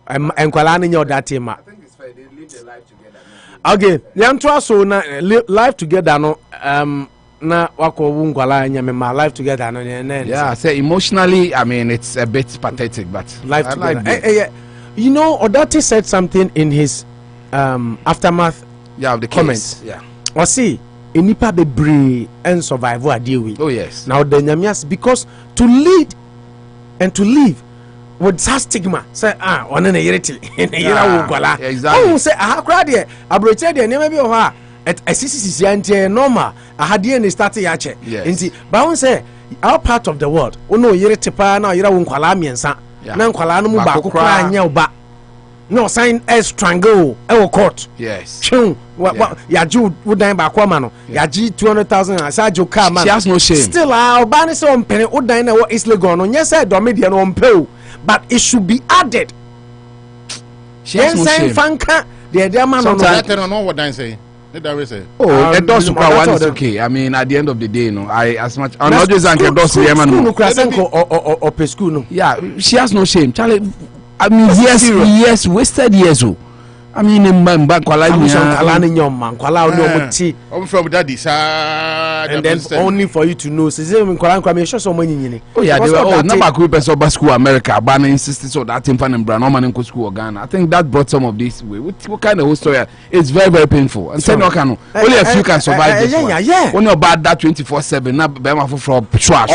enkwala ne nyo that ma. I think it's fair they live their life together. Okay, yanto so na life together no na wako wunkwala nyame ma life together no yeah say emotionally I mean it's a bit pathetic but life together. You know, Odati said something in his aftermath of the comments. Case. Yeah. Or see, Inipa be brave and survive what deal with. Oh yes. Now the Nyamias because to lead and to live with that stigma. Say on an irritating. Exactly. Oh say crowd here. Abroche there never be over. At SCC normal. I had the started yache. Yes. But I say our part of the world. Oh no, irritating now you're unkwala miensa. Na nkwala no mu ba kokora anya oba no sign as strangle e court yes ya ju wodan ba kwa ma no ya ji 200,000 asajo car man she has no shame still oba ne se ompene wodan na wo East Legon no nya say do media no ompe but it should be added she has no shame fanka the man no wodan say Oh, a does one is okay. I mean, at the end of the day, you know, I as much. I'm not just anche does the man. Or school. Yeah, she has no shame, Charlie. I mean, yes, wasted years. I mean, in Bankwala, I'm from daddy, and then only for you to know. Oh yeah, they were all number group of school America. Banner insisted so that in and Brown man in school Ghana. I think that brought some of this way. What kind of whole story? It's very, very painful. And say no can only a few can survive this one. Only about that 24/7. Now, Bema for shwa.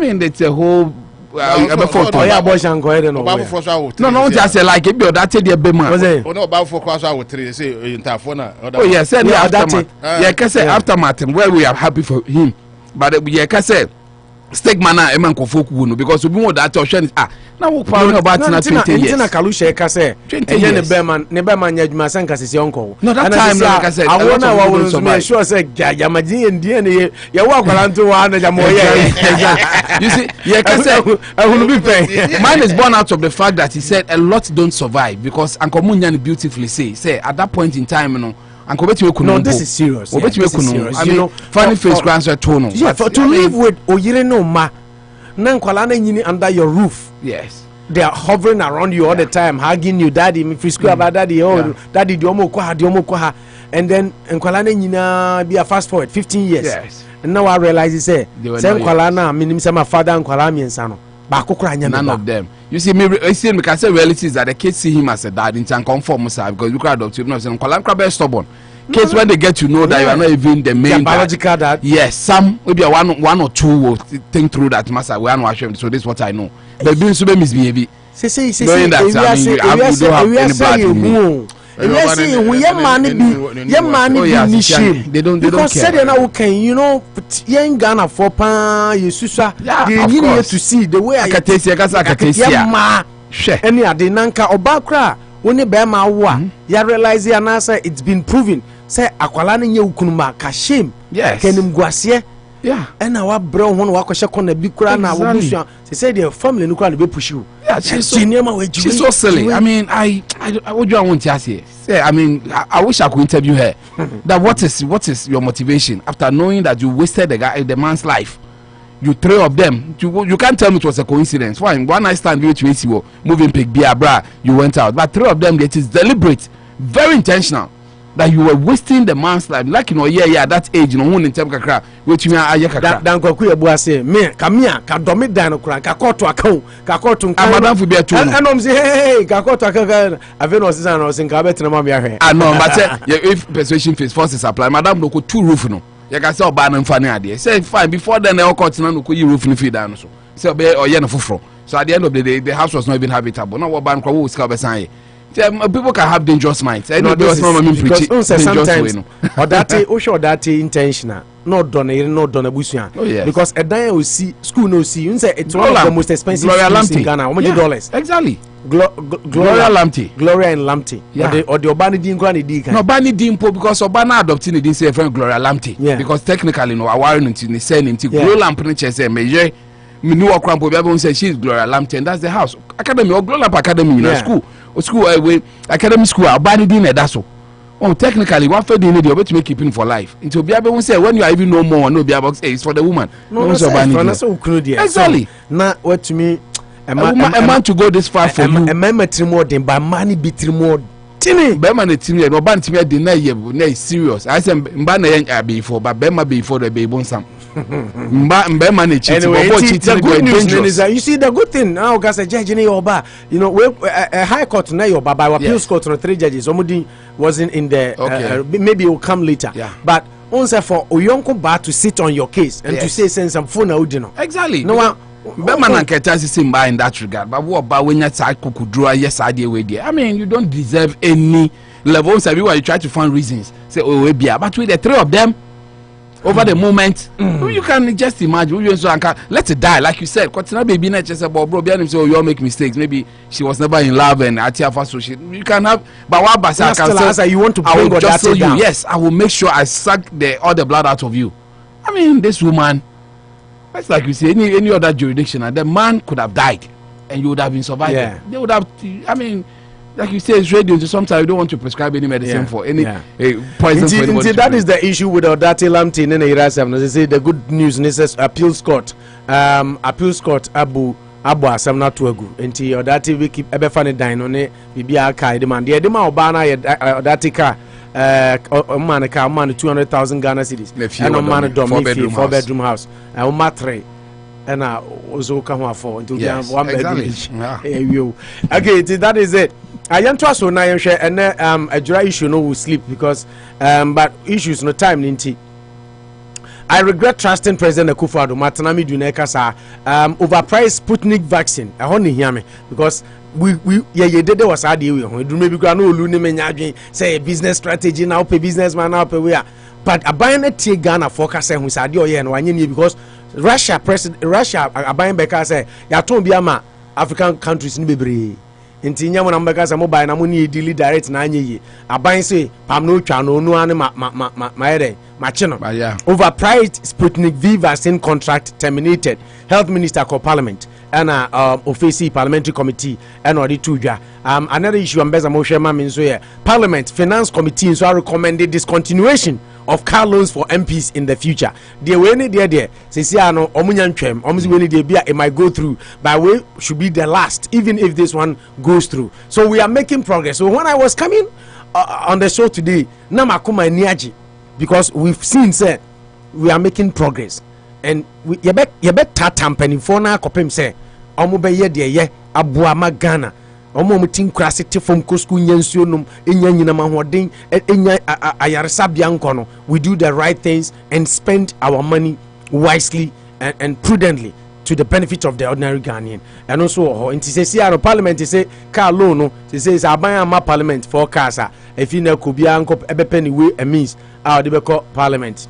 Exactly. I mean, it's a whole. No, just say like it. That's the bema. No, about 4 quarters hour 3. Say in Tafona. Oh yes, aftermath. Yeah, can say aftermath where we are happy for him, but yeah, can say stake mana eman kofoku no because we know that option now we probably about na 20 years. Na kalusha ka say enye ne bema nyadwuma sanka sisi onko. No, that time like I said, I wanna wa make sure say jamadi ndie ne ye wa kwalanto wa na jamoye. You see, yeah, can say mine is born out of the fact that he said a lot don't survive because Uncle Munyan beautifully say at that point in time, you know. No, this is serious. Yeah, this is serious. I mean, you know, funny face grants are tono. Yeah, to live with Oyireno ma, Nankwalana yini under your roof. Yes. They are hovering around you all the time, hugging you, daddy, me frisco about daddy, daddy, diomo kwaha. And then Nkwalana yina be a fast forward 15 years. Yes. And now I realize he say, Nkwalana, minim sama father Nkwalana mi ensano. None of them. You see, me can say reality is that the kids see him as a dad in conform because you crowd up you know, Nkwalana stubborn. Kids when they get to know that you are not even the main biological dad. Yes, some maybe one or two will think through that master. We are not ashamed, so this is what I know. But being super misbehaving. Knowing that I mean, you don't have any blood in me. They don't because said now can you know young Ghana for pan you susa they need to see the way I can taste any ade nanka obakra woni be ma wo a ya realize ya na say it's been proven say akwala na nye ukunuma ka shame kenim guase and our brown one wakoshe kona bi kura na wo busu say the family no kura no be push you. Yeah, she's so silly. I mean, I what do I want to say? I mean, I wish I could interview her. That what is your motivation after knowing that you wasted the man's life? You 3 of them. You can't tell me it was a coincidence. Fine, one night stand with you moving pig bra, you went out. But 3 of them, it is deliberate, very intentional. That you were wasting the man's life, like you know, that age, you know, one in term kakra, which you are ayakakra. Dan kwaku ebu say, me, kamia, ka domi dan okran, ka koto akau, ka koto nkau. Madam for be a two. And I'm say, hey, ka koto akau. I've no season or sing kabet na mami ahe. I know, but if persuasion phase forces apply, Madam no go 2 roof no. You can say oba na mfani ade. Say fine before then they court na no go roof no feed down so. Say obe oye na fufro. So at the end of the day, the house was not even habitable. Now what ban kwa wo sika be san. People can have dangerous minds. I know because sometimes or that intentional. Not done busuan. Oh yes. Because a day will see school no see. You say it's one of the most expensive schools in Ghana. $100. Exactly. Gloria and Lamptey. Yeah. Or the Obani Dinkwa di. No Obani Dimpo because Obana adopting the say friend Gloria Lamptey. Yeah. Because technically no awarin until the send him to Gloria Lamptey say measure. Me know Okrampo Bible say she's Gloria Lamptey and that's the house. Academy or Gloria Academy in school. School academy school abani din edaso. Oh, technically one fed in the obey to make keeping for life. Until Biabe won't say when you are even no more no Biabe say it's for the woman. No, exactly. Now what to me a man to go this far for you. A man more than by money be more. Tini Bema ne timi no ban timi de na ye na serious. I say mba na yen before but Bema before the baby some. Mbema ne cheat but cheating good news is that you see the good thing now because a judge in Yoba you know a high court na Yoba by appeals court no 3 judges somebody wasn't in there maybe it will come later but once for Oyonko Ba to sit on your case and to say send some phone out you know exactly no one Bema na nketa simba in that regard but what about when you side kukudura yes idea way there I mean you don't deserve any level so you try to find reasons say oh we be but with the 3 of them over the moment you can just imagine you so let it die like you said continue baby na just about bro be say oh you all make mistakes maybe she was never in love and atiafa so you can have but what basa can say you want to bring that down yes I will make sure I suck all the blood out of you I mean this woman that's like you say any other jurisdiction and the man could have died and you would have been surviving. Yeah. They would have, I mean, like you say, it's radio, so sometimes you don't want to prescribe any medicine for any poison for anybody. That is the issue with our Dati Lamti in the Erasmus. They say the good news is appeals court Abu Asam not to go until your Dati we keep ever funny dine on it, be a kai demand. The Edema Obana Datika man 200,000 Ghana cedis and a man a 4-bedroom house and matre and also come for until one bedroom. Okay, that is it. I am to also now share and a dry issue no will sleep because but issues no time ninti. I regret trusting President Akufo-Addo Matanami Dunekasa overpriced Sputnik vaccine. I only hear me because we did was idea we do maybe go no luni menyaji say business strategy now pay businessman now pay we are but a buying a tea Ghana forecast who said yo and one because Russia a buying back say ya ton biama African countries ni bebre nti nya mo mbeka say mobile na mo ni daily direct na anye aban say pam no twa no no ane ma chino overpriced Sputnik V vaccine contract terminated. Health Minister called Parliament and office parliamentary committee and already two another issue ambeza mo shema minso here Parliament Finance Committee so recommended discontinuation of car loans for MPs in the future. The way ni there say ano omunya ntwem omuzi we ni there bia it might go through but we should be the last even if this one goes through. So we are making progress. So when I was coming on the show today na makoma niaji because we've seen say we are making progress and we yebet tampani for na kopem say omo be ye de ye aboa magana omo mutin krasete fom kosku nyansuo num enya nyina mahoden enya ayaresa bia nkono. We do the right things and spend our money wisely and prudently to the benefit of the ordinary Ghanaian. And also in TCC Parliament say car loan no say aban Parliament for cars if you know could be anko ebepeni way a means how they call Parliament.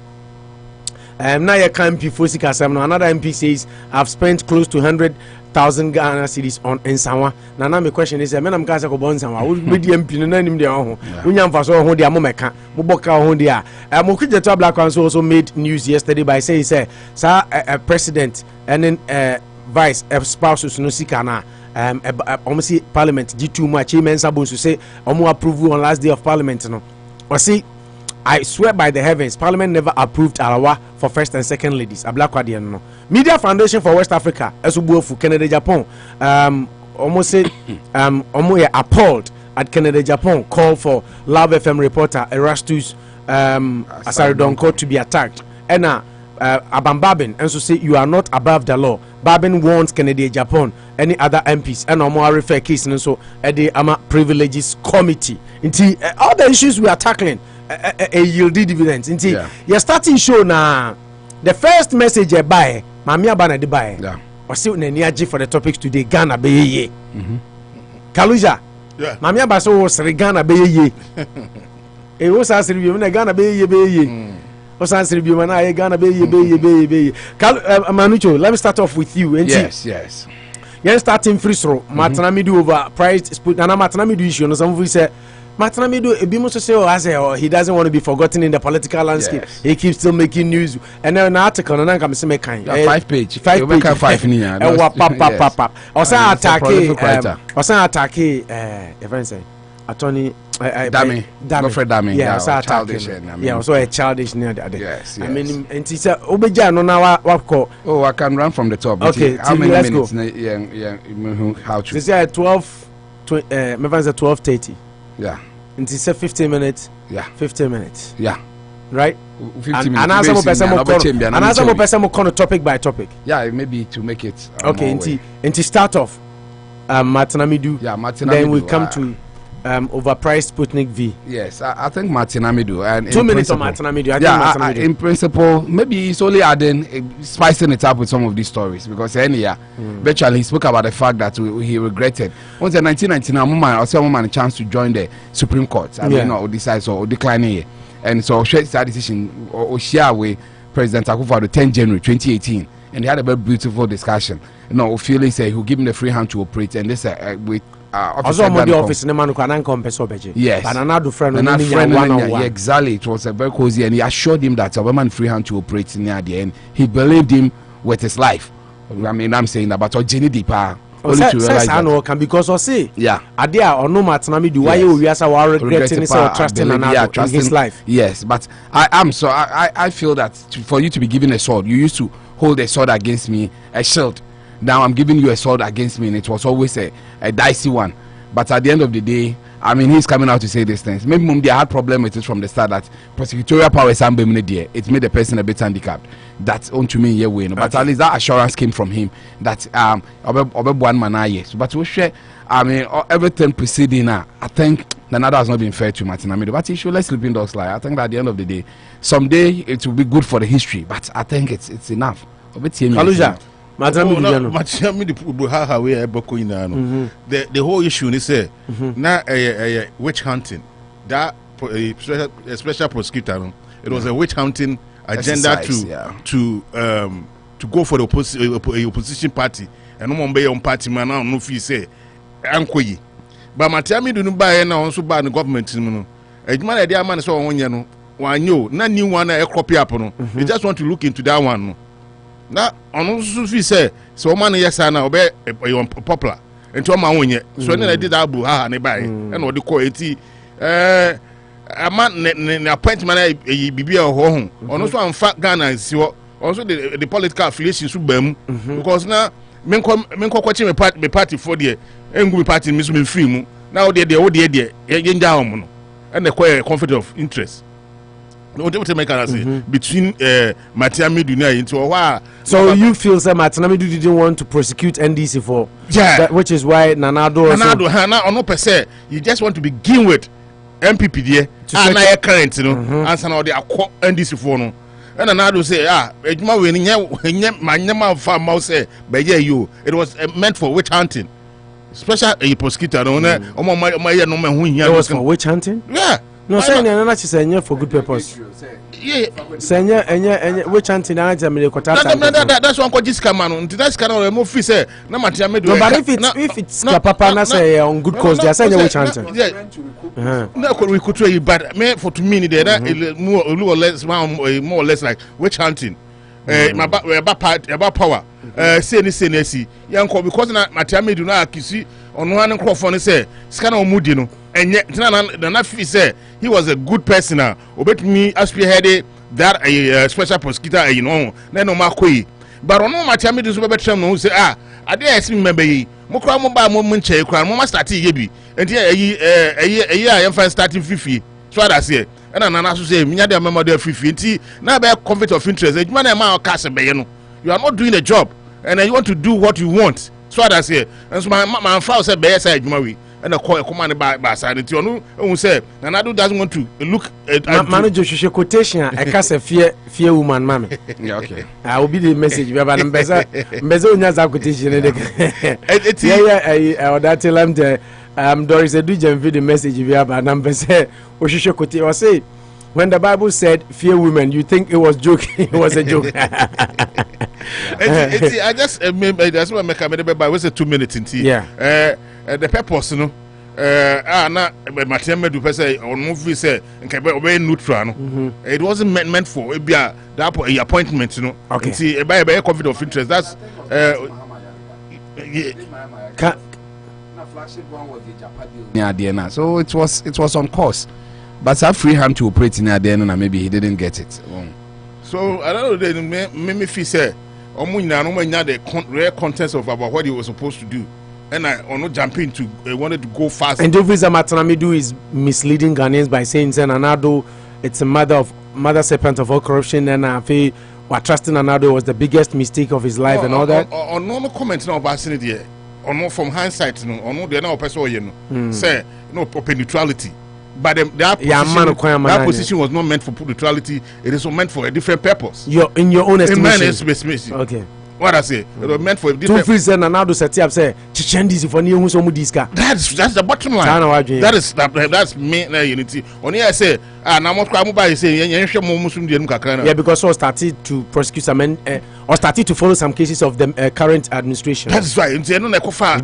Now you can't be for another MP says I've spent close to 100,000 Ghana cedis on nsawa. Now my question is I'm kasa ko bon nsawa we di MP no nanim de ho unyam fa so ho de amomeka moboka ho de a Mokuje to Ablakwa also made news yesterday by saying say president and then vice spouses no sika na almost Parliament G2 much mensa bon so say omo approve on last day of Parliament no or see I swear by the heavens, Parliament never approved Alawa for first and second ladies. Ablakwa no. Media Foundation for West Africa, Esubuofu, Kennedy Agyapong, almost said, appalled at Kennedy Agyapong called for Luv FM reporter Erastus Asare Donkor to be attacked. And Bagbin, and so say you are not above the law. Bagbin warns Kennedy Agyapong, any other MPs, and no more refer case, and so at the Privileges Committee. Indeed, all the issues we are tackling. A yield dividends. You're starting show now. The first message I buy, Mamia Bana de buy. Or see Neniaji for the topics today. Ghana be ye. Kaluja. Mamia Baso was Ghana be ye. It was as review Ghana be ye. Was answer review when I Ghana be ye. Manucho, let me start off with you. Yes. You're starting free throw. Matanamidu overpriced Sputnik. And Matanamidu issue. No, some of say. Matanamidu Ebimuso say he doesn't want to be forgotten in the political landscape. Yes. He keeps still making news. And then an article on come say kind. 5 page. 5 page. 5 niya. Osa attack if I say attorney Dami. Yeah, osa attack. Yeah, also a childish near the other. Yes. I mean and he said Obeja no now what call. Oh, I can run from the top. Okay, how many minutes? How to? This is 12:30. Yeah. And it's 15 minutes. Yeah. 15 minutes. Yeah. Right? 15 minutes. And as I'm a person more topic by topic. Yeah, maybe to make it. Okay, and to start off, Matanamidu. Yeah, Matanamidu. Then we come to overpriced Sputnik V. Yes, I think Matanamidu. And 2 minutes on Matanamidu. Matanamidu. In principle, maybe he's only adding, spicing it up with some of these stories because virtually he spoke about the fact that he regretted. Once in 1999, a woman a chance to join the Supreme Court. I mean, or decides or declining it. And so she had that decision or share with President Akufo-Addo 10 January 2018. And they had a very beautiful discussion. Ophelia said he'll give him the free hand to operate. And this with office yes, but another friend exactly. It was a very cozy, and he assured him that a woman free hand to operate near the end. He believed him with his life. I mean, I'm saying that, but only to realize that. Can because or say yeah idea or no matter do why we are regretting or trusting another in his life. Yes, but I feel that for you to be given a sword, you used to hold a sword against me, a shield. Now I'm giving you a sword against me, and it was always a dicey one. But at the end of the day, I mean, he's coming out to say these things. Maybe Mumdi had problem with it from the start that prosecutorial power is unbelievable. It made the person a bit handicapped. That's on to me, yeah, way. But at least that assurance came from him that one man, but we share. I mean, everything preceding now. I think Nanado has not been fair to Martin Amidu, but he should let sleeping dogs lie. I think that at the end of the day, someday it will be good for the history. But I think it's enough. The whole issue is now witch hunting. That a special prosecutor. It was a witch hunting agenda to go for the opposition party and no one on party man now no fee say ankoyi. But Matiami do not buy now also by the government. A man idea man so one year no one new one a copy up no. They just want to look into that one. Now on also fee say so man yes na obey popular into my own yet. So then I did that buha and buy and what they call it a man appointment a bibi or home. Also in fact Ghana is also the political affiliations to them because now men watching me party for the party miss free now they all the down and they quite a conflict of interest. No, they make between Matiami into a while. So you feel that Matiami didn't want to prosecute NDC for which is why Nanado or no per se. You just want to begin with MPP there and I current, and some of the NDC for no. And Nanado say, my farm mouse say, but yeah, it was meant for witch hunting. Special a prosecutor, no, it was for witch hunting? Yeah. No, saying for good purpose. Yeah, saying which hunting I that's one called Discaman. That's kind of a movie say, no matter. But if it's Papa say on good cause, they are saying which hunting. No, we could tell you, but for to me, they're more or less like witch hunting. About power. Say young because Matiami do not kiss on one microphone say, Scano Mudino, and yet Nanafi say he was a good person. Obey me as spearheaded that a special prosecutor, no Makui. But on Matiami is better who say, I dare see member Mokra Moba moment check, Mama started Yebi, and a year I am starting 50. So I say, and Nana say, Minya member there 50. Now by conflict of interest, a man amount of cash bayano. You are not doing the job, and you want to do what you want. So I say, and so my father said, "Bear side, Mary," and a command by side. And you know, say, Nanado doesn't want to look at manager. She quotation. I can't say fear woman, mammy. Yeah, okay. I will be the message. We have an ambassador. Ambassador quotation. Yeah. That tell him there. Doris a do jam the message. We have an ambassador. Or she should quote or say. When the Bible said fear women, you think it was joking? It was a joke. I just that's what I make a was a 2 minutes in tea. Yeah. The purpose, no. Na Matiame do say on movie say very neutral. It wasn't meant for that appointment, you know. Okay. See, by a conflict of interest. That's so it was on course. But I free hand to operate in there, and maybe he didn't get it. So I don't know. They made me feel say, the real contents of about what he was supposed to do, and I not jumping to wanted to go fast. And Dovisa Matanamidu is misleading Ghanaians by saying Nanado, it's a mother serpent of all corruption, and I feel what trusting Nanado was the biggest mistake of his life and all that. On no comment now about it or no from hindsight, no, or no, they're not person, say no open neutrality. But that position was not meant for neutrality. It is meant for a different purpose. In your own estimation. Okay. What I say, it was meant for a different. Two freeze and another set up say Chichendis for new who's diska. That's the bottom line. That's main unity. Only I say, now what Kramuba say, yeah, because so started to prosecute some men or started to follow some cases of the current administration. That's right.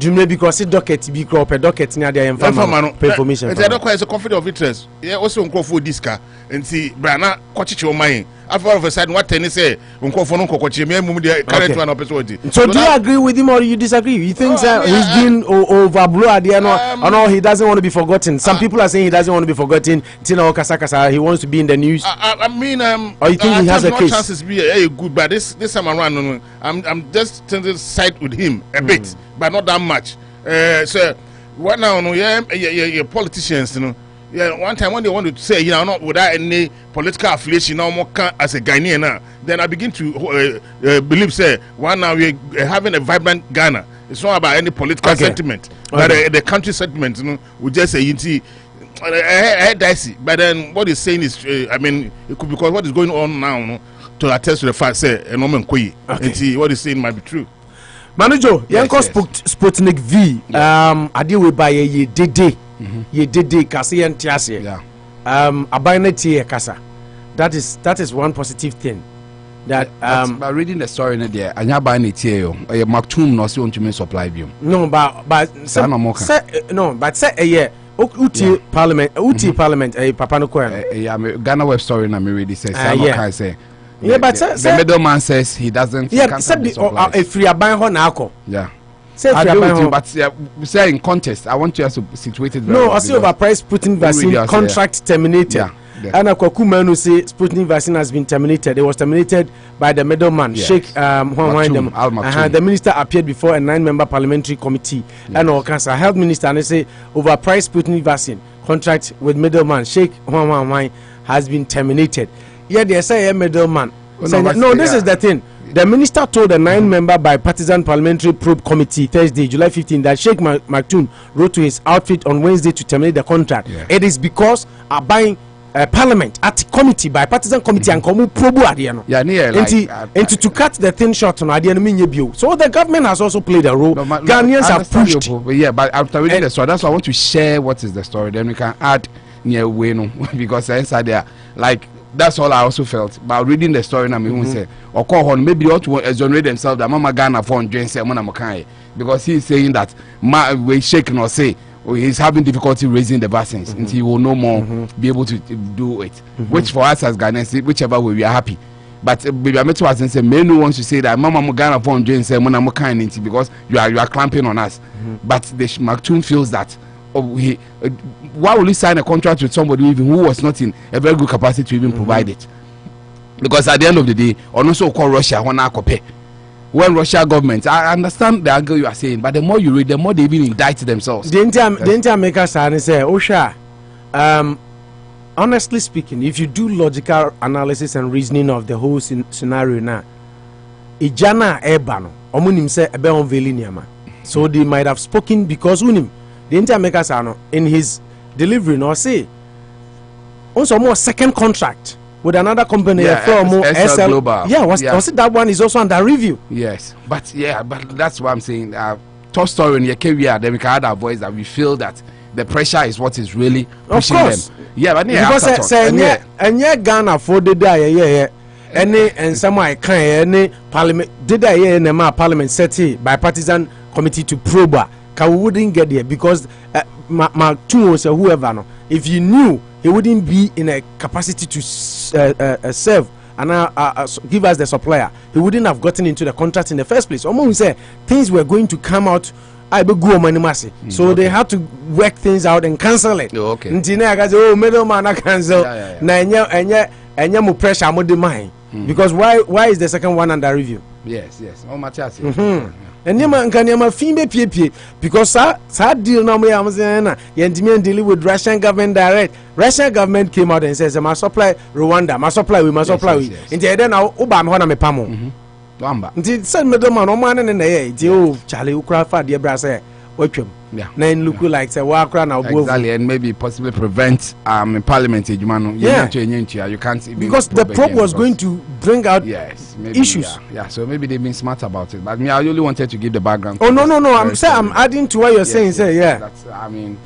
You may because it docket be crop a docket near the information. It's a conflict of interest. Yeah, also on for diska and see Brana Kochicho Mine. all of a sudden what ten say unko for no kokochi me mum the current one opportunity. So do you agree with him or you disagree? You think that he's been overblown and all he doesn't want to be forgotten? Some people are saying he doesn't want to be forgotten. Tina Okasakasa, he wants to be in the news. I mean, or you think he has a case? Chances be good, but this time around, I'm just tending to side with him a bit, but not that much. So what now? Yeah, politicians, one time when they want to say, not without any political affiliation, no more as a Ghanaian, then I begin to believe, say, one now we're having a vibrant Ghana. It's not about any political sentiment, but the country sentiment, we just say, dicey. But then what he's saying is, I mean, it could because what is going on now, to attest to the fact, say, a moment what he's saying might be true. Manager, Sputnik V, I deal with by ye did kasi and tiase. Abaineti kasa. That is one positive thing. That by reading the story in there, anya baineti yo. Maktum no si want to supply biom. No, but say Uti Parliament, Papa no Kwan. Ghana web story na me read says say. Yeah, but the middleman says he doesn't. Yeah, said if we are buying her now. Yeah. I agree with you, but we say in context, I want you to situate it. No, I see overpriced Sputnik vaccine contract terminated. And a Kwakumanu say Sputnik vaccine has been terminated. It was terminated by the middleman, Sheikh the minister appeared before a 9-member parliamentary committee and all cancer health minister and they say overpriced Sputnik vaccine contract with middleman Sheikh has been terminated. Yeah, they say a middleman. This is the thing. The minister told the 9-member bipartisan parliamentary probe committee Thursday, July 15, that Sheikh Maktoum wrote to his outfit on Wednesday to terminate the contract. It is because buying parliament at committee bipartisan committee and komu probe adiano. And to cut the thing short on adiano. So the government has also played a role. Ghanaians have pushed. But after reading the story, that's why I want to share what is the story. Then we can add near way because inside there like. That's all I also felt about reading the story. And say, or call on maybe ought to exonerate themselves that Mama Ghana for join Monamokai because he's saying that we shaking or say he's having difficulty raising the vaccines and he will no more be able to do it. Which for us as Ghanaians, whichever way we are happy. But baby, I met to us and say, many wants to say that Mama Ghana for join Monamokai because you are clamping on us. But the Maktoum feels that. Why will he sign a contract with somebody even who was not in a very good capacity to even provide it? Because at the end of the day, or also call Russia when Russia government, I understand the angle you are saying, but the more you read, the more they even indict themselves. The entire maker say, Osha, honestly speaking, if you do logical analysis and reasoning of the whole scenario now, Ijana Ebano, Omunim say ebe unveiling yama. So they might have spoken because unim. The entire makers are in his delivery no say also more second contract with another company SL Global. Was it that one is also under review? Yes, but that's what I'm saying. Top story in your career, then we can add our voice that we feel that the pressure is what is really pushing them. Yeah, but because Ghana for the day any and someone any parliament did parliament set bipartisan committee to probe. We wouldn't get there because Maktoum was whoever. If you knew he wouldn't be in a capacity to serve and give us the supplier, he wouldn't have gotten into the contract in the first place. Almost say things were going to come out. So they had to work things out and cancel it. Middleman I cancel. And pressure because why is the second one under review? Yes. And because that deal now dealing with Russian government direct. Russian government came out and says, "My supply Rwanda, my supply we must supply we." And then now Obama hona me pamo. Nti send middleman o man in the air. Charlie Ukrafa dear brasa. Then look like say wakra na exactly, and maybe possibly prevent in parliament you can't because the probe was going to bring out issues. So maybe they've been smart about it, but I only wanted to give the background. I'm adding to what you're saying. That's,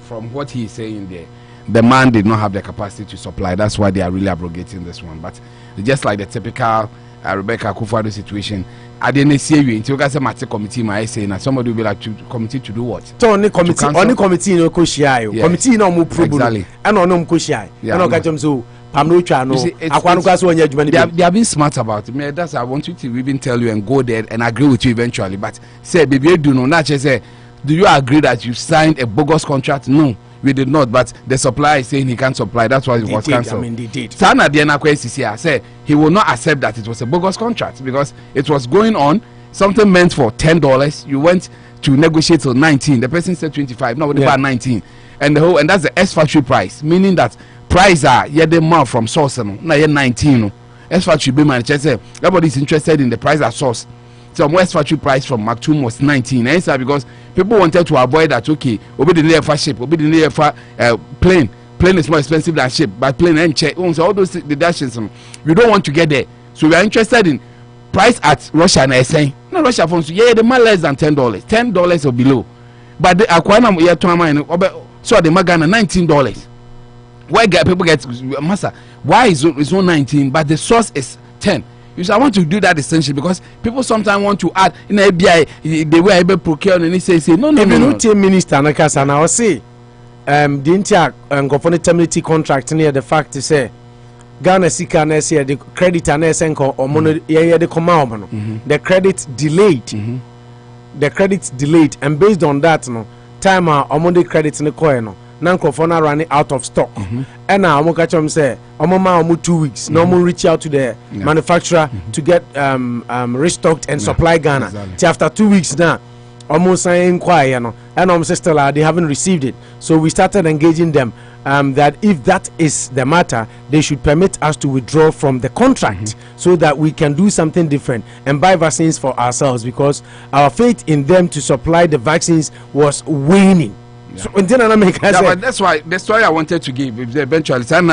from what he's saying there, the man did not have the capacity to supply. That's why they are really abrogating this one. But just like the typical Rebecca Akufo-Addo situation, I didn't see you until I said committee my saying that somebody will be like to committee to do what? So only committee no koshia committee no mu probe and no koshia and no catch them so They are being smart about it. That's I want you to even tell you and go there and agree with you eventually. But say, baby, do not say, do you agree that you signed a bogus contract? No, we did not. But the supplier is saying he can't supply. That's why it was cancelled. They did. Sana Diana Kwesi said he will not accept that it was a bogus contract because it was going on. Something meant for $10. You went to negotiate till 19. The person said 25. No, about 19. And that's the S factory price, meaning that price are the amount from source no 19 S factory be managed say everybody is interested in the price at source. So S factory price from Mark 2 was 19. And it's because people wanted to avoid that. Okay, obi the near for ship, obi the near for plane is more expensive than ship, but plane and check so all those deductions we don't want to get there. So we are interested in price at Russia and saying no Russia phones the man less than $10 or below, but the Akwana year to mine so the Magana $19. Why people get massa? Why is it 19 but the source is 10? You say I want to do that essentially because people sometimes want to add in ABI they were able to procure and they say no. Minister Nakasa now say the entire conformity contract near the fact to say Ghana Sika na say the credit and SNCO or money the command the credit delayed the credit delayed and based on that no time or money credit in the coin Nankofona running out of stock. And now I'm catch them say I'm 2 weeks. No more reach out to the manufacturer to get restocked and supply Ghana. Exactly. After 2 weeks now, almost saying inquire and I'm still they haven't received it. So we started engaging them that if that is the matter, they should permit us to withdraw from the contract so that we can do something different and buy vaccines for ourselves because our faith in them to supply the vaccines was waning. Yeah. So but that's why the story I wanted to give eventually and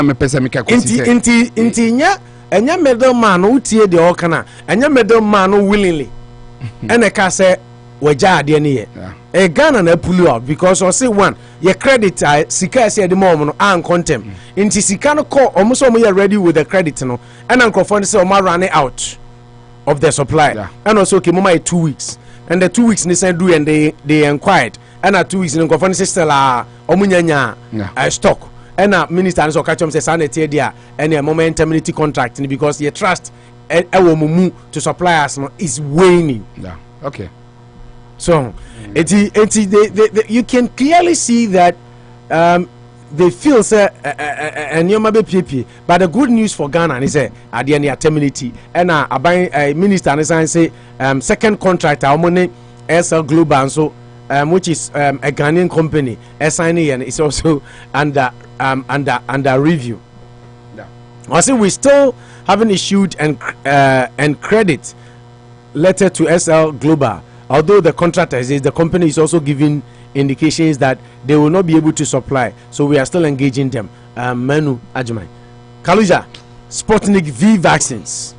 your middleman who tear the orkana and your middleman who willingly and a case waja de a gun and a pull out because or say one your credit sika at the moment and contempt into sikano call almost ready with the credit no and uncle for say running out of the supply and also came 2 weeks and the 2 weeks they do and they inquired. And at 2 weeks in the system omunyanya stock and minister and so catch them say sanity there and a moment terminated contract because your trust to supply us is waning. Yeah. Okay. So you can clearly see that they feel say and you might be but the good news for Ghana is at the end terminated and a minister and say second contract our money SL Global and so which is a Ghanaian company, SINE, and it's also under review. Yeah. I say we still haven't issued and credit letter to SL Global, although the contractor says the company is also giving indications that they will not be able to supply. So we are still engaging them. Manu Ajumai, Kaluja, Sputnik V vaccines.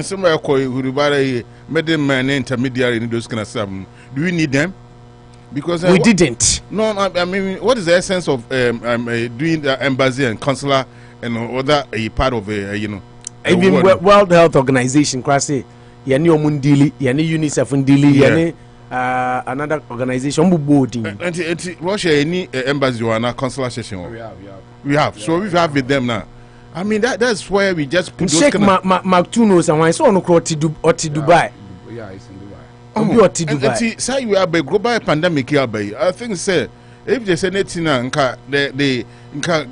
Somebody call you middleman intermediary in those kind of stuff. Do we need them? Because we didn't. No, I mean, what is the essence of doing the embassy and consular and other a part of even World Health Organization? Kwasi, yani omundili, yani UNICEF ndili, yani another organization. Russia any embassy or consular session? We have. So we have with them now. I mean that's where we just put those Mark 2 knows and why so on Dubai. Yeah, it's in Dubai. And say we have a global pandemic here by I think say if there's anything the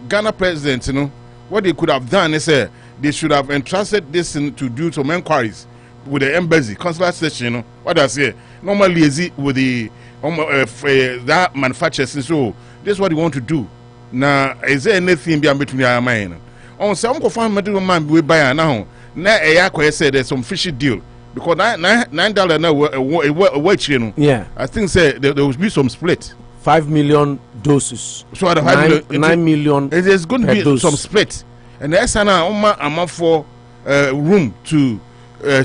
Ghana president, you know, what they could have done is they should have entrusted this to do some inquiries with the embassy, consular station, you know. What I say normally is it with the that manufacturers, so this is what they want to do. Now is there anything between our mind? On some confirm material man we buy now. Now a said there's some fishy deal because $9 now yeah. I think say there will be some split. 5 million doses. So at 9 million. There's going to be dose. some split, and there's an amount for room to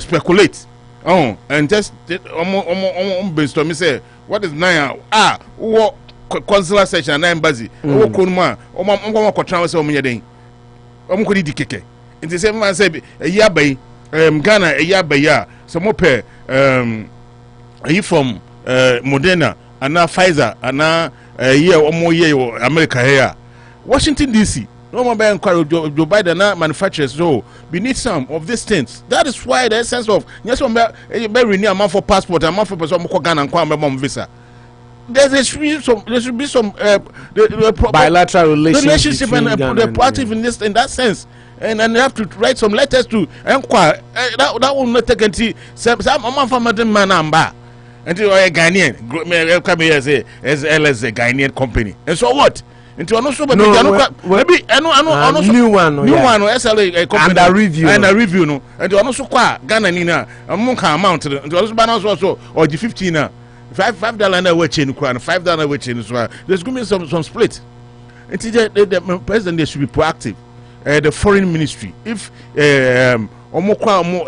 speculate. Oh, and just brainstorming say what is 9 what consular section 9 embassy. What kunma? Say omukodi dikeke nti se man say eya bay Ghana eya bay ya some pair are from Moderna and Pfizer and year or more year America here Washington DC No more encourage Joe Biden manufacturers. So we need some of these things. That is why the essence of yes, one renew a month for passport, a month for person Ghana and Kwame visa. There should be some bilateral relationship and proactive in that sense. And you have to write some letters to inquire. That will not take until some man until a Ghanaian come here as LS a Ghanaian company. And so what? Into maybe new one SLA company under review no. And also Ghana Nina amount and also balance also or the 15 now. $5 away chain $5 away chain as well. There's going to be some split. And the president they should be proactive. The foreign ministry, if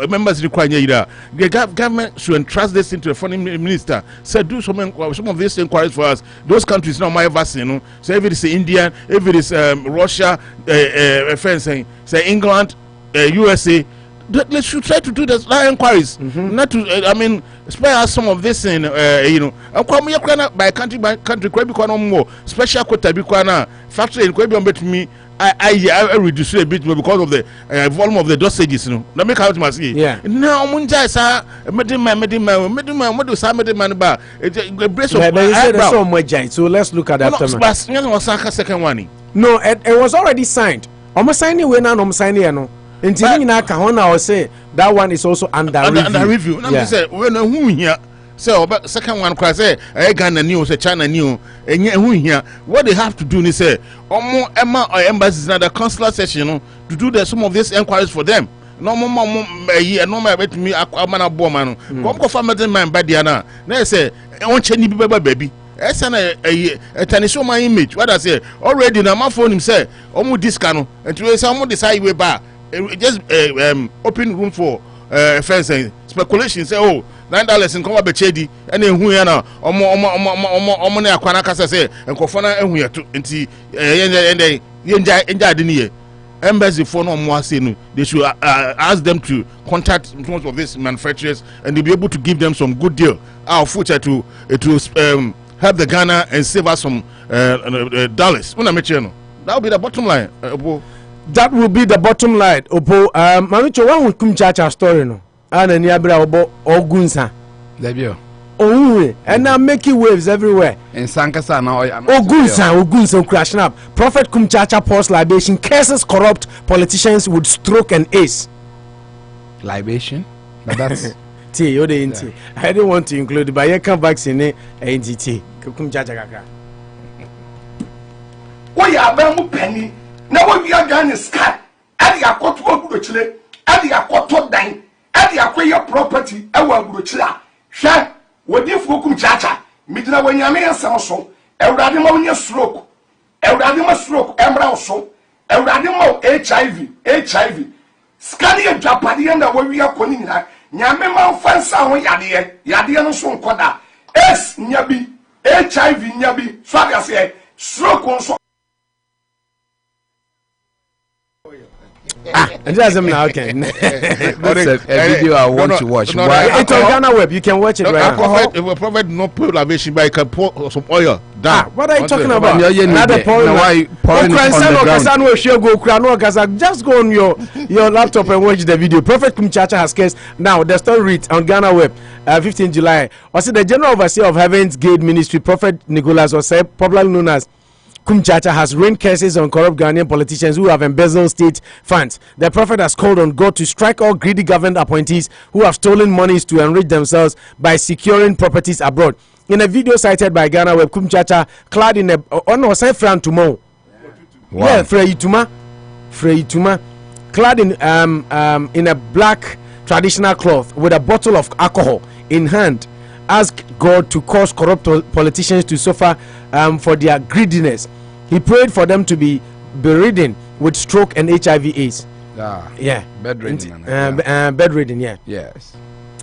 members require the government should entrust this into the foreign minister. Say do some of these inquiries for us. Those countries now my vaccine. So if it is India, if it is Russia, say England, USA. They should try to do those inquiries, not to. Spare us some of this, by country, more special quota because factory in me. I reduce a bit because of the volume of the dosages. That make out must see. Yeah. Now, Munja so let's look at that. Second one. No, it was already signed. Almost signing when I'm signing. Until I say that one is also under review. Yeah. Say when who here say second one cry say Ghana new say China new who here what they have to do is say Emma or embassies na the consular session to do some of these inquiries for them. No more with me amana boman come ko family man bad na say won cheni baby a tennis my image what I say already na my phone him say discount and to say decide we bar just open room for fencing speculation say $9 in come bechedi and who yana omo na akwana kasa say enkofo na ehu yeto nti enja de niye embassy for no mo ase no they should ask them to contact some of these manufacturers and they'll be able to give them some good deal our future to help the Ghana and save us some dollars. That will be the bottom line. That will be the bottom line. Opo, Mamicho, one will come church a story no. And then Yabra Obo Ogunsa. Lebio. Oh, and now making waves everywhere. In Sankasa now. Ogunsa crashing up. Prophet Kumchacha pours libation, curses corrupt politicians with stroke and ace. Libation? But that's I didn't want to include, but you come back in entity. Kumchacha. Why are you penny? Now we are going to sky. Add your court to Chile. Add your court to dine. Add your queer property. I will go to Sha. What if you come chacha? Midna when you may some song. A radimal stroke. A radimal stroke. Emerald song. A radimal HIV. Scanning Japan and where we are calling her. Nyamema fansa ho yade no so nkoda. S nyabi. HIV nyabi. So I say stroke so. And that's now okay. That's a video I want to watch. It's on Ghana web. You can watch it right now. If we provide no polarization, but I can pour some oil down. What are you talking about? Another pouring just go on your laptop and watch the video. Prophet Kumchacha has case. Now the story reads on Ghana web, 15 July. Also, the General Overseer of Heaven's Gate Ministry, Prophet Nicholas Osei, popularly known as Kumchacha, has rained curses on corrupt Ghanaian politicians who have embezzled state funds. The prophet has called on God to strike all greedy government appointees who have stolen monies to enrich themselves by securing properties abroad. In a video cited by Ghana Web, Kumchacha, clad in a Freyituma, clad in a black traditional cloth with a bottle of alcohol in hand, asked God to cause corrupt politicians to suffer for their greediness. He prayed for them to be bedridden with stroke and HIV/AIDS. Bedridden. Bedridden. Yeah. Yes.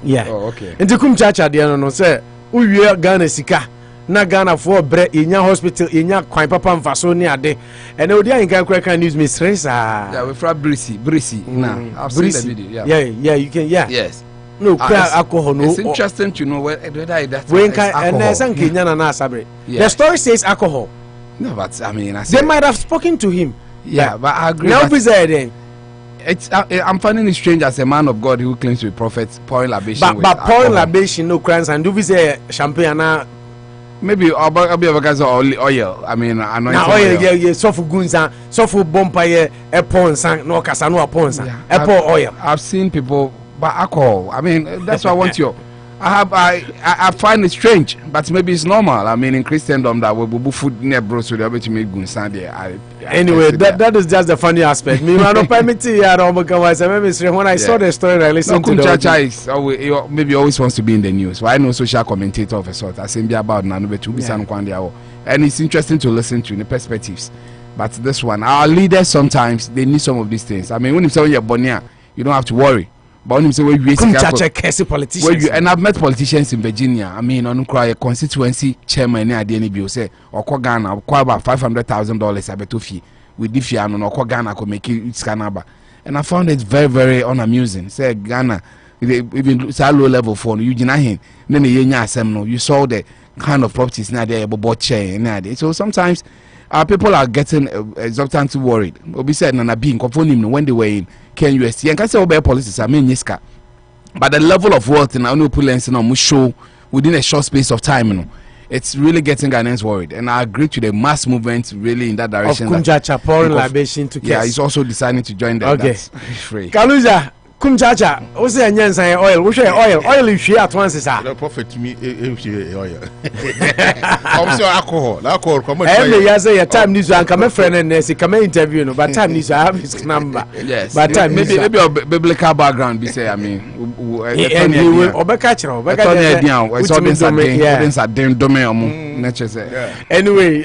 Yeah. Oh, okay. Into Kumchacha, dear no say, uye Ghana sika. Na Ghana for bre inya hospital inya kwan papa mfaso ni ade. And we dey in Ghana news mistress. Yeah, we from Brissy. Nah, I've seen the video. Yeah, you can. Yeah. Yes. No, alcohol. No, it's interesting to know whether that The story says alcohol. No, but I mean, they might have spoken to him. Yeah, but I agree. Now, I'm finding it strange as a man of God who claims to be prophet pouring libation. But pouring libation, no crimes, and do we say champagne now? Maybe I'll be because of oil. I mean, anointing oil. Yeah, so for guns and so for bumpire, a pawn sang, no casano upon oil. I've seen people, but alcohol. I mean, that's why I want you. I find it strange, but maybe it's normal. I mean, in Christendom, that we do food near bros, so they're able to make guns. Anyway, that is just the funny aspect. Me, man, no permit when I saw the story, I listened to the maybe always wants to be in the news. Well, I know social commentator of a sort. I say about and it's interesting to listen to the perspectives. But this one, our leaders sometimes they need some of these things. I mean, when you say you're Bonia, you don't have to worry. But when you say politicians, and I've met politicians in Virginia. I mean, on a constituency chairman at the NBO say, or Ghana, or about $500,000 I bet fee with Diffian or Ghana could make it Scanaba. And I found it very, very unamusing. Say Ghana, even low level for you, then you saw the kind of properties now there, about chair. So sometimes people are getting exorbitantly worried. Obi said, Nana being confounding when they were in KNUST. And can say about policies, I mean, Yiska. But the level of wealth in our new opulence and show within a short space of time, you know, it's really getting Ghanaians worried. And I agree to the mass movement really in that direction. Of Kumjacha pouring libation to yeah, he's also deciding to join them. Okay. Kaluza. Kumchacha, what's the onions and oil? Which oil is she at once? The prophet to me, oil. I'm so alcohol. Come on. Every say your time needs to come a friend and say come interview. No, but time needs to have his number. Yes. But time maybe a biblical background. We say, I mean, and you will obecatcher. Anyway,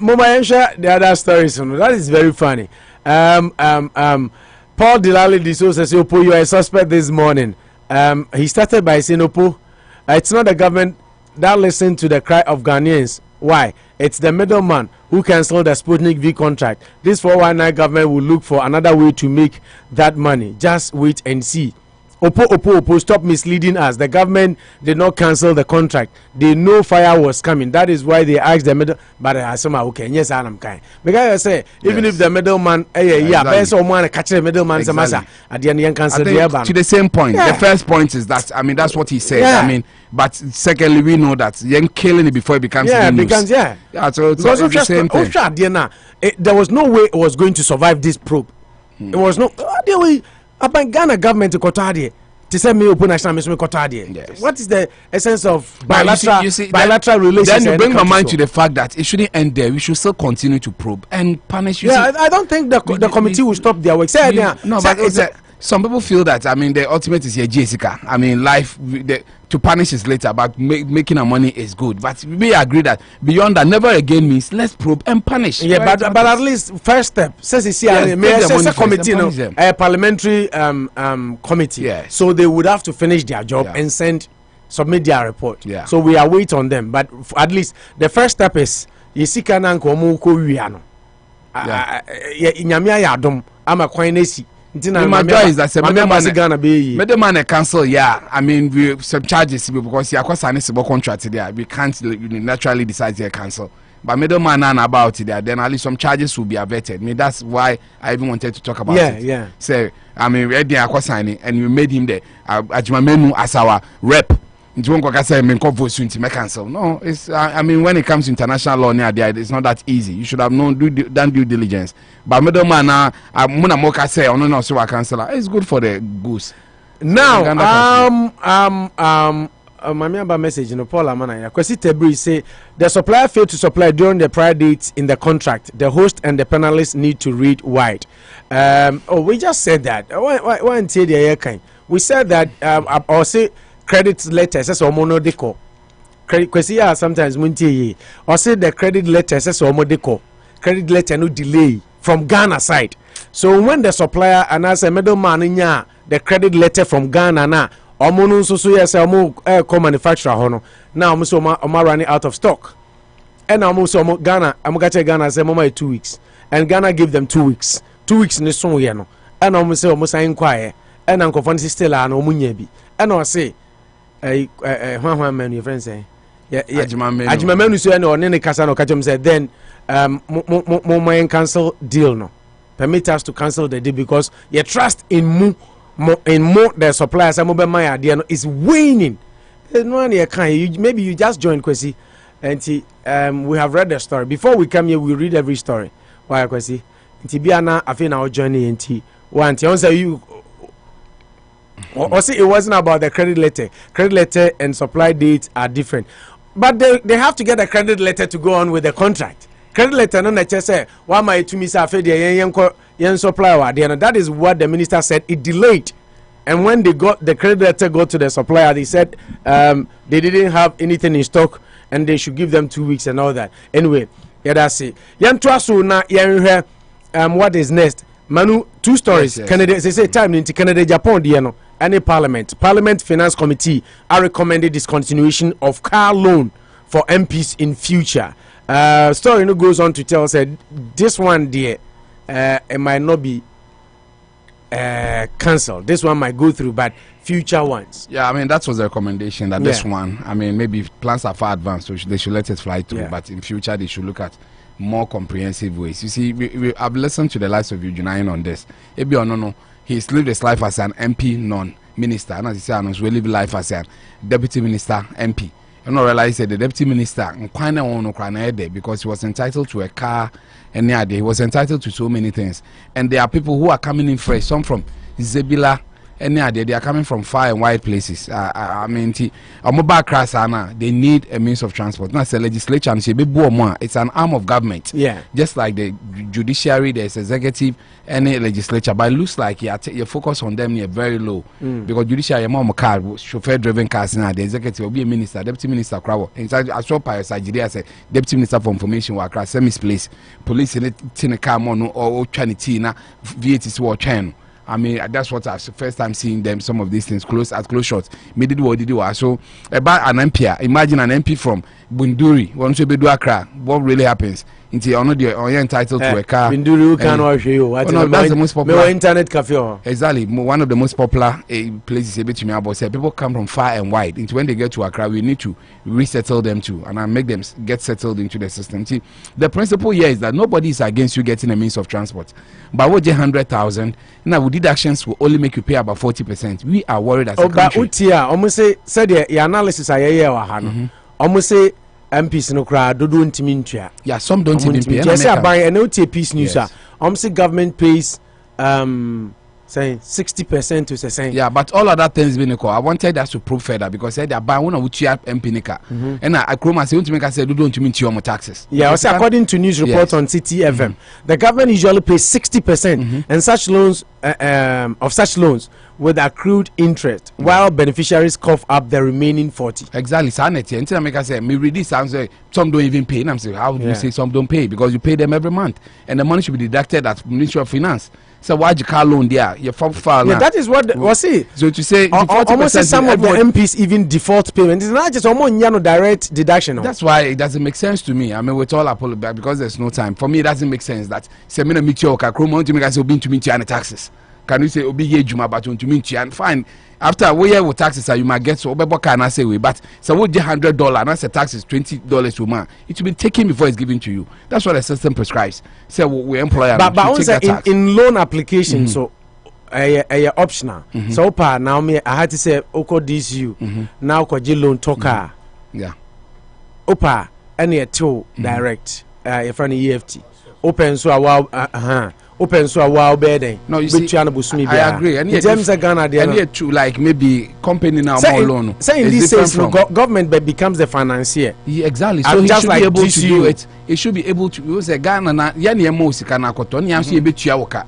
Mama Ensha, the other stories. That is very funny. Paul Dilali Diso says, Opo, you are a suspect this morning. He started by saying, Opo, it's not the government that listened to the cry of Ghanaians. Why? It's the middleman who cancelled the Sputnik V contract. This 419 government will look for another way to make that money. Just wait and see. Opo, stop misleading us. The government did not cancel the contract. They know fire was coming. That is why they asked the middle. But I said, okay, yes, I'm kind. Because I say, even if the middleman, someone catch the middleman, at the end, you cancel the to the same point. Yeah. The first point is that, I mean, that's what he said. Yeah. I mean, but secondly, we know that you're killing it before it becomes news. Yeah, so it's the same thing. There was no way it was going to survive this probe. It was no way. Upon Ghana government to Kotadi to send me open national mission Kotadi. Yes. What is the essence of bilateral relations? Then you bring my mind to the fact that it shouldn't end there. We should still continue to probe and punish. I don't think the committee will stop their work. Some people feel that, I mean, the ultimate is here, Jessica. I mean, life to punish is later, but making our money is good. But we agree that beyond that, never again means let's probe and punish. Yeah, right? but at least first step, says a committee, a parliamentary committee. Yes. So they would have to finish their job and submit their report. Yeah. So we are waiting on them. But at least the first step is Yesika Nanko Wiano. Inyamia Yadom, I'm a coinesi. My joy is that middleman cancel. Yeah, I mean we some charges because you are signable contract there. We can't naturally decide to cancel. But middleman and about it there, then at least some charges will be averted. I mean that's why I even wanted to talk about it. Yeah. So I mean we had signing and we made him the Ajimamenu as our rep. No, it's I mean when it comes to international law it's not that easy. You should have done due diligence. But middleman now say it's good for the goose. Now my message in Paul Amana Kwesi Tebri say the supplier failed to supply during the prior dates in the contract. The host and the panelists need to read wide. We just said that. We said that or say credit letter says omo deco credit kwesi sometimes muntie or say the credit letter says omo deco credit letter no delay from Ghana side. So when the supplier and as a middleman nya the credit letter from Ghana na omo no so yes omo manufacturer hono now omo so omo running out of stock and omo so omo Ghana omo gache Ghana say mama 2 weeks and Ghana give them 2 weeks ni so ye no and omo say omo sign kwae and anko fon still an omo nya bi and o say man your friend say Ajimamenu so and on any kasa no catch him say then cancel deal no permit us to cancel the deal because your trust in more the suppliers is waning. Maybe you just joined Kwesi, and we have read the story. Before we come here, we read every story. Why Kwesi? Tibiana, I think our journey and one you. Or see, it wasn't about the credit letter. Credit letter and supply dates are different, but they have to get a credit letter to go on with the contract. Credit letter no nature say why my to me yen supplier. That is what the minister said. It delayed, and when they got the credit letter go to the supplier, they said they didn't have anything in stock and they should give them 2 weeks and all that. Anyway, yeah, that's it. Yen trasu na yen what is next? Manu, 2 stories. Yes. Kennedy, they say time into Kennedy Agyapong, any Parliament Finance Committee are recommended discontinuation of car loan for MPs in future. Story goes on to tell said this one dear it might not be cancelled. This one might go through, but future ones. Yeah, I mean that was the recommendation that this one. I mean maybe plans are far advanced, so they should let it fly through. But in future they should look at more comprehensive ways. You see, I've listened to the likes of Eugene on this. No, he's lived his life as an MP non-minister, and as he said, he lived life as a deputy minister MP. You know, realize that the deputy minister because he was entitled to a car and he was entitled to so many things. And there are people who are coming in fresh, some from Zebila. They are coming from far and wide places. I mean, they need a means of transport. Not the legislature, it's an arm of government. Yeah. Just like the judiciary, there's executive, any legislature. But it looks like your focus on them very low. Because judiciary, car, chauffeur-driven cars now. The executive will be a minister, deputy minister. In fact, I saw Nigeria say deputy minister for information work across misplaced. Police in a car or Chanitina, VAT or China. I mean, that's what I first time seeing them. Some of these things close shots. Me did what did you so about an MP. Imagine an MP from Bunduri. Once you do Accra, what really happens? You're entitled to a car. Bunduri can show you. That's the most popular internet cafe. Exactly, one of the most popular places. People come from far and wide. Into when they get to Accra, we need to resettle them too, and make them get settled into the system. See, the principle here is that nobody is against you getting a means of transport. But what 100,000 now with deductions will only make you pay about 40%. We are worried as a country. But almost say the analysis I hear almost say MPs no cry don't mean to. Yeah, some don't even pay. Yes, I buy an OT piece news. Almost government pays saying 60% to say. Yeah, but all other things being equal. I wanted us to prove further because they are buying one of which MP nika. And I Chroma say to make us say don't mean to your taxes. Yeah, also according to news report on CTFM, the government usually pays 60% and such loans of such loans with accrued interest, while beneficiaries cough up the remaining 40. Exactly. Sanity. Until I make us say me read this and say some don't even pay. And I'm saying how do you say some don't pay? Because you pay them every month, and the money should be deducted at Ministry of Finance. So why you car loan there? You're far. Yeah, that is what was it. So to say almost some of the MPs even default payment. It's not just almost direct deduction. That's why it doesn't make sense to me. I mean, with all apology, because there's no time for me. It doesn't make sense that say me meet your car. Chroma to make us be to meet you and taxes. Can you say obi ye juma but to meet you and fine after we with taxes you might get so obe can I say we but so we $100 and that's the tax is $20 to man. It will be taken before it's given to you. That's what the system prescribes. So we employ but also in loan application so optional. So now me I had to say oko this you now koji loan talker. Yeah. Opa any two direct your friend EFT open so a while open so a while bedding. No, you see, I agree. And in terms of Ghana, they are true. Like maybe company now more loan. Say in this sense, government becomes the financier. Yeah, exactly. So he should be able to do it. He should be able to. You say Ghana na yani most kana koton. You say be tuawoka.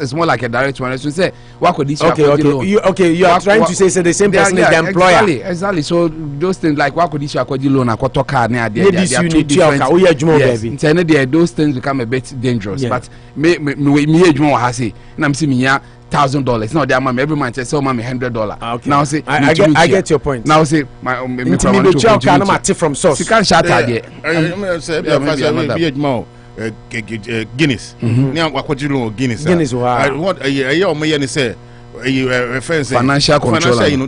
It's more like a direct one. So say what could this? Okay. You are trying to say the same person is the employer. Exactly. So those things like what could this loan akoto car ne ade. Maybe you need to. Those things become a bit dangerous. But me ejuma ha say na me see me $1,000 no dey am every month say me $100 now say I get your point now say my from source you can't shout there say be ejuma Guinness ni akwajilu Guinness what o me say financial controller you know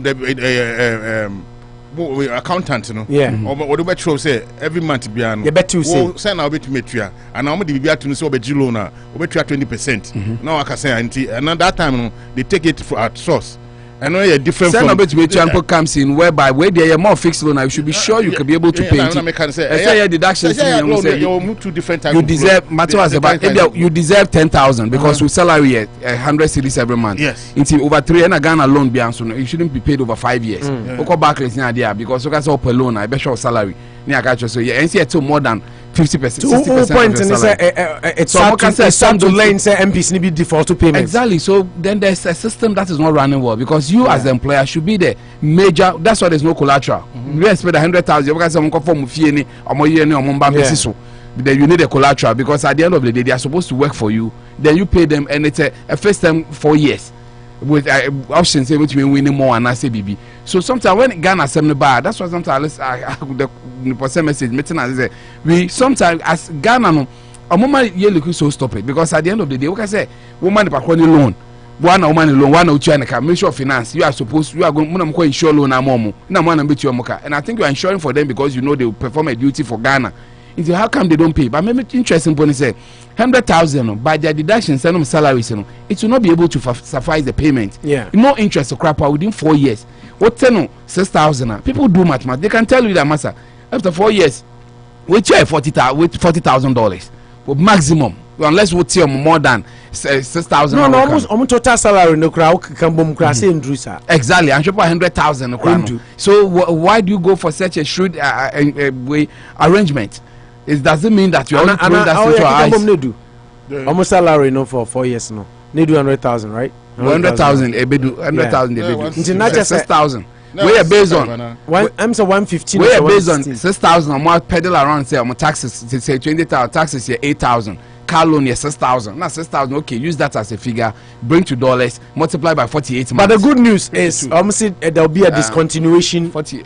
accountant, you know. Yeah. Or the better say every month be an. You bet you say. Send our bit to metria, and I'm the be to so be Gilona, over 20%. Now I can say, and at that time, they take it at source. I know you're different from the comes in whereby where there are more fixed loan, you should be sure you can be able to pay it. I say your deductions you different you deserve matter as about you deserve 10,000 because we salary 100 cedis every month. Yes. Until over 3 and a Ghana loan be answered. You shouldn't be paid over 5 years. Okay, back there because you guys all per loan. I bet your salary. So yeah, NC more than 50%. 60% it's some to lane say MPs need be default to payment. Exactly. So then there's a system that is not running well because you as the employer should be the major. That's why there's no collateral. You expect 100,000. You guys are from Fieni or Moyeni or Mumba. Then you need a collateral because at the end of the day they are supposed to work for you. Then you pay them and it's a first time 4 years. With options able to be winning more and I say BB. So sometimes when Ghana send bar, that's why sometimes the message meeting as say we sometimes as Ghana no a moment you look so stop it because at the end of the day, what I say, woman the loan, one woman loan, one out China Ministry of Finance, you are going to insure loan na momo, na one and your moka. And I think you are insuring for them because you know they will perform a duty for Ghana. Into how come they don't pay? But maybe interesting point is say 100,000 by their deductions and salaries, it will not be able to suffice the payment. Yeah. No interest to crap out within 4 years. What 6,000? People do mathematics. They can tell you that massa after 4 years, we try $40,000 maximum, unless we tell more than 6,000. No, almost total salary no crowd can boom crash in Drusa. Exactly, and 100,000. So why do you go for such a shrewd way arrangement? It doesn't mean that you are only throwing that into our eyes. Almost salary no for 4 years no. Need 100,000, right? 100,000 ebedu 100,000 ebedu. Not just 6,000. We are based on I'm so 115. We are based on 6,000. I'm more pedal around say I'm taxes say 20,000 taxes here 8,000. Car loan here 6,000. Now 6,000. Okay, use that as a figure. Bring to dollars. Multiply by 48 months. But the good news is there will be a discontinuation. 40.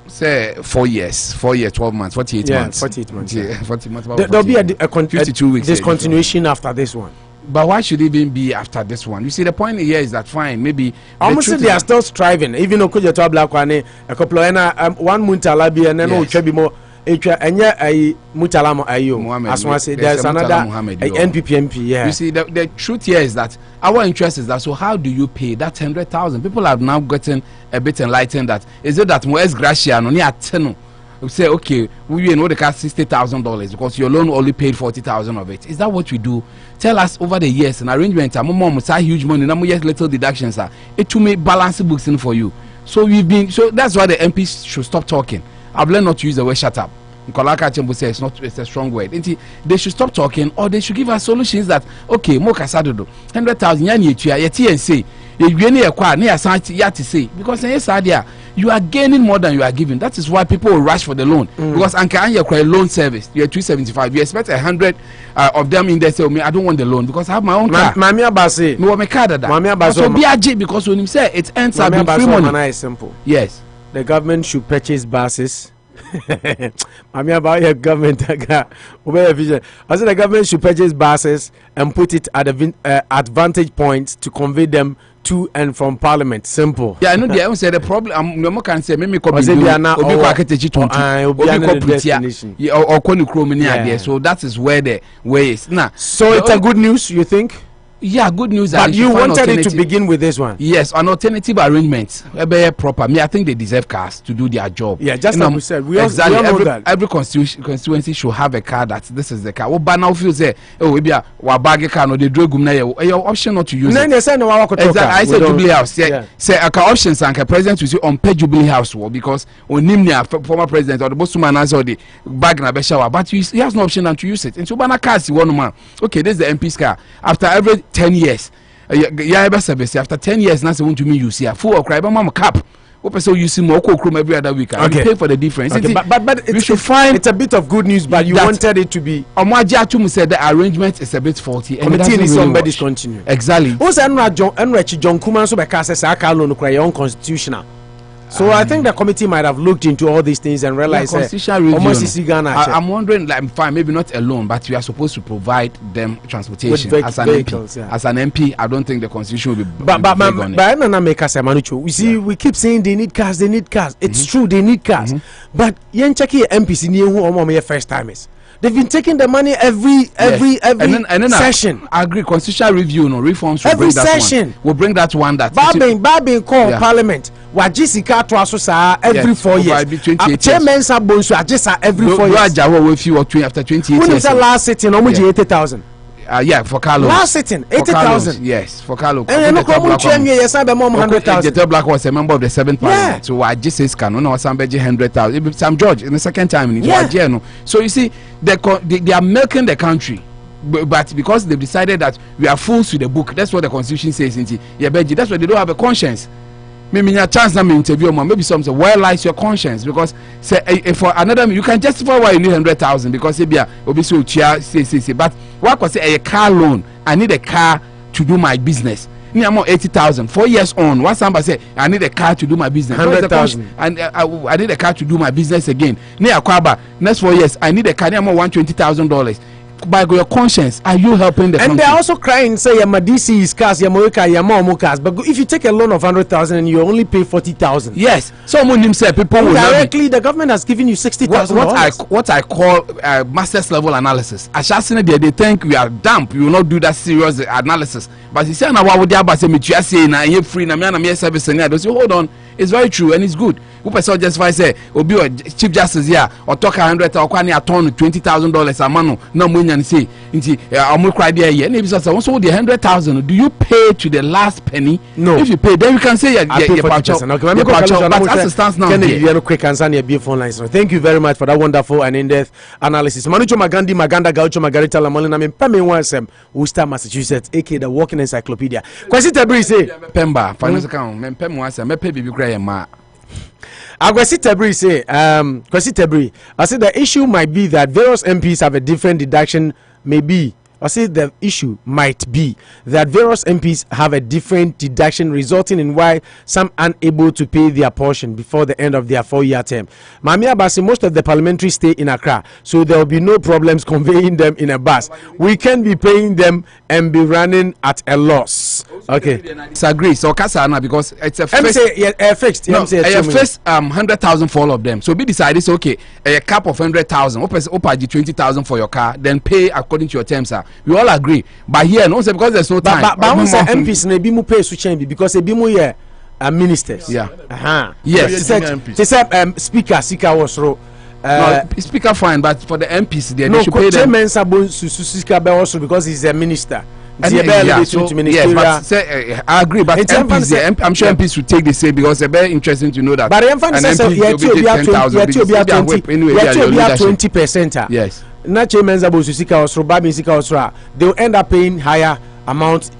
Say 4 years, 12 months, 48 months. 48 months. Yeah, 40 months. There'll be a 52 weeks. Discontinuation after this one. But why should it even be after this one? You see, the point here is that fine, maybe. Almost they are still striving. Even though you to Ablakwa, a couple of 1 month alabi and then will more. And yet, a Mutalamo Ayo, as one said, there's another NPPMP. Yeah, you see, the truth here is that our interest is that. So, how do you pay that 100,000? People have now gotten a bit enlightened. That is it that Moes Gracia no near 10. We say, okay, we know the cost $60,000 because your loan only paid 40,000 of it. Is that what we do? Tell us over the years and arrangement. I'm more huge money. Now we little deductions are. It to make balance books in for you. So that's why the MPs should stop talking. I've learned not to use the word shut up. Nkolaka Chembo says it's a strong word. They should stop talking or they should give us solutions that okay, more kasadodo 100,000 TNC. You are gaining more than you are giving. That is why people will rush for the loan. Because Anka loan service, you are 275. You expect 100 of them in there say, I don't want the loan because I have my own car. Mami Abase. No, my car that. Mami Abase. So BRG because when you say it ends up in free money. Is simple. Yes. The government should purchase buses. Mami about your government. I said the government should purchase buses and put it at advantage points to convey them to and from Parliament. Simple. Yeah, I know. I say the problem. No more can say. Maybe So that is where the way is now. So it's a good news, you think? Yeah, good news. But you wanted it to begin with this one. Yes, an alternative arrangement. Proper. I think they deserve cars to do their job. Yeah, just like we said. We exactly. all know that. Every constituency should have a car that this is the car. What now feels say, oh, maybe a bag car no they draw gum na your option not to use it. Exactly. I said Jubilee House. Say a car options and president will say on pay Jubilee House because on Nimnia former president or the Bosuman has or the bag na beshawa, but he has no option than to use it. And so bana cars one man. Okay, this is the MP's car. After every 10 years, after 10 years, now want to me you see a full cry, but mama cap. So you see more chrome every other week. Okay. You pay for the difference. Okay. But we should find it's a bit of good news, but you wanted it to be. Omaji said the arrangement is a bit faulty. Committee is somebody's continue. Exactly. Also, John Kuman so because I call on unconstitutional. So I think the committee might have looked into all these things and realized I'm wondering, like, fine, maybe not alone, but we are supposed to provide them transportation as an MP. Yeah. As an MP, I don't think the constitution will be. But we see, we keep saying they need cars. It's true, they need cars. But yen cheki MPs in here first timers. They've been taking the money every session. I agree. Constitutional review, reforms. Every session. We'll bring that one. That Bagbin call Parliament. Wajisika to us every 4 years. Chairman Sabonsu Ajisa every 4 years. With you after 28 years. When was the last sitting? Almost 80,000. For Carlo. Last sitting, 80,000. Yes, for Carlo. And you know, yes, I be more 100,000. Ablakwa was a member of the 7th Parliament. So I just say scan. No, some 100,000. Sam George in the second time. So you see, they are milking the country. But because they've decided that we are fools to the book, that's what the constitution says. That's why they don't have a conscience. Maybe a chance na me interview maybe some say where lies your conscience, because say for another you can justify why you need 100,000 because obi so chia say but what was say a car loan, I need a car to do my business. Me am 80,000 4 years on. What somebody say I need a car to do my business. 100,000 and I need a car to do my business again. Ne akwaba next 4 years I need a car. I'm $120,000. By your conscience, are you helping the country? And they're also crying, say, Yama DC is cars, Yama cars. But if you take a loan of 100,000 and you only pay 40,000. Yes. Someone himself, people will directly, the government has given you 60,000. What I call master's level analysis. They think we are dumb. We will not do that serious analysis. But he said, "Now what would you say? Now you're free. Now me service. They say, hold on, it's very true and it's good." Who person justify say, "Obi Chief Justice here or talk 100 or kwani a ton $20,000 a mano no money and say inti amu cry there here." Maybe so the 100,000. Do you pay to the last penny? No. If you pay, then you can say but as it stands now, Kennedy, quick answer near B phone lines. Thank you very much for that wonderful and in-depth analysis. Manucho Magandi Maganda Gaucho Margarita Lamolina Pemi Wansem, Worcester, Massachusetts, aka the Walking Encyclopedia. Kwesi Tebri say Pemba finance account. Pemi Wansem, me pay bibi cry ma. Kwesi Tebri say, Kwesi Tebri, I said the issue might be that various MPs have a different deduction, maybe. I say the issue might be that various MPs have a different deduction, resulting in why some are unable to pay their portion before the end of their 4-year term. Mami Abasi, most of the parliamentary stay in Accra, so there will be no problems conveying them in a bus. We can be paying them and be running at a loss. Okay. Disagree. So Kasana, because it's a fixed. No, a first 100,000 for all of them. So be decided. So okay, a cap of 100,000. Open 20,000 for your car, then pay according to your terms. We all agree, but here no say because there's no time. But MPs na ebi mu pay so change because ebi mu here ministers. Yeah. Yes. They said speaker Sika was ro. No, speaker fine, but for the MPs they should pay them. Chairman Sabon Sika be also because he's a minister. But say, I agree, but MPs, I'm sure MPs should take the say because it's very interesting to know that. But an MP will be 20%. Yes. Not Chairman Zabon Sika or Babin Sika or they'll end up paying higher amount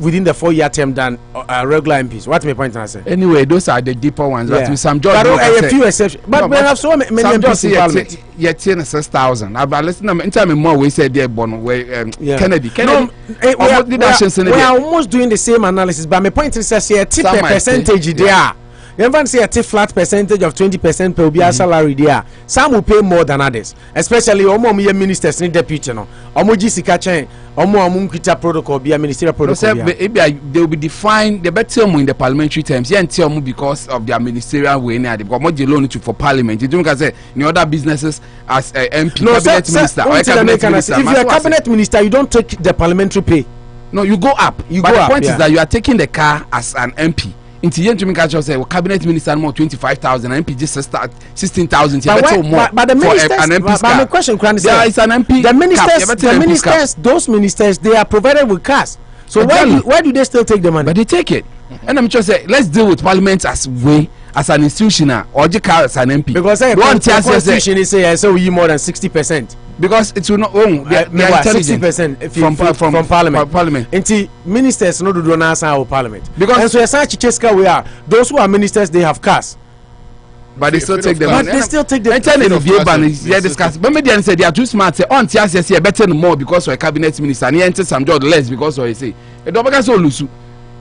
within the 4-year term than regular MPs. What's my point? Answer. Anyway, those are the deeper ones. Yeah. Some George. But a few exceptions. But we have so many MPs in Parliament. Yet 6,000. But listen, in time more we said there, Bono, Kennedy. No, we are almost doing the same analysis. But my point is that a percentage there. You can say a flat percentage of 20% per be salary there. Some will pay more than others, especially omo ministers need deputy no. Omo jisika chen, omo kita protocol be a ministerial protocol. They will be defined the better in the parliamentary terms. Yeah, and because of their ministerial way now. Because more loan to for parliament. You don't say in other businesses as a MP, no, cabinet minister, or cabinet minister. If you're a cabinet minister, you don't take the parliamentary pay. No, you go up. The point is that you are taking the car as an MP. Into yen to me catch say cabinet minister more 25,000 MP just start 16,000 but the ministers but my question is an MP the ministers those ministers they are provided with cars so why do they still take the money? But they take it. And I'm just say let's deal with parliament as an institution or the car as an MP because the constitution is say we more than 60%. Because it will not own they are 60% from parliament. Until ministers no do not answer our parliament. Because and so such Cheska we are those who are ministers they have cars. But they still take the money. But they still take the money. Yeah, discuss. But maybe say they are too smart. Say on TSS better more because of a cabinet minister. And he enters some job less because of say. It don't make so loose.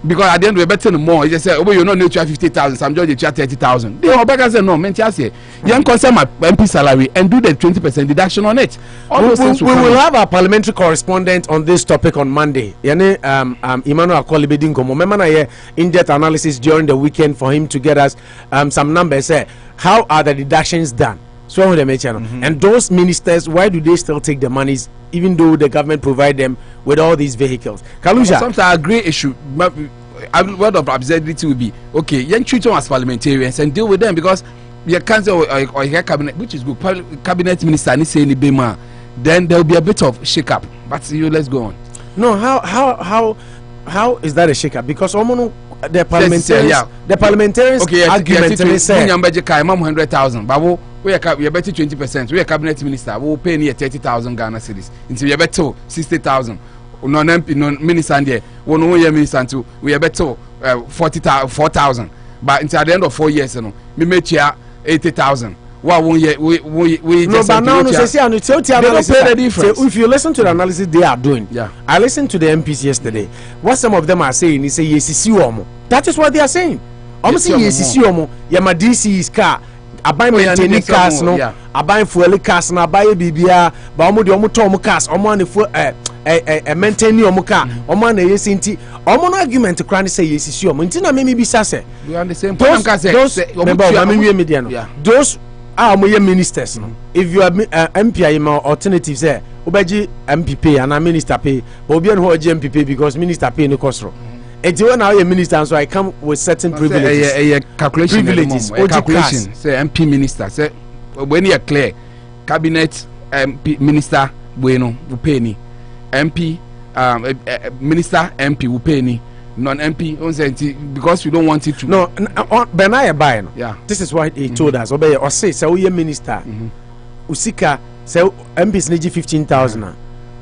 because at the end we better no more. He just said, oh, you not need to have 50,000. Some judge you 30,000. They Obeka said no. Menti say, you concern my MP salary and do the 20% deduction on it. We will have our parliamentary correspondent on this topic on Monday. Emmanuel Akolibedin Komo. Remember na in-depth analysis during the weekend for him to get us some numbers. How are the deductions done? So and those ministers, why do they still take the monies even though the government provide them with all these vehicles? Kaluja, sometimes I agree issue. Word of absurdity will be okay. Young treat them as parliamentarians and deal with them because you can't say or your cabinet, which is good. Cabinet minister ni say ni bema, then there will be a bit of shake up. But let's go on. No, how is that a shake up? Because the parliamentarians argument they say I'm 100,000, but we are better 20%. We are cabinet minister. We will pay near 30,000 Ghana cedis. Until we are better 60,000. Non MP, non minister there. We no year minister too. We are better 4,000. But until the end of 4 years, we make here 80,000. What 1 year we no, but now no say the difference. If you listen to the analysis they are doing, I listened to the MPs yesterday. What some of them are saying is say yes, that is what they are saying. I'm saying yes, Yama DC is car. I buy maintaining cars, no. I buy fuel cars, no. I buy BBA. But I'm the tom cars. I'm on the fuel maintaining your car. I'm on the yes inti. I'm on argument to cry say yes, Intina maybe sase. We are the same. Those are my ministers. If you are MP, my alternatives there. Obeji MPP and a minister pay. But Obi and who MPP because minister pay no cost. And when I am minister, so I come with certain privileges. Calculation. Calculation. Say MP minister. Say when you are clear, cabinet MP minister bueno will pay ni. MP minister MP will pay ni. Non-MP because we don't want it to. No, Benaya Bayan. Yeah, this is what he told us. Obey or say, so we minister. Usika say MPs need 15,000.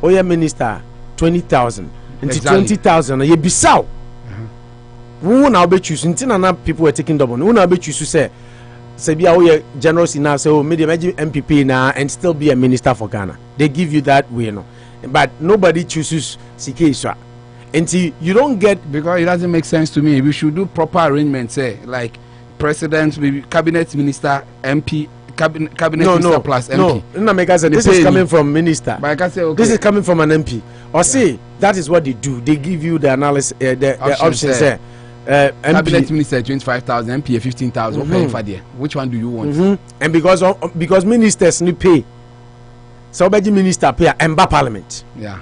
Oya minister 20,000. Into 20,000. Ye bisau. Who now be choosing? Until people were taking double. Who now be choosing say be our generous enough. So maybe MPP now and still be a minister for Ghana. They give you that way, no. But nobody chooses CK. Until you don't get, because it doesn't make sense to me. We should do proper arrangements, like president, cabinet minister, MP, cabinet minister plus MP. No, because this is coming from minister. But I can say, okay, this is coming from an MP. Or see, that is what they do. They give you the analysis, the options there. Cabinet minister 25,000, MP 15,000. Which one do you want? And because ministers need pay, so minister pay and parliament. Yeah.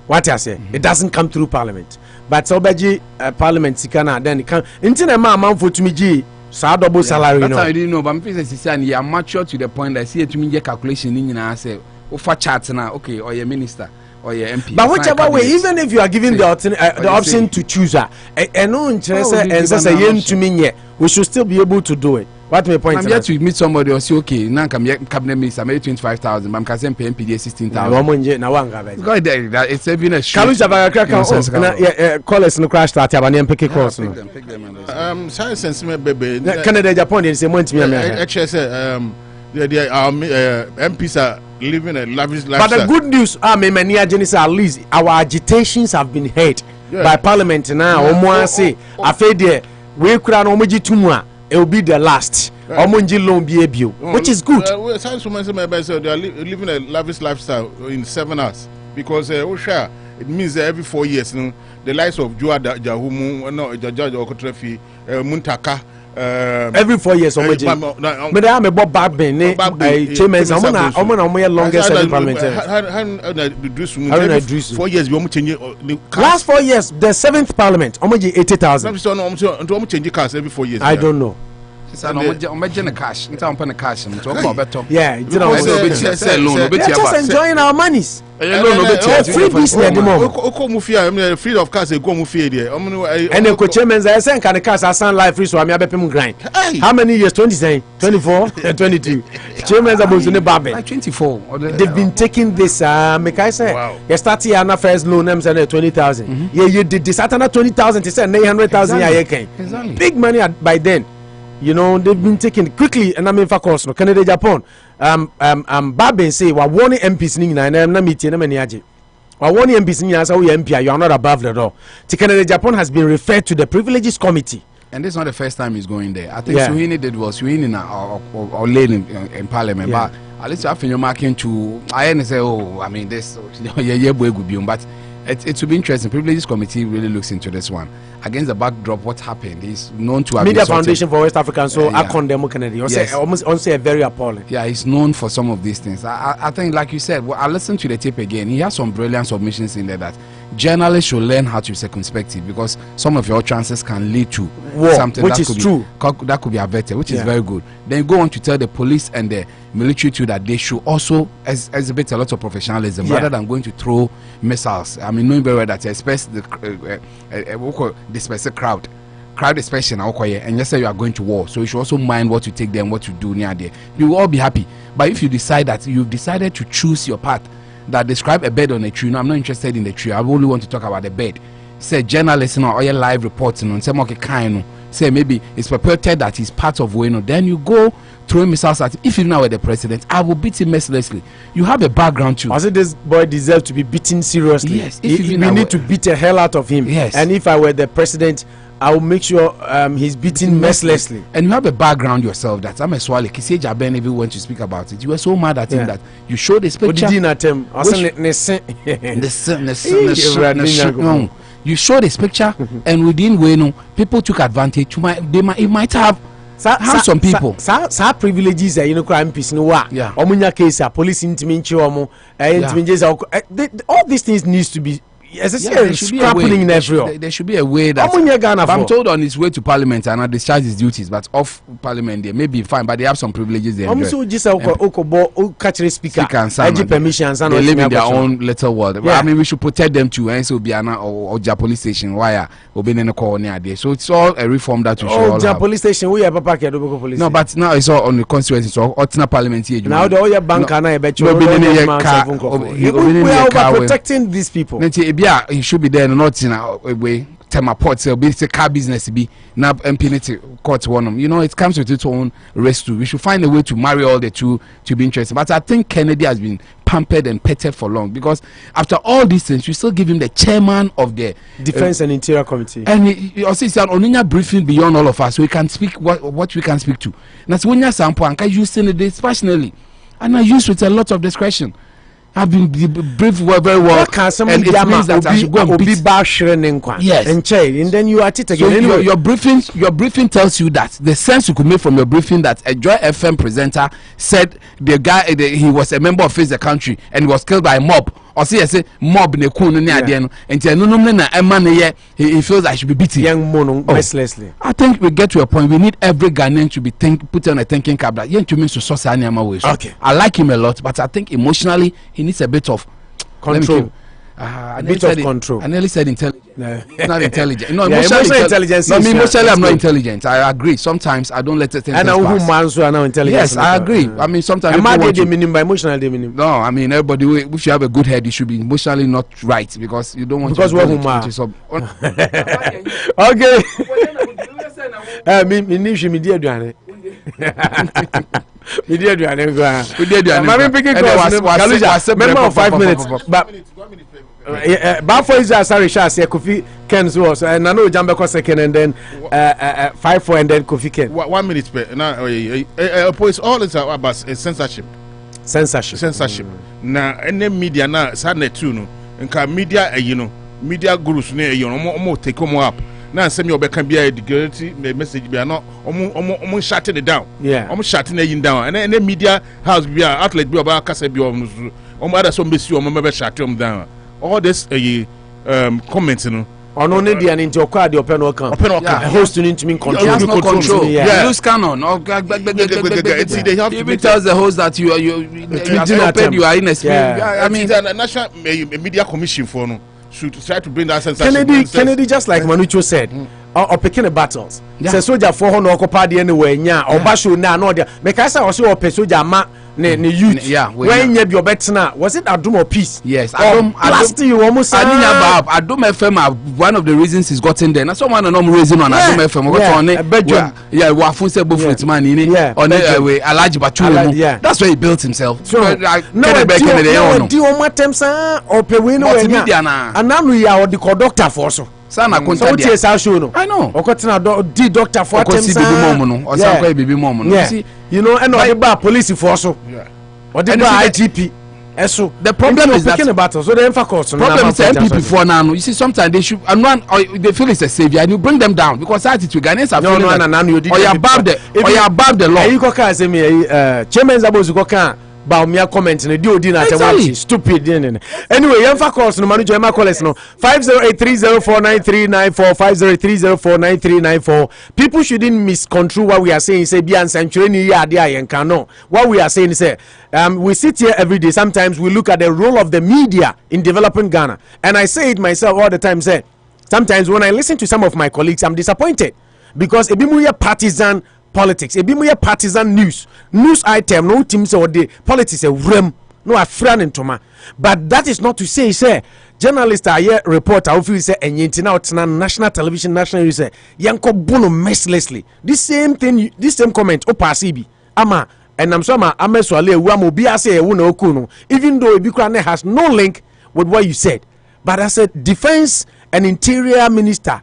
What I say, it doesn't come through parliament. But so parliament sikana then it can intina ma for to me sa double salary no. That's how I didn't know, but I'm saying you are mature to the point that see to me calculation in I say for chat now okay or your minister or your MP. But whichever way, even if you are given the option to choose and no interest and say yen to me we should still be able to do it. What my point? I'm yet to meet somebody or say okay now come cabinet minister maybe 25,000 but I'm can pay MPD 16,000. Because it's even a show. Call us no crash start and pick calls. Science and small baby. Kennedy Agyapong is saying to me MPs are living a lavish lifestyle. But the good news at least our agitations have been heard by parliament now. Say we could it will be the last. Which is good. They are living a lavish lifestyle in 7 hours because it means that every 4 years, the likes of Joa Jahumu, Judge Okotrefi, Muntaka. Every 4 years, but I am about Bagbin, chairman. I'm on longest parliamentary. 4 years, last 4 years, the 7th parliament, 80,000. Every 4 years. I don't know. Cash. Yeah, just enjoying our monies. Free business at the moment. Free of cars, and the chairman I send can the cars are sound life free, so I'm a grind. How many years? 20, 24, 22. Chairman's about to like 24. They've been taking this. Make I say, you start here on first loan, them say 20,000. Yeah, you did this at 20,000. They said 900,000. Big money by then. You know, they've been taken quickly, and I'm in for course. No, Kennedy Agyapong, Bagbin say, we're warning MPs, and I'm not meeting them any. Or one MPs MP, you are not above the law. Kennedy Agyapong has been referred to the Privileges Committee. And this is not the first time he's going there. I think Suhini did was Suhini or lane in Parliament. But at least I think you're marking to. I say, oh, I mean this. But it will be interesting. Privileges Committee really looks into this one. Against the backdrop, what happened is known to have Media Foundation for West Africa, so I condemn Kennedy. Almost very appalling. Yeah, he's known for some of these things. I think, like you said, I listened to the tape again. He has some brilliant submissions in there that journalists should learn how to be circumspective, because some of your chances can lead to something which that is true. That could be averted, which is very good. Then you go on to tell the police and the military too that they should also exhibit a lot of professionalism rather than going to throw missiles. I mean, knowing very well that you expect the specific crowd especially now, and you say you are going to war, so you should also mind what you take there and what you do near there. You will all be happy. But if you decide that you've decided to choose your path that describe a bed on a tree, no, I'm not interested in the tree, I only want to talk about the bed. Say journalists or your live reporting on some kind, say maybe it's purported that he's part of Wayno, then you go throwing missiles at him. If you know the president, I will beat him mercilessly. You have a background too. I say this boy deserves to be beaten seriously. Yes, we need to beat the hell out of him. Yes, and if I were the president, I will make sure he's beaten mercilessly. And you have a background yourself that I'm a swallow. Kisi Jaben, if you want to speak about it, you were so mad at him that you showed this picture. You showed this picture, and within Wayno, people took advantage. It might have some people. Some privileges, you know, crime piece no wa. Yeah. Omunya case, police intimidation, all these things needs to be. Yes, there should be a way that I'm told on his way to parliament and discharge his duties, but off parliament they may be fine, but they have some privileges they enjoy. They live in their own little world. I mean, we should protect them too. And so be an or police station wire or be in a corner there. So it's all a reform that we should all have. Police station we have police. No, but now it's all on the constituency. So Otina parliament here. Now the Oya bank and I bet you we are protecting these people. Yeah, he should be there, not in a way. Tema ports, it's a car business be now impunity court one. You know, it comes with its own risk too. We should find a way to marry all the two to be interesting. But I think Kennedy has been pampered and petted for long, because after all these things, you still give him the chairman of the Defense and Interior Committee. And he also is an oninya briefing beyond all of us, so we can speak what we can speak to. That's when you're sample and can use it dispassionately, and I use with a lot of discretion. I've been briefed very well, and it means that I should go and beat. Yes, and then you are it again. So anyway, your briefing tells you that the sense you could make from your briefing that a Joy FM presenter said the guy he was a member of Face the Country and he was killed by a mob. Or see, I say mob ne kunu ne adieno. And na emane he feels I should be beaten. Young mono mercilessly. I think we get to a point. We need every Ghanaian to be put on a thinking cap that to mean to source anyama way. Okay, I like him a lot, but I think emotionally he needs a bit of control. A bit of control. I nearly said intelligent. No. Not intelligent. No, emotional intelligence. No, emotionally I'm not intelligent. I agree. Sometimes I don't let it think. And who are now intelligent. Yes, I agree. I mean, sometimes by emotional they mean. No, I mean everybody. If you have a good head, you should be emotionally not right, because you don't want because to. Because okay. Me media duane. Media duane go. Member of 5 minutes. But Bafo is Asare Shas, Kofi Ken's was, and I know Jambeko second, and then 5-4, and then Kofi Ken. 1 minute. Now, it's all about censorship. Censorship. Now, any media now, sadly too, no, and media, media gurus, take them up. Now, send me can be a security message. Be not almost shutting it down. Yeah, almost shutting it down. And then the media house be outlet be about Casabi or other some base you remember shut them down. All this comments, on only the into the open account. Host to mean control. Yeah, use canon. They have to tell the host that you are in a space. I mean, the National Media Commission for no should try to bring that sense. Kennedy, just like Manucho said, or picking the battles. Say soldier for no occupy anywhere nya or basho na no dia. Make I say also or soldier ma ne youth. Yeah, when you be better was it Adum or peace? Yes, Adum you almost Adum FM one of the reasons he's gotten there. Na someone no reason on Adum FM got on it. Yeah, we have say both man in it on we Alhaji Bachuru. That's where he built himself. So no do o matem sa or pe we no nya. And now we are the conductor for so. Sana so what is our show no? I know. Okotina di doctor for attempts. Baby mom no. See, you know, and the police for so. Yeah. Or the IGP. So the problem is that battle. So the emphasis problem is MPP for now. You see, sometimes they should and one or they feel it's a savior and you bring them down because attitude Ghanaians are feeling that or you above the law. You go can say me chairman Zabozu go can ba me comment na di odi na tell stupid anyway yemfa calls no manu join calls no 50830493945 50830493994. People shouldn't misconstrue what we are saying. Say be answer ni ya ade ayenka no. What we are saying is we sit here every day. Sometimes we look at the role of the media in developing Ghana, and I say it myself all the time. Say sometimes when I listen to some of my colleagues, I'm disappointed because ebimuye partisan politics, ebimuye partisan news item no teams or the politics a rem no afran intoma. But that is not to say journalists are here reporter who feel say enyinti na otena national television national news say yanko bono mercilessly this same thing, this same comment o pasibi ama and I'm so ma ameswale ewu amobi ase ewu na okunu even though ebikra has no link with what you said. But as a defense and interior minister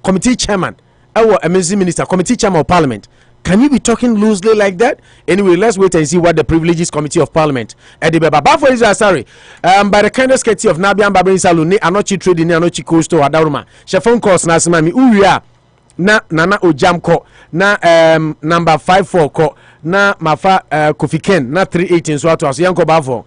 committee chairman or amazing minister committee chairman of parliament, can you be talking loosely like that? Anyway, let's wait and see what the privileges committee of parliament by the kindest courtesy of Nabian Babin Salune anochi trading anochi coast to Adaruma phone calls na simami uria na nana ojamko na number 54 ko na mafa Kofi Ken na 318 so ato aso yanko bafo.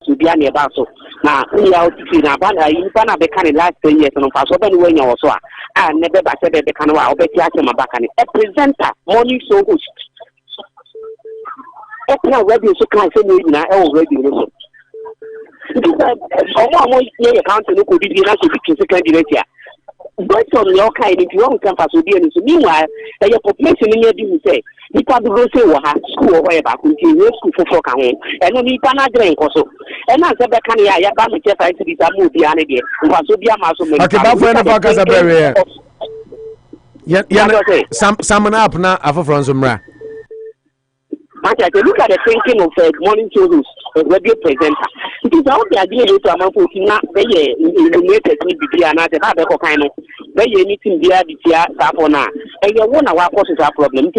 to be an abaso. Now, we are to see Nabana, you can have a kind of last 10 years and pass over when you also are. And never said the kind of Albert back and a presenter, morning so good. Open already, so can I say, already. Omo ye council no could be na so be candidate here. But on your kind if you want campus will be so meanwhile the population in here do say nipa do go say wa school or whatever continue school for kan ho eno ni pa na dren koso e na se be kan ya ba me che 5 cities amu bi ane de nfa so bi ama so me okay ba for na focus abere ya some up na afofro nso mra. Okay, look at the thinking of morning shows as radio presenter. It is out there doing it to amount to they illuminated me be and I have a kind of they anything there this year sapona. And you want our causes a problem.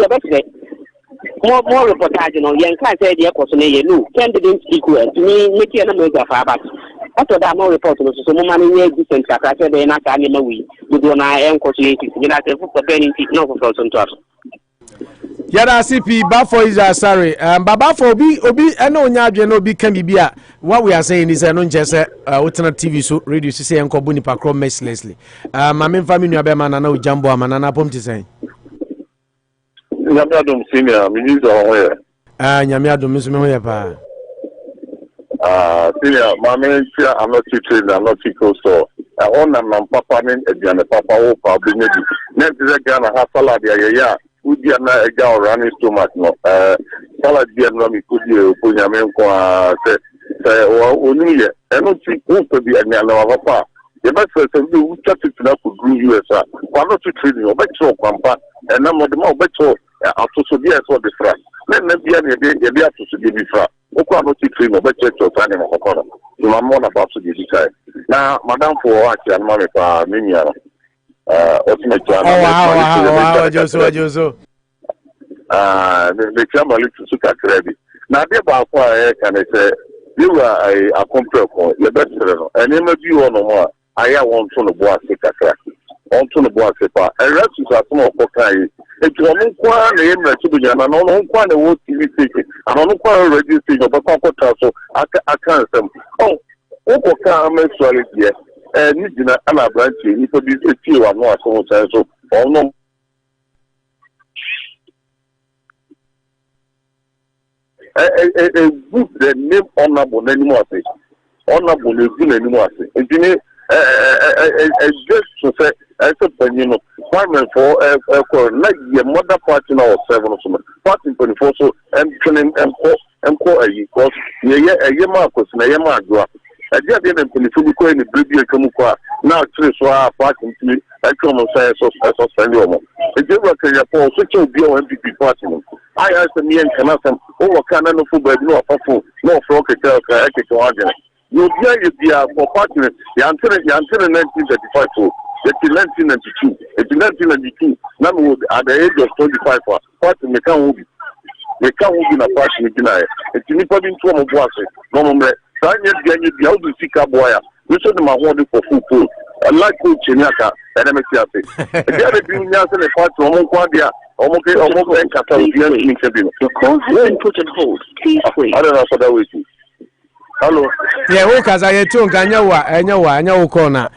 More reportage on young class idea question no candidates equal to me make an America but after that more report so money decent I said they not animal we do not negotiate you know for benefit no for to us. Yada CP Bafo is Asare. Baba for obi eno nya adwe no obi kan bibia. What we are saying is no nche se wotena TV so radio sisi enko bu nipa kro mercilessly. Ma me mfa me nua be ma na o jambo amana na pom ti sen. Nyame adom senior minister hoye. Nyame adom so me hoye pa. Senior ma me tia I'm not trained I'm not so. On am papa men ediane papa o pa bi nyedi. Na ti ze Ghana ha salad ya. Udi na ega running stomach no salad bi na mi kudi oponyame nko se onu ye eno ti ko bi na na papa e ba se bi u chatu na ko gru US kwa no to trade no be cho kwampa na mo de ma be cho atoso bi eso de fra na bia na de bia atoso bi fra o kwa no to trade no be cho tani mo kokoro no ma mo na ba so di kai na madam for wa ti an ma me pa menia Joso. The Chamberlain to Suka credit. Now, they about can I say, you are a compare for the best and never view on more. I want to the boss, on to the boss, Erastus Asare Donkor. It's one quan name to be an unknown quan the world TV station, and on quan registering of a corporate so I can't say, oh, Oka mensuality. Nijina ana branch ni to bi eti wa no aso so ono good the name honorable anymore say honorable is good anymore say ntini just to say you know requirement for like the mother party now 7 so party 24 so training because ye marcos na ye ma adwa I just didn't finish in the baby now so party I come and say so send you. It is what you for such a be on MPP party. I asked me and can ask them over Canada for no frog I can argue. You be for party the answer 1935 for it's 1992. It's 1992. Now at the age of 25 party me can be na party me deny. It's nipa bin to mo boase. No mo Sanya dia do sika boya. We so ma ho de for football. Like coach Nyaka and MFWA. Dia be bi nya se le party omo kwa dia. Omo nkata dia ni nkebi. Your call has been put on hold. Please wait. I don't know for that way. Hello. Yeah, wo kaza ye tu anya wo call na.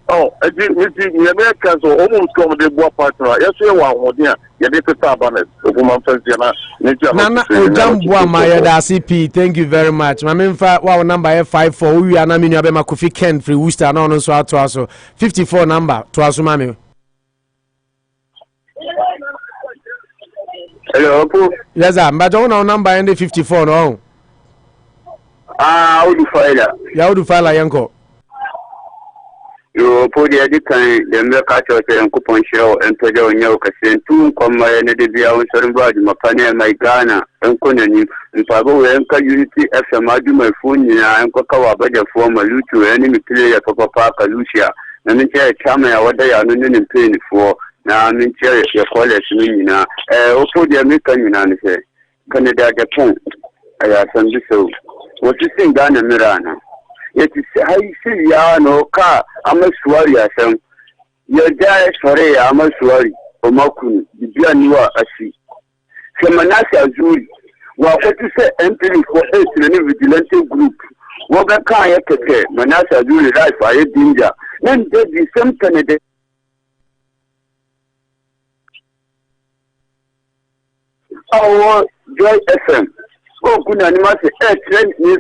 Oh, I did we Americans almost come the boa partner. Yes, we want one here. You need to tap on it. Nana Ojambwa Mayada CP, thank you very much. My main number 54. We are naming Abema Kofi Ken free Worcester no so to us 54 number to us mami. Hello, yes, but don't number end 54 no. How do file? Ya do file yanko. You put the other kind, the Mercator and coupon show and Pedro Nyoka two come my energy out certain body, Mapane, my Ghana, and Conani, and Pabo Enka Unity FM, my phone, and Cocoa, but the former Lutu, enemy player for Papa Lucia, and in chair Chama, what they are not in pain for. Now I'm in chair, your college, Mina, also the American, and say, Kennedy Agyapong. I have some so. What you think, Ghana Mirana? Yet I see ya no car, I'm a sweary as some. Your dad sorry, I'm a sweary, or Makuni, the Janua as she. Semanasa Zuri, what you say entering for us in any vigilante group. What a car, Manasa Zuri life, I had danger. Then there be some Canada. Our Joy FM. Oh, good animals, trend news.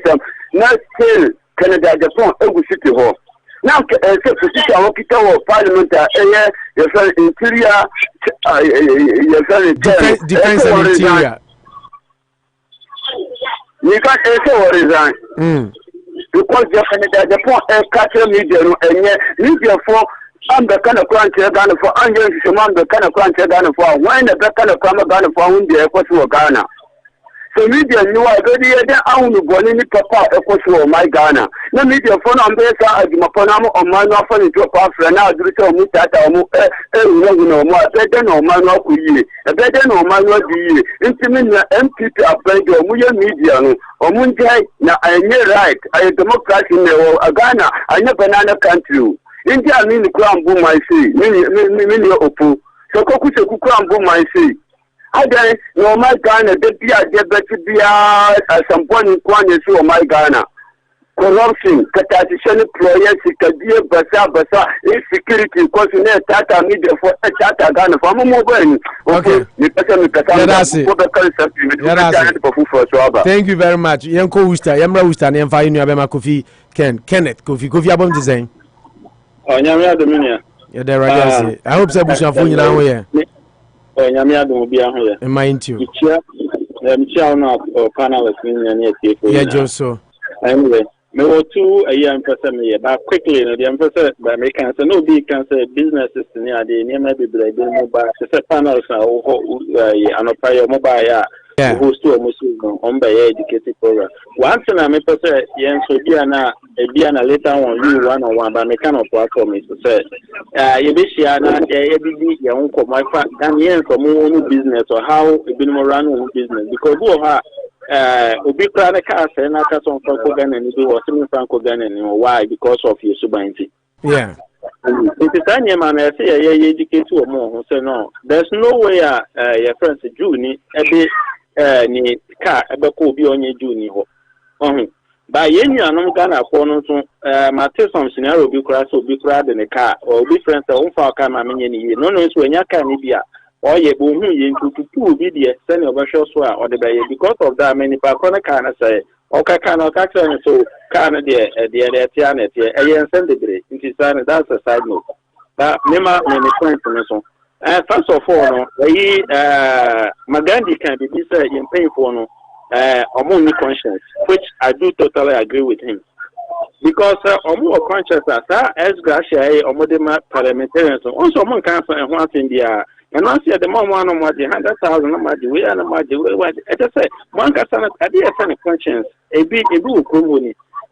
na still Kennedy Agyapong egu city hall. Now say position okita wo parliament your friend interior your friend defense and interior. You can't say what resign. Because the Kennedy Agyapong catch media no enye media for I'm the kind of crunch Ghana for Angel Shuman the kind of crunch Ghana for when the kind of crime Ghana for when the equals to Ghana. So media knew already that I only born in Papa equals to my Ghana. No media phone on base as Maponamo or man often into a pass and now do so mutata no more better no man of ye, a better no man of ye, intimate MPP apply to media or Munjai. Now I knew right, I democracy in Ghana, I know banana country. India mean the crown boom my say, mini opu. So Kokusa crown boom my say. I then no my Ghana, the Pia better be at some point in Kwan so my Ghana. Corruption, catastrophic employers, Kadia Basa, insecurity, because you know Tata media for a Tata Ghana for mobile. Okay, thank you very much. Yanko Usta, Yamra Usta, and Yamfa Abema Kofi Kenneth Kofi Abom design. Oh, Nyamia Dominia. Yeah, there I hope Sabusa for you now here. Oh, Nyamia Domobia here. Mind you. Not or panel with me. Yeah, just so. Anyway, me were 2 a year in person, but quickly, the emphasis by making no big cancer businesses near the near maybe mobile, panels Anopa mobile. Yeah. Who's to a Muslim on by educated program. Once and I may say, yes, so be an later on you 1 by mechanical platform is to say, you be Shiana, your uncle, my father, and yes, for more business or how a bit more run business because who are Ubi Pranica and Akason Franco Gan and you were semi Franco Gan and why because of your sobriety. Yeah. It is any man I say, I educate you more who say no. There's no way your friends Juni ni car ebeko bi onye juni ho ba yenu anom Ghana for no so mate some scenario bi kura so bi kura de ne car or bi friends o fa car ma menye ni no so enya car ni bia o ye bo hu ye ntutu bi de send obehwe so a o de be because of that many pa kona car na say o ka car no ka kire so car no de tia na tia e yen send de nti say that's a side note but nema me point no so first of all, no, Magandi can be in paying for no, among conscience, which I do totally agree with him. Because among conscience, as Gracia or Modema parliamentarians, also among council and once in the and once the mom 100,000 we are not I just say one can idea of conscience, a big a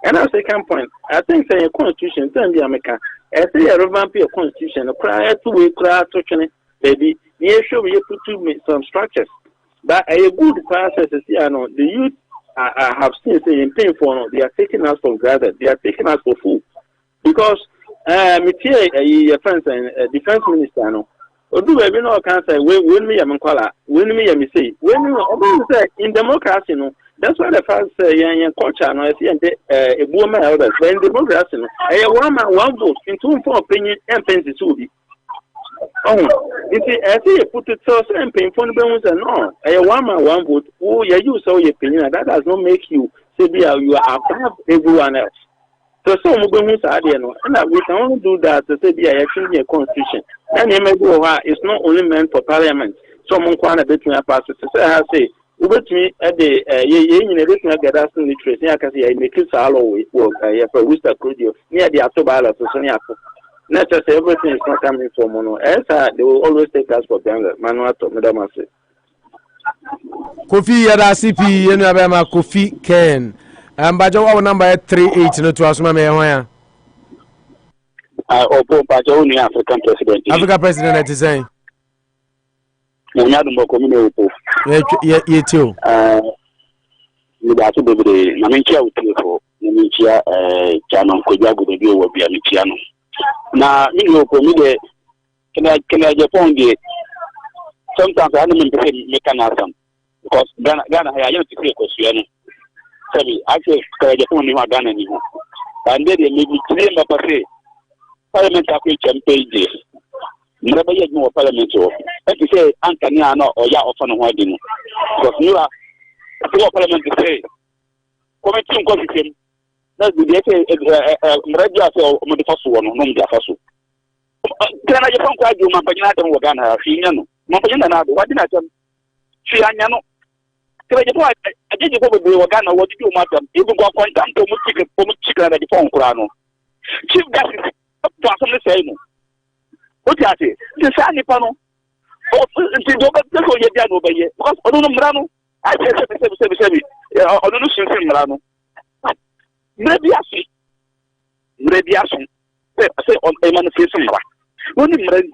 and our second point, I think say a constitution, then the America, I say a revamp your constitution prior to we cry touching baby, yes, sure, we put some structures. But a good process is, the youth I have seen saying paying for no, they are taking us for granted, they are taking us for food. Because your friends and defense minister, no, or do we know can say, when me, I'm when me, I say, when you say in democracy, no, that's why the first young culture, no, I see a woman elders, when democracy, no, a woman, one vote, in 2 for opinion, and pensions will be. Oh, I see you put it so and painful and no. A 1 man 1 vote. Oh, yeah, you saw your opinion. That does not make you say you are above everyone else. So some of them are there, and we can only do that to say they are actually a constitution. And it's not only meant for parliament. Someone can a bit more passes to say, I say, with me at the get us in literacy. I can see I make it all work. I have a Worcester Studio near the October to Sonia. Not just everything is not coming from mono. As they will always take us for granted. Manuel to Madam say. Kofi Yada CP, you know about Kofi Ken. Bajo our number 38 no to asuma me hoya. Opo Bajo ni African president. African president at saying. Munya dumbo komine opo. Ye too. Ni ba to bebe na menchia utefo. Na menchia Janon Kojago be o bia menchia no. Na mimi opo mi de Kennedy Agyapong de sometimes I don't make an answer because Ghana I don't think question. Sabi actually Kennedy Agyapong ni wa Ghana ni ho. And they maybe today ma pase parliament akwe campaign day. Never yet no parliament o. Let me say Anthony ano or ya offer no ho di no. Because you are parliament say committee on That's the radio or Modifaso, no Modifaso. Can I just quite do Mampagana and Wagana, Fiano, Mampagana, what did I tell Fiano? Can I just I did over the Wagana, what you matter? You go point down to chicken at the phone, Kurano. Chief gas is the same. What is it? The Sani Pano. Oh, that's what you're done over here. Because I don't know Mrano. I said, I don't know Mrano. Maybe I say on a manifestation. When you read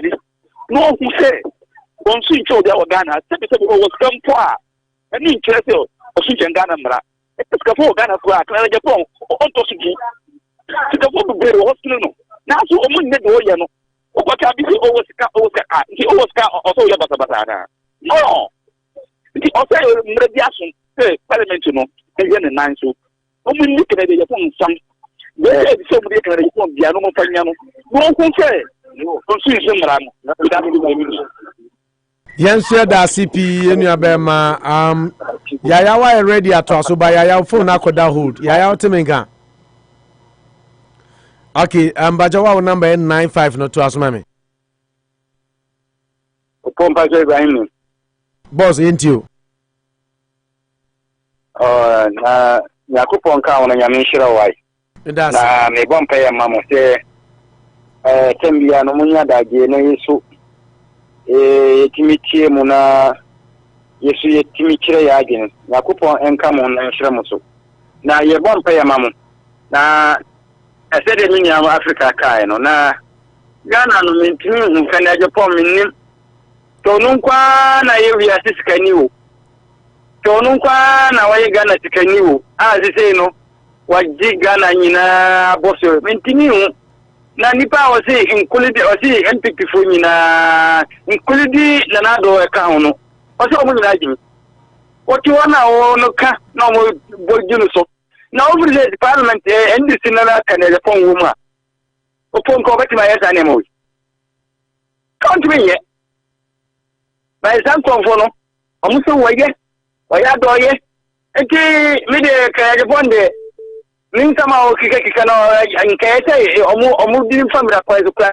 no, who say, don't see each other Ghana, was come far. And interest of Sujan Ghana. It's a couple of Ghana for Agyapong, on to Suji. To the one very hospital. Now, so only the Oyano. What can be always he always got also Yabatana. No, the also mediation, Parliament, you know, and then 9 so. Only looking at the phone, some. They somebody can respond, the Anopa Bosuo. No one say, no, Yensia da CP enu abema yaya wa ready ato by yaya phone akoda hold yaya otemenga. Okay, bajawa number 95 no to asuma me. Pompa je Ibrahim. Boss into. Na Yakupon ka ona nyame hira wai. Na me bompa ya mamo se tembia no munya dage na Yesu timitie mu na Yesu yetimichire ya agene Yakupon enka mu na hira muso na ye bompa ya mamo na asede minya Africa kai no na Ghana no mentimi hu Kennedy Agyapong minnim to nunkwa na ye wi asisikani wo to nunkwa na waye Ghana sikani wo azise no waji Ghana nyina boso mentimi hu na nipa wasi include wasi MPP fo nyina include na na do eka ho no wasi omo nyina agimi woti wana wo no ka na mo bojunu so na over parliament NDC na Kennedy Agyapong wo ma opon ko beti ma yesa ne mo count me ye by some confono omuso waye waya doye enti me de Kennedy Agyapong de ninsama o kika no nkete omu din famira kwa ezukra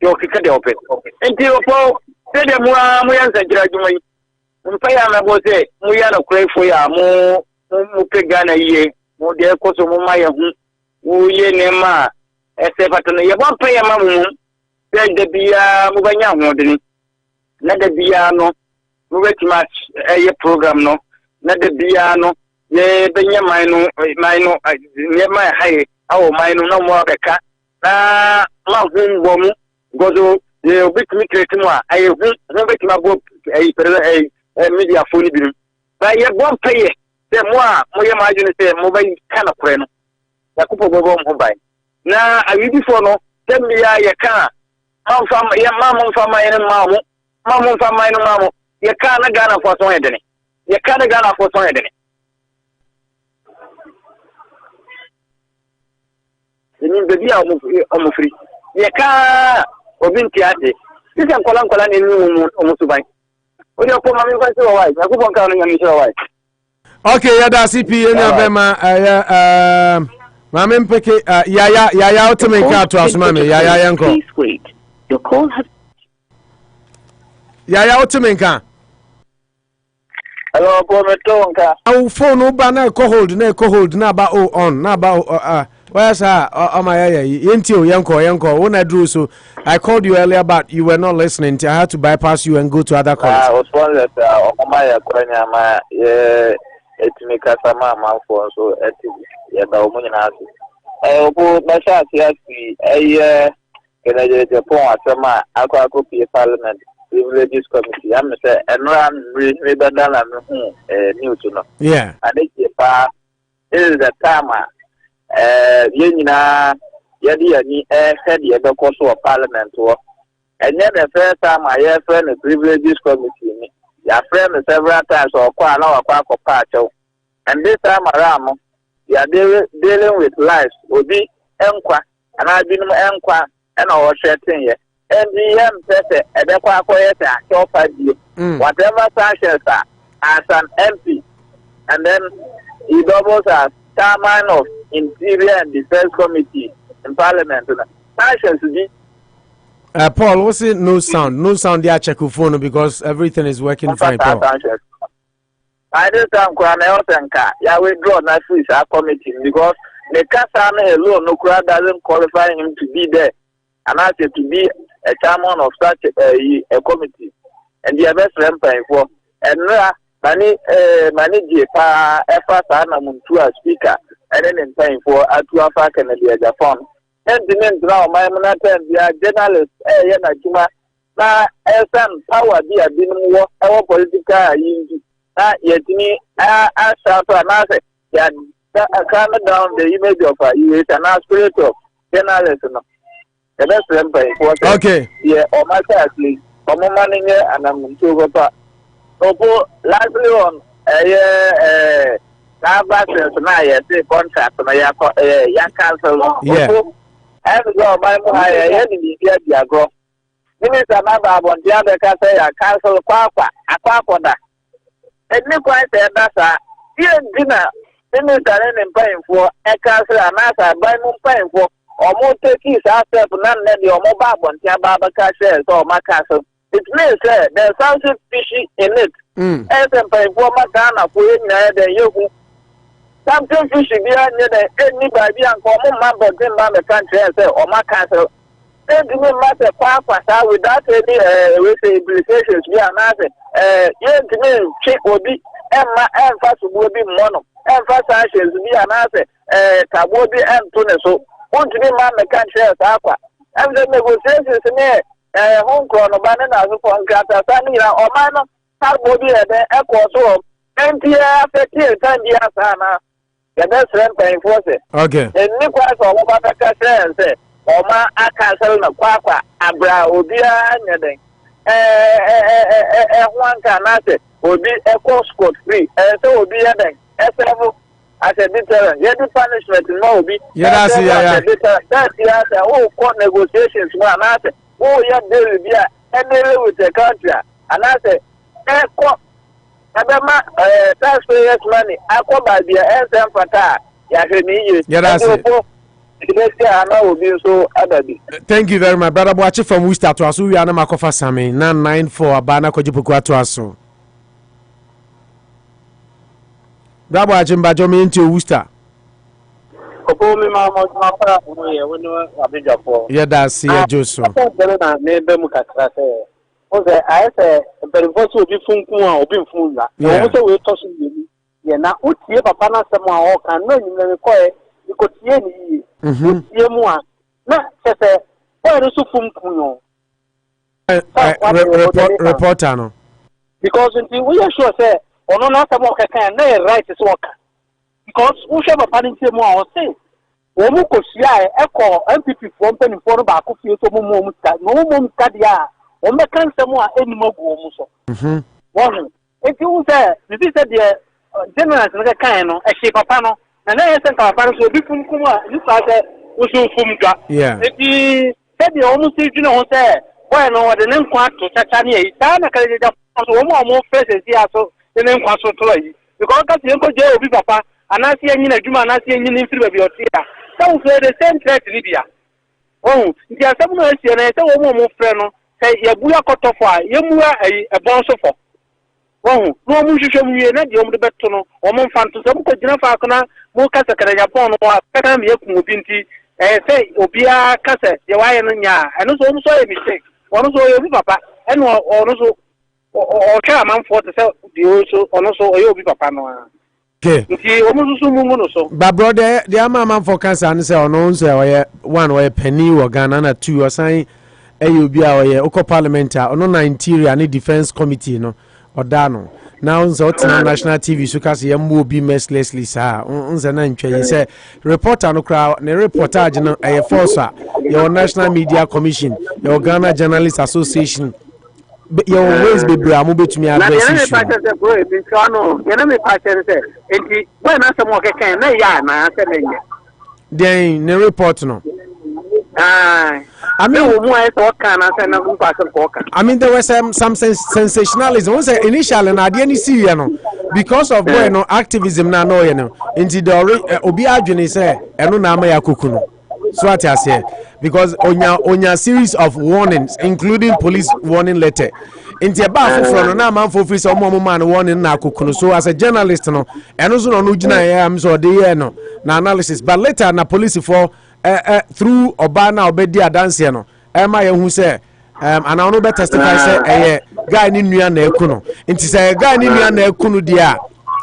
yo kika de open enti opo de mu yansa gira jumai mpaya na bose mu yana kurefo ya mu pegana ye mu de koso mu maye hu mu ye ne ma ese patana ye bon paya ma mu de bia mu banya hu de na de bia no mu betima eye program no na de bia no ye benya maino ye mai hai awo maino na mo beka na ma hu bomu gozo ye obitimi create mo aye hu betima go media phone bi ba ye bon paye se mo ye ma juni se mo bai kana kure no Yakupo gogo mo bai na ayi before no tembiya ye ka mamfam ye mamfam ye mamu mamfam ye mamu ye ka na Ghana for so edene ye ka na Ghana for so edene ni bebi a mo free ye ka obinti ate sisen kolan ni mo subai okay, yada CP any abema mama mpeke yaya otemenka to asuma me yaya yanko your call has yaya otemenka hello pometonka au phone ba na ko hold na ba o on na ba where sir my yentio yanko when I drew so I called you earlier but you were not listening. I had to bypass you and go to other calls. I was wondering my kwanya ma etimika sama ma for so ya da omunyina asu obo na sha asi Kennedy Agyapong asema akwa parliament privileges committee am say enran we bedala me new to no yeah and it pa is the time yenina yadi yani head ye be course of parliament wo enye the first time I hear friend the privileges committee ni ya friend several times or kwa na wakwa kopa acho and this time around you are dealing with lives obi enkwa ana binum enkwa na o setting ye and the person e be kwa akoye ta cho 5 years whatever sanctions as an MP and then he doubles as chairman of Interior and Defense Committee in Parliament. Paul, what's it? No sound. No sound there, check your phone because everything is working fine, Paul. I just am I withdraw that free committee because the Kasana alone no crowd doesn't qualify him to be there and ask to be a chairman of such a committee. And the best ramping for and manage efforts to a speaker and then paying for a 2 hour Kennedy Agyapong. And the men now, my monata, they are journalists, na some power be a been our political yet me, I shall announce it. Calm down the image of you is an aspirator journalist. The best ramping for okay. Yeah, or my actually, or my money and I'm to go back. Lastly on contract on a young council. Yeah. And go by my enemy, Diagro. Minister Naba on the other council, Aquapoda. And you quite said that's a dinner. Minister and paying for a council and answer by moon paying for or more turkeys after none or mobile on Tiababa Cashes or my castle. It means there's something fishy in it. As a paying for Madonna for you. Something fishy behind anybody and common member in the country and say, or my castle. They do not matter without any implications. We are nothing. Yes, to me, check will be Emma and Fast will be mono. And Fast Ashes be an answer. Tabobi and Tuneso. Want to be man the country as Aqua. And the negotiations in Hong Kong, Banana, for Gata, Sanina, or Mana, Tabobi and the Echo so. And here after 10 years, Anna. The best ramping force. Okay. And Nicholas or Wabaka and say, Oma Akasal na Kwakwa, Abra, Obia, anything. One can answer, will be a course code free, and so will be a thing. As a deterrent, yet the punishment no be. Yes, that year, oh, court negotiations, one answer. Oh, yeah, there will be and they live with the country. And I say, taxpayers' money, I come by the answer for that. Thank you very much, brother. Watch from Worcester to us. We are not Makofa Sami 994 Abana Kojipuku to us. Bravo, Jimba Jomi into Worcester. Yeah, that's here, Joseph. I say, but it was to be Funku or being Funga. You also will toss you. Yeah, now, what you have a panel someone or can know you require. You could see any more. Not just a why do you reporter no? Because until we are sure, say, or no, not a worker can write his worker. Because we shall have a panel more or say, Womuko Sia, Echo, MPP from Penny for Baku, no more Cadia, or Mekan Samoa any more Gomuso. One, if you say, this is the general kind of a shape of panel. And I think our parents will be from Kuma. You started with Funga. Yeah. If he said the almost you know, say, why no, the name quite to Tachani, Tana Canada, one more faces here, so the name quite so toy. Because the Uncle Joe will be papa, and I see any Juma, and I see any influence of your theatre. That was the same threat in Libya. Oh, there are some mercy, and I say, one more friend, say, Yabuya Kotofa, Yamua, a bonso for. Oh, no, you show me a young Betono, or Monfan to some Kojina Falcona. Mokasa Agyapong or Petam Yakumubinti, say, Obia Cassa, Yawayan, and also a mistake, or also a papa, and also or chairman for the cell, the also, or also a Yobi Papa. Okay, but brother, the amount for cancer and say, or no, say, one or a penny or Ghana, 2 or sign a Ubia or Parliament, or no interior and defense committee, no, or Dano. Now, so national TV, so cast will be mercilessly, sir. You say, reporter no crowd, the reportage, a force, your National Media Commission, your Ghana Journalists Association. Your ways be Bramu to me. Then, the report no. I mean, there was some sensationalism. Initially, na ade ni see because of activism na no into the obi adwene say eno na ama yakoku no. So what I say, because onya series of warnings, including police warning letter. Into a bar for na man for free some man warning na koku. So as a journalist no, eno so no gina am so dey no na analysis. But later na police for through Obana obedi adanse no. Emma who say and I know better testify say guy ni nua na ekuno nti say guy ni nua na ekuno dia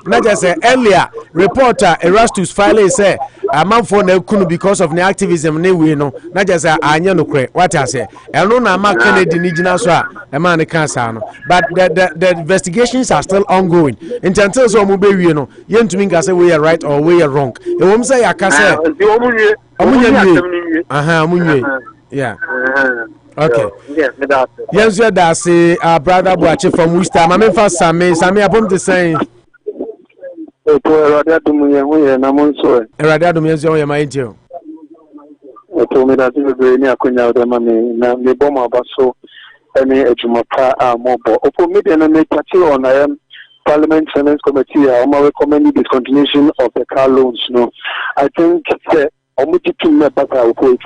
na just say earlier reporter Erastus Asare say a man for na ekuno because of the activism ne we no na just say anya no kre what I say eno na ma Kennedy ni gina so a man ne kan sa no but the investigations are still ongoing until so mo be wie no yentumi nka say we are right or we are wrong e wom say ya ka say omunye yeah. Okay. Yes, that's our brother Boache from Worcester. I'm first Sammy upon the saying. Parliament Finance Committee, I'm recommending discontinuation of the car loans. No, I think it will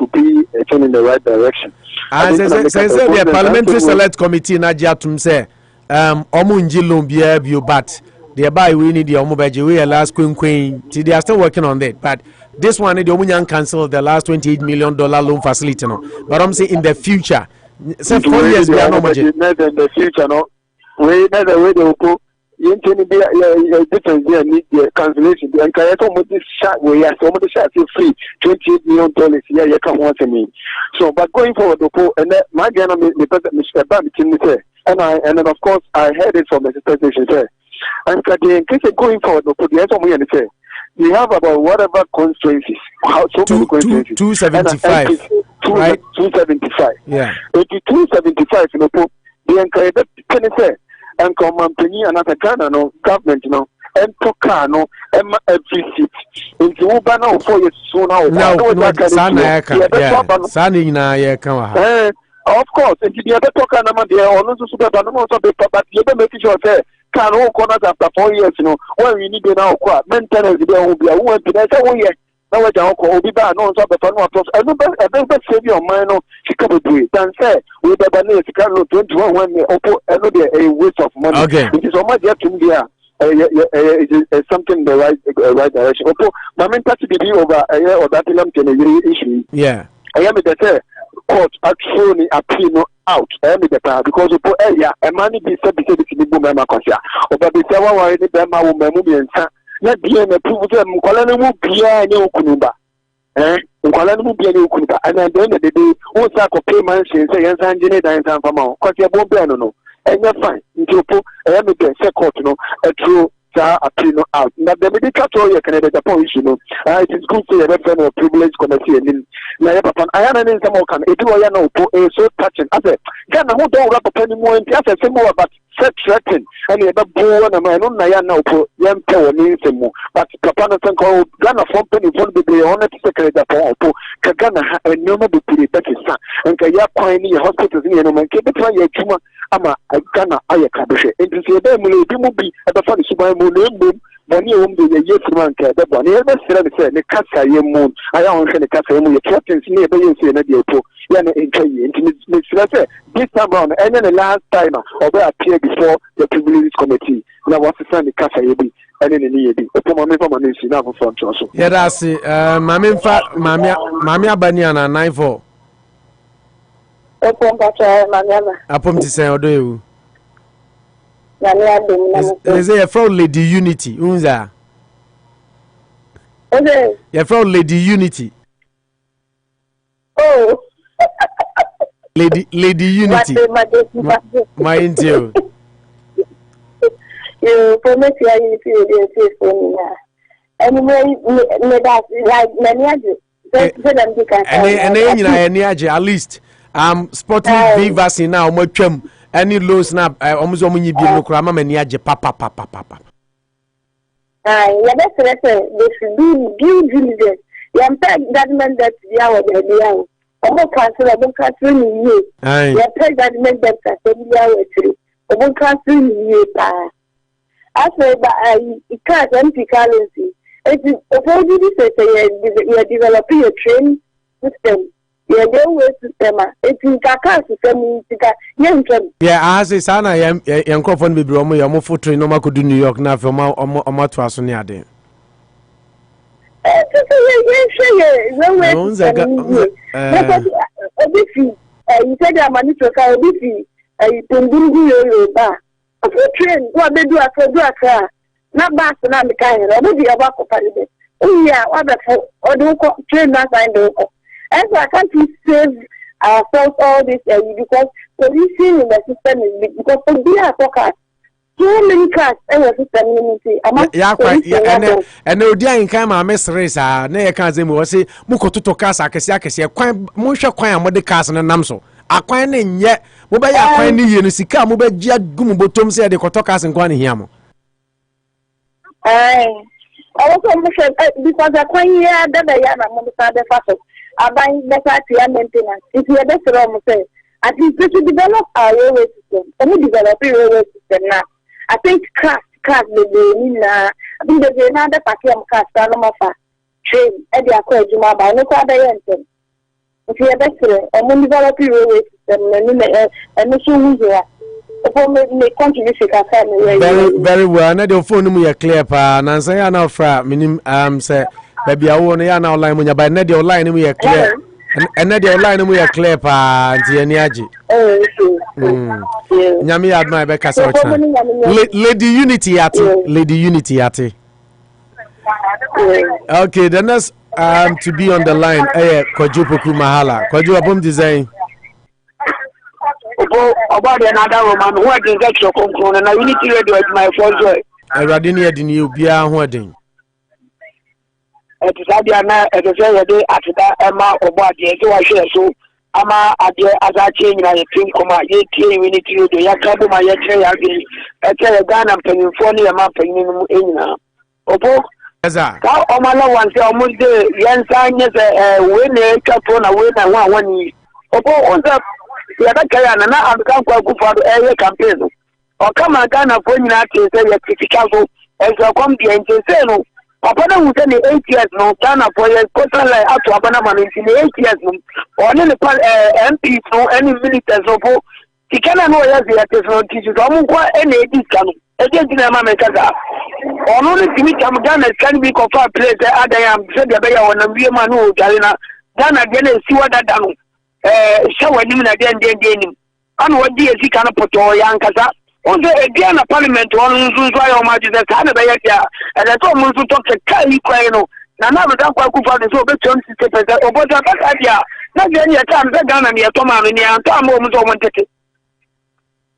be a turn in the right direction. The Parliamentary Select Committee na jatum say omunji loan be but thereby we need the omubaji we last queen they are still working on that, but this one the omunyan cancel the last $28 million loan facility no, but I'm saying in the future say 4 years we are no much in the future no we never way they will you can be a difference there need the cancellation and can you shot we are so much shot free $28 million yeah you can want me. So but going forward and my Mr. Bagbin say and then of course I heard it from the station say and in case going forward the answer say we have about whatever constituencies so many constituencies 275 right 275 yeah 275 you know the encourage say and come and penny another Ghana no government no and Toka no every seat into Ubana 4 years soon now. Of course, and the other Toka number there or not super but you don't make sure say can all corners after 4 years, you know, when we need now maintenance there will be a woman to that way. Now we will be back no so the fun of I don't save your mind no she can do it and say with the banner can 21 when a waste of money. Okay. It is so much yet to be it's something the right direction. My main party be over or that issue. Yeah. I am the say court actually appeal out. I am the power because of area a money be said because it's the boom makosia. Oba be say wa ni be ma wo mamu bi nsa. Na die na prove say mkola na mu bia nya okunuba. Mkola na mu bia nya okunuba. And at the end of the day, who say ko payment say yansa njene dan san fama. Cause ya bo be no. And you're fine. Njopo, I am the court, no, a true appeal out. Now, the medical toy, Kennedy Agyapong issue, no, it is good to have a friend of privilege committee. And I am an instant can, it is so touching. I said, Ghana, who don't wrap up anymore, and just a symbol about set threatening. And you have a boy and a man, no, Nayana, young power needs him more. But Papa called Ghana from Penny, one be the honor to Secretary Agyapong, Kagana, and no more be pretty better, and Kaya Pioneer hospitals in Yemen, keep it for your tumor. Ama Ghana ayekabeshe enti se be mu le mu bi abafa ne suban mu le mbom boni o mbe ye yefuman ka da boni e be sere be se ne kasa ye mu aya on hwe ne kasa ye mu ye threatens ne e be ye se na de to ya na enkai enti ne sere se this time around and then the last time obe appear before the privilege committee na what se ne kasa ye bi ene ne ye bi o mo me fa mo ne si na afo ncho so ye da se mami abani ana 94 Apom ti say odo ewu. Is it from Lady Unity? Unza. Okay. You're from Lady Unity. Oh. Lady Unity. My intio. You promise you phone now. Anyway, me that like many at least. Sputnik V vaccine now mo twam any low snap omuzo munyi bi no kura mama ni age papa ya be say they should do due diligence ya government that dia wa dia Omo cancel ni ye. Ya president dem ka se biya wetiri. Omo cancel ni ye pa. After it can't empty currency. It's opposite you're developing a train system. You're the way system. It's in Kaka system. Yeah, as a son, I am young Crawford be Bromo, your foot in Noma could do New York now for my Matwasonia day. You said I'm a little car, you can do your bar. A food train, what they do after do a car. Not bass and I'm the kind of maybe a back of it. Oh, yeah, what the or don't train that I know. And so I can't save ourselves all this because policing in the system is big because for beer focus. So many cars and the system. Yeah, quite. And no dear in Kama, Miss Reza, Nea Kazim was say, Muko to Casa, Casia, quite Musha Quam with the cars and Namso. A quine yet, Mobaya quine Unisika, Mobajia Gumubotum said the Kotokas and Guaniamo. I also because I quite hear that I am a mother fashion. I buy better maintenance. If you are the wrong say, at least we should develop our railway system. And we develop a railway system now. I think cars the I think there's another packet of cars that I'm offer train and they are called Juma by no other entity. If you are better, and when develop a railway system and no soon here. Very well. Now the phone we are clear pa. Nansa ya na fra minim say baby I want ya na online munya by na the online we are clear. And na the online we are clear pa nti ani agi. Nyame ya adma be kasa ocha. Lady Unity ate. Okay, the next to be on the line Kojo Poku Mahala. Kojo abom design. About another woman who had injection and I unity radio at my first joy. I radini at you be a wedding. At Sadiana at the same day after that, Emma or body, so I share so. Ama at the other chain, I think, ye unity radio, Yakabu, my yet, I tell a gun and penny for me, a map in Opo. How Omala once almost the Yansan is a winner, Capone, a winner, 1 year. Opo was up. Ya da kaya na na African Akufo-Addo campaign o kama Ghana for nyina te say ya critical so e come the say no papa na hu say 8 years no Ghana for ya total like ato abana man in 8 years no oni le MP no any military so po tikana no ya ya te so ti so mo kwa ene edika no e je dina ma meka za ono ni timi kam Ghana can be confer place adayam say de be ya wona wie ma no jare na Ghana de na siwa dada no show him na den and what do you see kind of put yankasa on the Ghana parliament on Zuzwa Major Canada and I told him to talk to Kali Quino. Now Akufo-Addo so bet on to or but idea not any time that Ghana near Toma and Tom almost wanted it.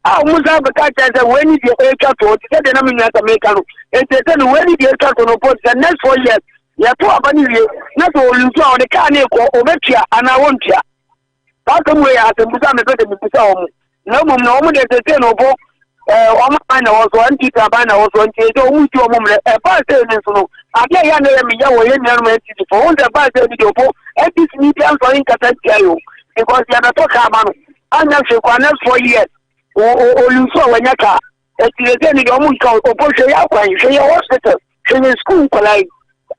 I almost have a catch as a when you get a to the denominator American. It said when you get a to report the next 4 years. You have to not only on the Kanye or Obetia and I want you. Welcome way as a Musa no mum no one is a ten of I also anti Tabana also anti a person. I can't me for all the bad at this meeting for Incasario because you are not talking I'm not sure 4 years or you saw when you car. It's the almost called opposition. You hospital, you school collide.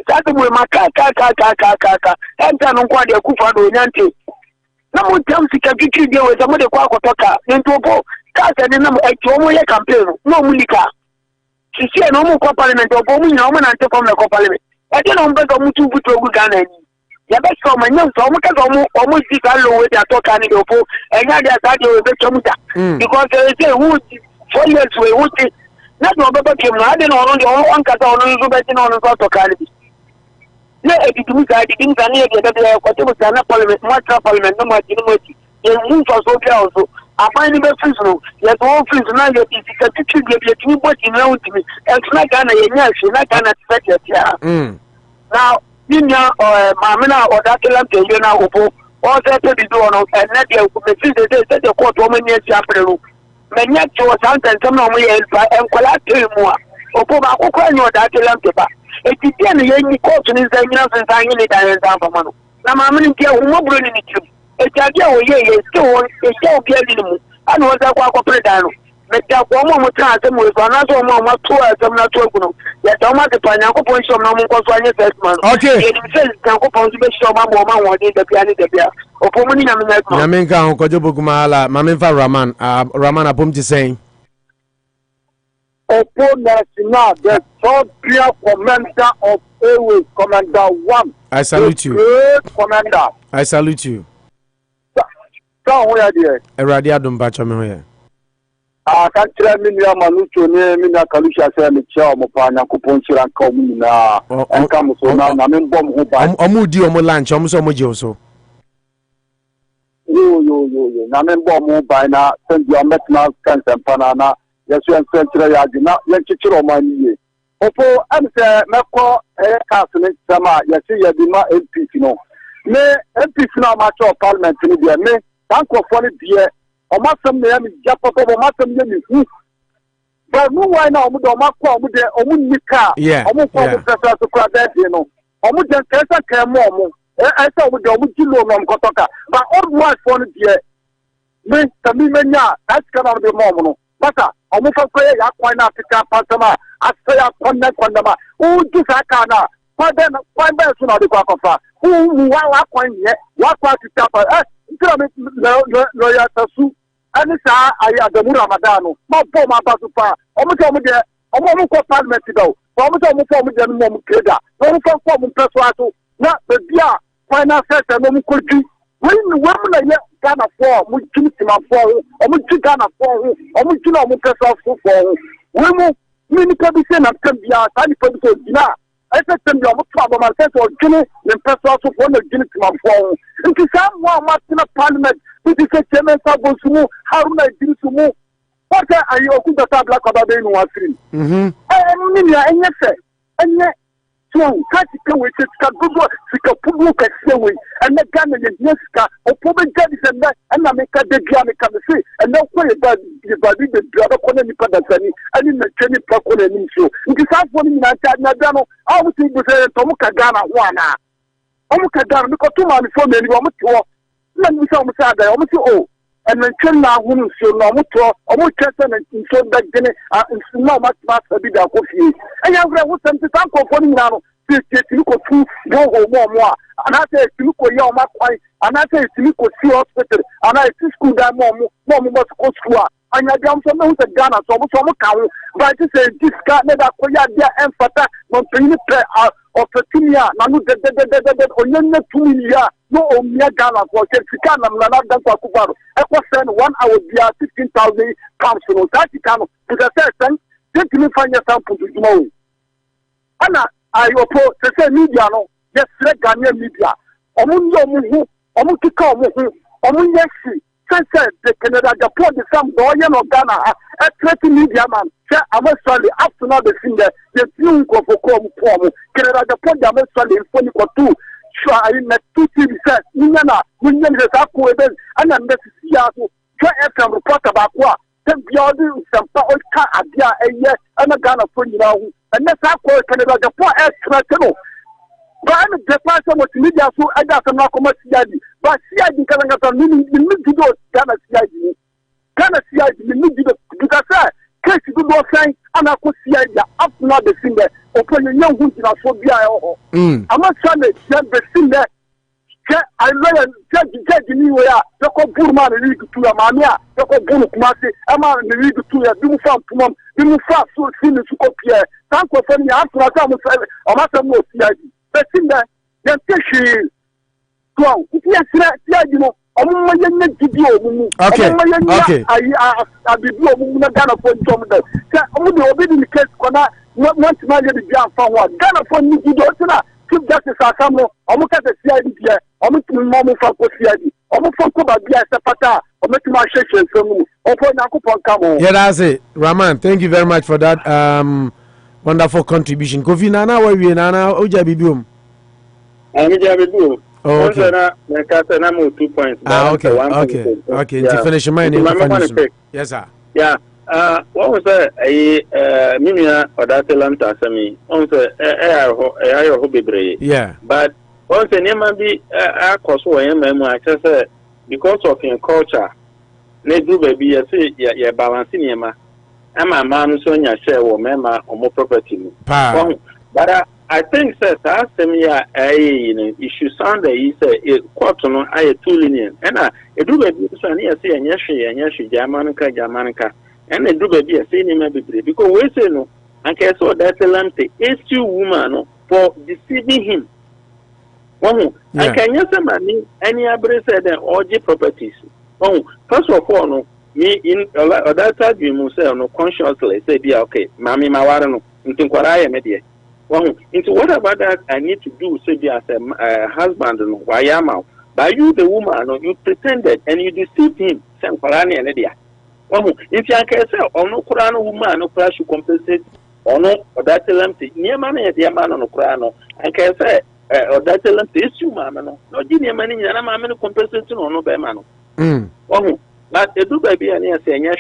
That's the way my car and turn on quite a Akufo-Addo. No one tells you can get you with some of the Quacotoka into a boat. Cast and number 8 campaign. No Mulika. She see a normal parliament or bombing no man and from the parliament. I don't know better to put a gun. Yeah, that's how my young so almost this alone with their talk and and now they're starting with the Chomuta. Because they say who 4 years away, who not no better came. I didn't know one cat on the South. No, I didn't parliament, much parliament, no much in you move for so also. I find the best yet all friends now you get too much in around me. It's not Ghana, you're not Ghana to now, Nina or Mamina or that you now all that to be done and let you say the court woman yes, April. Many was sometimes some of me and collect more. Opoma, who can you that lamp? It is the court in his and hanging it and down for Mano. Now, I'm going to tell you, Ejade o ye still be a minimum. I know that kwa predano. Make that one more time with another one to them not to go. Yet don't want to find out point some number was one first man. Okay. It says can go on to be sure my woman wanted the piano the beer. Or for money Yamenka Kojobo Kumala, Maminfa Raman, Raman Apumti saying. National, the third clear commander of Airways, Commander 1. I salute you. Great commander. I salute you. So, where are you? Eradia Dumbacha Mehoya. I can't tell me, Manucho, Mina Kalusha, and Chow, Mopana, Kuponchi, and Comuna, and Kamusona, Namin Bomb, Omudi, Omolanch, Omoso. You, Namin Bomb, by now, send your Metna, Kent and Panana. Yes, you are central yard, not your money. Opo, and say, Mako, a castle in Sama, yes, you are the MP, no. Me, MP, no matter of parliament, me, thank you for it, dear. Or Massam, the enemy, Jacob, or Massam, you. But no, why now, Mako, with the Omunika, almost all the pressure to cry that, you know. Omujan Kesa came more. I saw with the Omukilo, Kotoka, but all my phone, dear. Me, Tamimania, that's kind of the moment. Mata, Omufa, Aquina, Africa, Pantama, Asaya, Kondama, who do Sakana, why then, why better to not the Quacofa, who are Aquin yet, what part to tap, lawyer Tasu, and it's I had the Muramadano, my poor Mabasupa, Omuka, Omuka Parliament to go, Omuka Mum Keda, Omuka Form Persuato, not the Dia, final set and Omukuji. When women are Ghana for, we keep him up for, or we keep Ghana for, or we keep our press for. Women, many people say, and can be a tiny person, I said, tell me, I'm a problem, I said, or Guinea, and press also for the Guinea to my phone. And to someone watching a parliament, this is a Clement Bosuo, how do I do to move? What are you going to Ablakwa in one stream? And yet, so, catch it with it, Google, Sikapu, Kaxaway, and the Ghana and Yeska, or Pobe Gadis and that, and I make a Ghana come say, and no way about the body, the brother Colony Padasani, and in the Jenny Pakon and so. It is half one in Nadano, I would think with Tomuka Ghana, Wana. Omuka Ghana, because 2 months before me, almost 2. Let me tell you, almost 2. And then China, whom so no much, almost Chesson and so that Guinea, and no much master be the coffee. And I was sent to thank for now. This look of 2 go more. And I say, to look at your mark, and I say, to look at see hospital, and I see school that more must go school. And I jump from the Ghana, so much count. But I say, this guy never acquired their emphasis, not to of Petunia, Nanu, the 2 million, no, Omia Ghana, for Kensicana, Nanada Kubaro. I was sent 1 hour via 15,000 pounds, so that you can, because I said, didn't you find yourself to tomorrow? Anna, I oppose the same media, no, yes, Ghanaian media. Omundo, Omutika, Omuyesi, said the Kennedy Agyapong, the Sam Doyen of Ghana, a 30 media man. I'm sorry, after now the singer, the few of a form, Kennedy Agyapong, I'm sorry, in 22. Sure, I met 2 TV sets, Nina, William Zaku, and I'm the Seattle, FM report about what. Then beyond some power car idea a year and a Ghana for you know, and that's how Kennedy Agyapong extra. But I'm the person with media, so I got some commercial CID. But CID can get a meaning in Midido, Ghana CID. Ghana CID, the Midido, because I case you do saying, and I could CID up now the singer, open your young wood in a phobia. I'm not trying to get the singer. I learned judge me where you call Burman and league to a mania, you call Burmasi, I'm on the league to a do farm to mom, do fast so seen to copy. Thank you for me after I come with a matter more CID. The singer, the tissue. Well, if you are, you know, okay. I be blue Ghana for Tom. The obedient case, want to manage the jam for one. Ghana for me, you don't know. Chief Justice Asamo, I'm at the CID here, I'm at the moment for CID. I'm a phone call via Sapata, I'm at my session from Nakupon. Yeah, that's it. Raman, thank you very much for that. Wonderful contribution. Kofi Nana, where we Nana, Ojabibium. Amidu. Oh, okay. 2 points. Okay. To finish my name. Yes, sir. Yeah. What was Mimia or that Lanta Sami? Yeah. But once a name be a cost for him, I just because of your culture ne do baby you say you balancing yema ama man so nya share wo mema omo property mu but I think that it should sound that he said court no I too lenient and a do baby so near say and yes Jamanica and a do baby a say maybe because we say no and can so that lamte is you woman for deceiving him. And can you say any abri said that all the properties? First of all, no, me in that time you must say no consciously say, dear, okay, Mammy Mawarano, into what I am here. Into what about that I need to do, say, as a husband, no, why am I? By you, the woman, no, you pretended and you deceived him, San Parani and Edia. If you can say, or no Kurano woman, no crash you compensate, or no, or that's a lempty, near money at the man on the Kurano, and can say, or that's a lempty issue, mamma, no, give money, and I'm a compensation or no bemano. But the do baby and yes, and yes,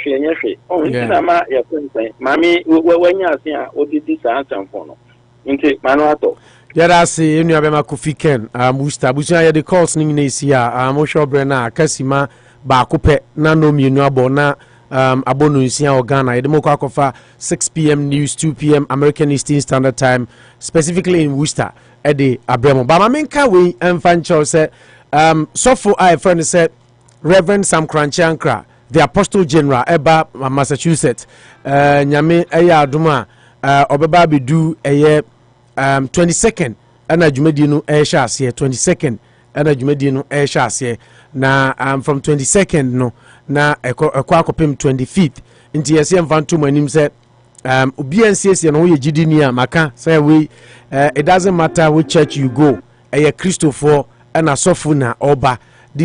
oh, your friend say, Mammy, when you are here, what did this answer for? Into Manuato. Yada say, you have a Kufiken, Musta, Busia, the calls ning Nasia, Mosho Brenna, Cassima, Bakupe, Nano Munuabona, Abonusia or Ghana, Demokakofa, 6 p.m. news, 2 p.m. American Eastern Standard Time, specifically in Worcester, Eddie Abramo. But my main we and Fancho said, so for I friend said, Reverend Sam Cranchankra, the Apostle General, Eba, Massachusetts, Nyame Eya Duma, Obeba Bidu, 22nd, and a Jumedino Airshas here, 22nd, and a Jumedino Airshas here. Now, from 22nd, no, now a Quakopim 25th, into Yasian Vantum and him said, Ubiancs and Oye Gidinia, Maka, say we, it doesn't matter which church you go, a Christopher and a Sofuna, Oba. One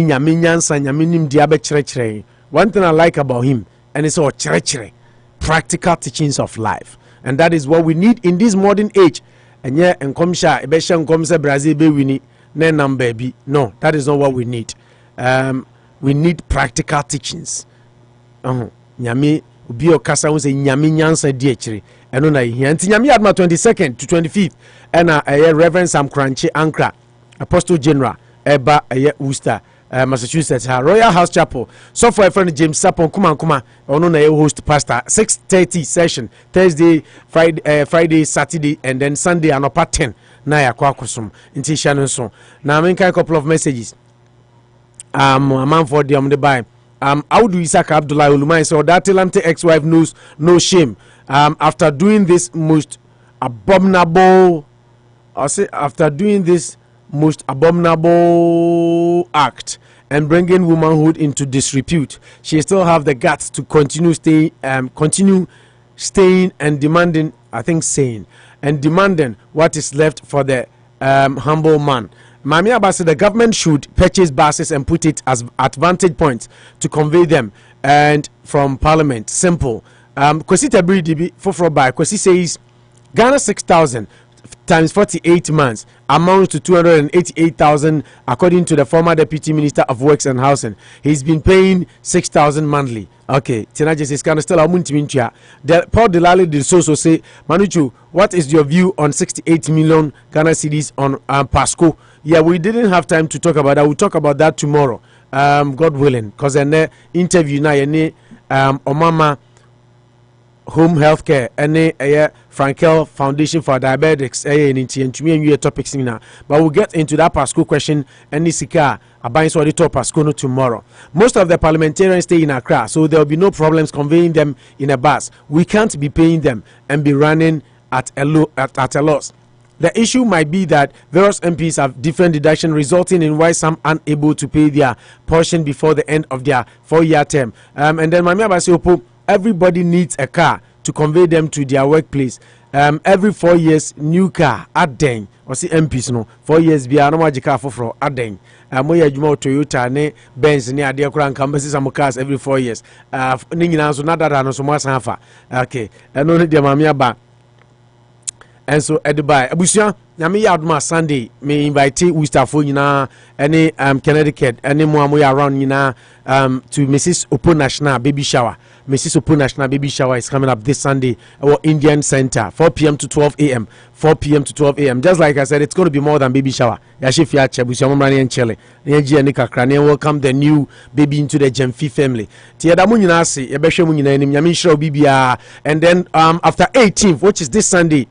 thing I like about him, and it's all practical teachings of life, and that is what we need in this modern age. And yeah, and come sha, ebesha come say Brazil be winning, baby. No, that is not what we need. We need practical teachings. Nyami ubi okasa we say nyami nyansa diechiri. Eno na here. Nti nyami adma 22nd to 25th, and Reverend Sam Cranche Ankra, Apostle General, Eba Worcester. Massachusetts, Royal House Chapel. So for a friend James Sapon Kuma ono na host pastor 6:30 session Thursday, Friday, Saturday, and then Sunday Anopa 10 na ya kwakusum inti shannon so. Now I a couple of messages. A man for the buy. Audu Isaac Abdullah Ulumai so that Lamte ex-wife knows no shame. After doing this most abominable act and bringing womanhood into disrepute, she still have the guts to continue staying and demanding, saying and demanding what is left for the humble man. Mami Abba said the government should purchase buses and put it as at vantage points to convey them, and from Parliament. Simple. Kwesi Tabiri Dibi Foforo by Kwesi says Ghana 6,000 times 48 months amounts to 288,000 according to the former Deputy Minister of Works and Housing. He's been paying 6,000 monthly. Okay, Tinaje says can still amuntimintia. Paul Delali did so say, Manuchu, what is your view on 68 million Ghana cedis on Pasco? Yeah, we didn't have time to talk about that. We'll talk about that tomorrow, God willing, because in the interview now, Omama Home Healthcare and Frankel Foundation for Diabetics in topics now. But we'll get into that Pasco question and Nisika about the top Pasco tomorrow. Most of the parliamentarians stay in Accra, so there will be no problems conveying them in a bus. We can't be paying them and be running at a loss. The issue might be that various MPs have different deduction, resulting in why some are unable to pay their portion before the end of their 4-year term. And then Mami Abasiopo, everybody needs a car to convey them to their workplace. Every 4 years, new car, adding, or see MPs no, 4 years, be a no magic car for adding. Moya Juma Toyota, ne Benz, near dear Crank, some cars every 4 years. Ningina, so not that I know so much half. Okay, and only the Mamia Ba. And so at the buy Abusia Yami Yadma Sunday may invite Worcester for any Connecticut any more around to Mrs. Opo National baby shower Mrs. Opu National Baby Shower is coming up this Sunday at Indian Center, 4 p.m. to 12 a.m. 4 p.m. to 12 a.m. Just like I said, it's going to be more than baby shower. Yashifia Chebusiamani and Chile. Welcome the new baby into the Gemfi family. Tiada Muninasi, Ebeshe Muninanim, Yamisho Bibia, and then after 18th, which is this Sunday.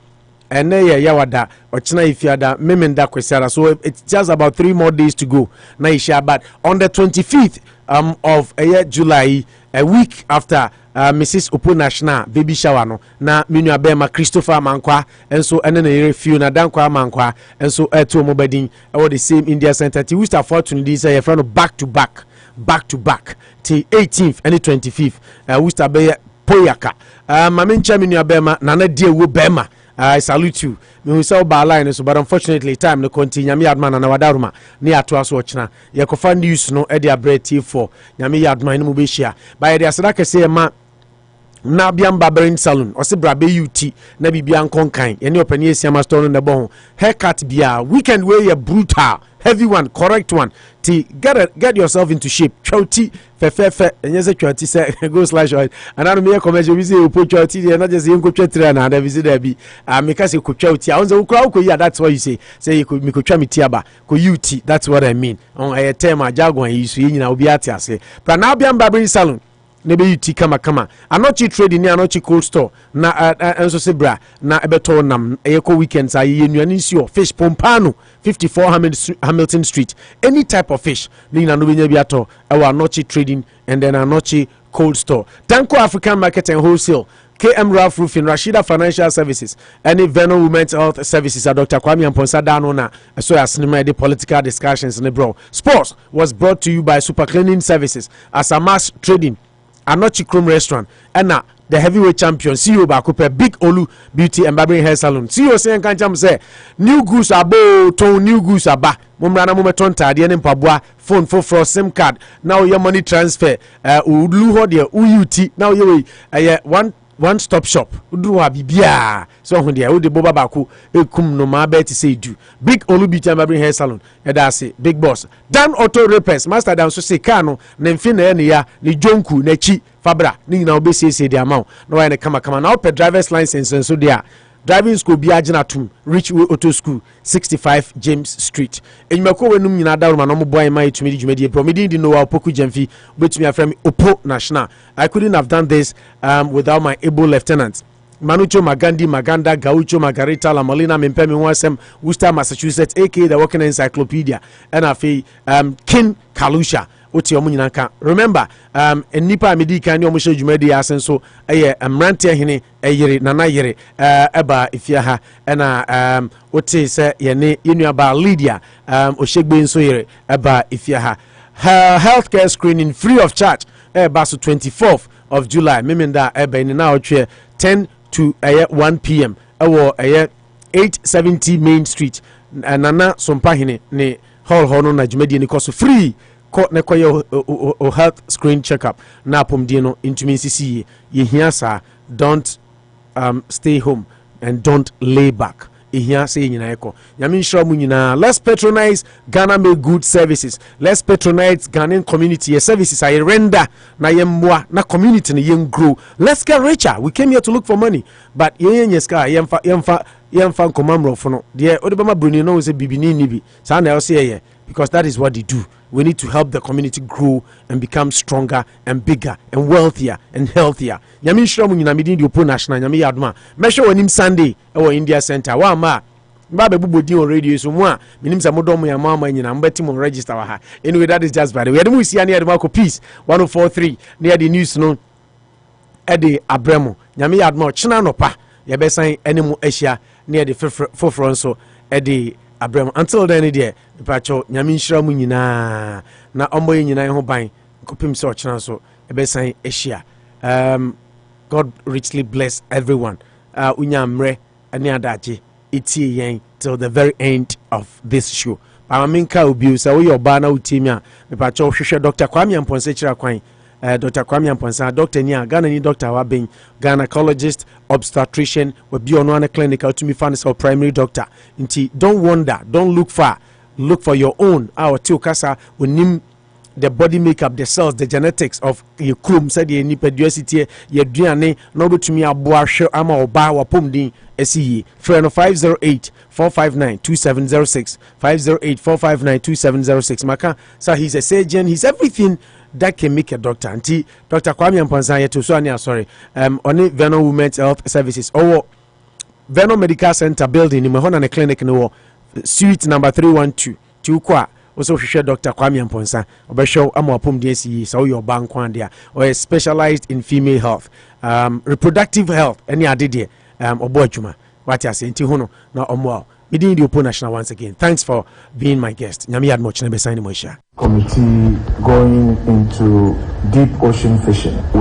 And yawada ochina ifiada memenda kwesara, so it's just about 3 more days to go na isha. But on the 25th of July, a week after Mrs. Opu National baby shower no na menu abema Christopher Mankwa and so and then Fiona Dankwa Mankwa and so to mobadin or the same India Center we start fortunately say friend back to back till 18th and the 25th we start be Poyaka mamincha menu abema nana die wo bema. I salute you. We saw by line, but unfortunately, time to continue. Yami Adman and Wadaruma near to us watching. You can find news no Eddie Bread for Yami Adman in Mubishia. By the Asaka say, ma Nabian Barbering Salon, or Sibra BUT, Nabi Bian Conkain, and your penny Siamastone in the bone. Haircut Bia, weekend way a brutal, heavy one, correct one. Get yourself into shape. Chouti, fe, and yes, a chouti say, go slash oil. And I don't make a commercial visit, you put chouti, and not just in Kuchetra and a visit there be. Because you could chouti. I was a crowd, yeah, that's what you say. Say you could make a chamitiaba, could you tea, that's what I mean. On a term, a jaguar, you see, you know, be at ya say. But now Bian Barbering Salon. Nebe yuti kama anochi trading ni anochi cold store na enso sebra na ebeto nam eyeko weekends ayi yenuani nsuo fish pompano 54 Hamilton Street, any type of fish ni na no benya bi ato ewa anochi trading and then anochi cold store. Danko African Market and Wholesale, KM Ralph Roofing, Rashida Financial Services, and Venom Women's Health Services. Dr. Kwame Amponsa Danona, so as the political discussions in the bro. Sports was brought to you by Super Cleaning Services as a mass trading. Anochi Chrome Restaurant, and now the heavyweight champion CEO Bakupe Big Olu Beauty and Barbering Hair Salon. CEO saying can't say new goose abo ton new goose aba. Mumrana mumeton ta de mpabua phone for SIM card. Now your money transfer ulu ho de UUT. Now you one stop shop. Udru ha bibia. So when they the boba baku ekum no ma bet say do. Big Olu Beauty and Barbering Hair Salon. Eda say big boss. Dan Auto Repairs Master Dan so say kano na mfina ne ya ni jonku na chi fabra ni na obesi the amount. No why na kama now per driver's license and so there. Driving school bi aginatum Richway Auto School 65 James Street. Enyimako wenum nyina daruma no mo boy mai tumedi dwumedi pro medi di no wa opoku jamfi betumi afrem Opo National. I couldn't have done this without my able lieutenants. Manucho Magandi Maganda Gaucho Margarita La Molina Mimpemi Wasem Worcester, Massachusetts, aka the Working Encyclopedia, and afi King Kalusha. Remember, Nipa Amidi can you almost jumedi asenso a mrantia hine a yeri nana yeri eba ifyaha and ote se yene inuaba Lydia oshegbe so yeri eba ifyaha her healthcare screening free of charge baso 24th of July memenda eba in now 10 to 1 p.m. or 870 Main Street nana sompa hine ne hall hono na jumedi ni koso free o health screen checkup na pomdino into me CC ye here sir, don't stay home and don't lay back. Here say let's patronize Ghana Make Good Services. Let's patronize Ghanaian community services. I render na yemwa na community na yen grow. Let's get richer. We came here to look for money, but yemfa komamro for no. Dear Odebama Bruni no is a bibini nibi. Sana I'll say because that is what they do. We need to help the community grow and become stronger and bigger and wealthier and healthier. Yamin Shromu in Amidu Opo National, Yami Adma. Measure when him Sunday or India Center. Wa ma. Babe Bubu on radio so moi. Minim Samodomo ya mama in Ambetim register. Anyway, that is just by the way. The Musi near the Marco Peace 1043 near the news no Eddie Abremo. Yami Adma China no pa. Yabesan animal Asia near the forefront so Eddie Abraham. Until then, dear, the pacho Yamin Shramunina na ombo yina ho ban kopim so chana so ebesan Asia. God richly bless everyone. Unyamre ani adaje iti yen till the very end of this show. Paminka obi so we oba na utimia the pacho hwehwe Dr. Kwame Amponsa chira kwan. Dr. Kwame Amponsa, Dr. Nia, Ghana ni Dr. Wabin, gynecologist, obstetrician, we be on one clinical to me find our primary doctor. Inti, don't wonder, don't look far, look for your own. Our tio kasa unim the body makeup, the cells, the genetics of your chrome, said the nipadusity, your DNA, no to me a boa show, I'm a bow, pumdi, SE, friend of 508-459-2706, 508-459-2706. Maka, so he's a surgeon, he's everything that can make a doctor. Auntie, Dr. Kwame Mponsa, to Sonia, sorry, only Venom Women's Health Services, or Venom Medical Center building in Mahona Clinic, no, suite number 312, 2 Kwa. Also, share Dr. Kwame Mponsa, or show Amapum DSE, so your bank one there, or specialized in female health, reproductive health, any idea, or Bojuma, what I say, Tihono, no, or Meeting the Opo National once again. Thanks for being my guest. Nyami had much never sign Committee going into deep ocean fishing.